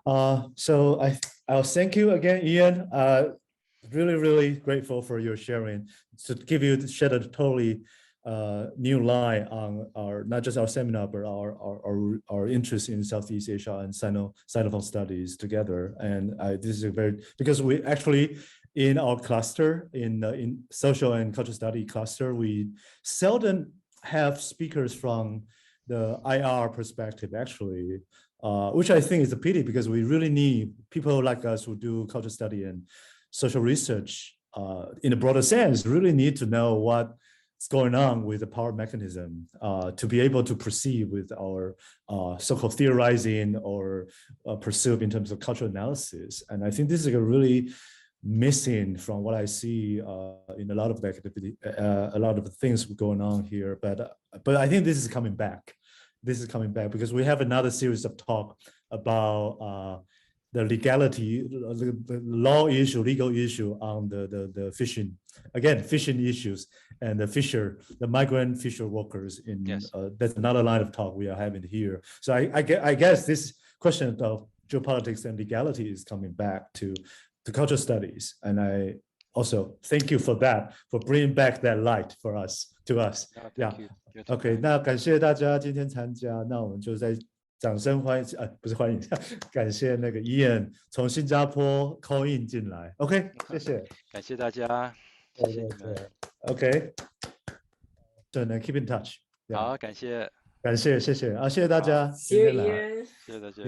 So I'll thank you again, Ian. Really grateful for your sharing, to shed a totally new light on our, not just our seminar, but our interest in Southeast Asia and Sinophone studies together. And this is because we actually in our cluster, in social and cultural study cluster, we seldom have speakers from the IR perspective actually, which I think is a pity, because we really need people like us who do cultural study and social research in a broader sense, really need to know what's going on with the power mechanism to be able to proceed with our so-called theorizing or pursue in terms of cultural analysis. And I think this is a really missing from what I see in a lot of the activity, a lot of the things going on here. But I think this is coming back. This is coming back because we have another series of talk about the legality, the legal issue on the fishing, again, fishing issues and the migrant fisher workers in, that's another line of talk we are having here. So I guess this question of geopolitics and legality is coming back to cultural studies. And I also thank you for that, for bringing back that light for us, to us. OK, 那感谢大家今天参加，那我们就在掌声欢迎，不是欢迎，感谢那个 Ian 从新加坡 call in 进来。OK， 谢谢，感谢大家，谢谢你们。OK， so then keep in touch。好，感谢，谢谢啊，谢谢大家，谢谢 Ian，谢谢大家。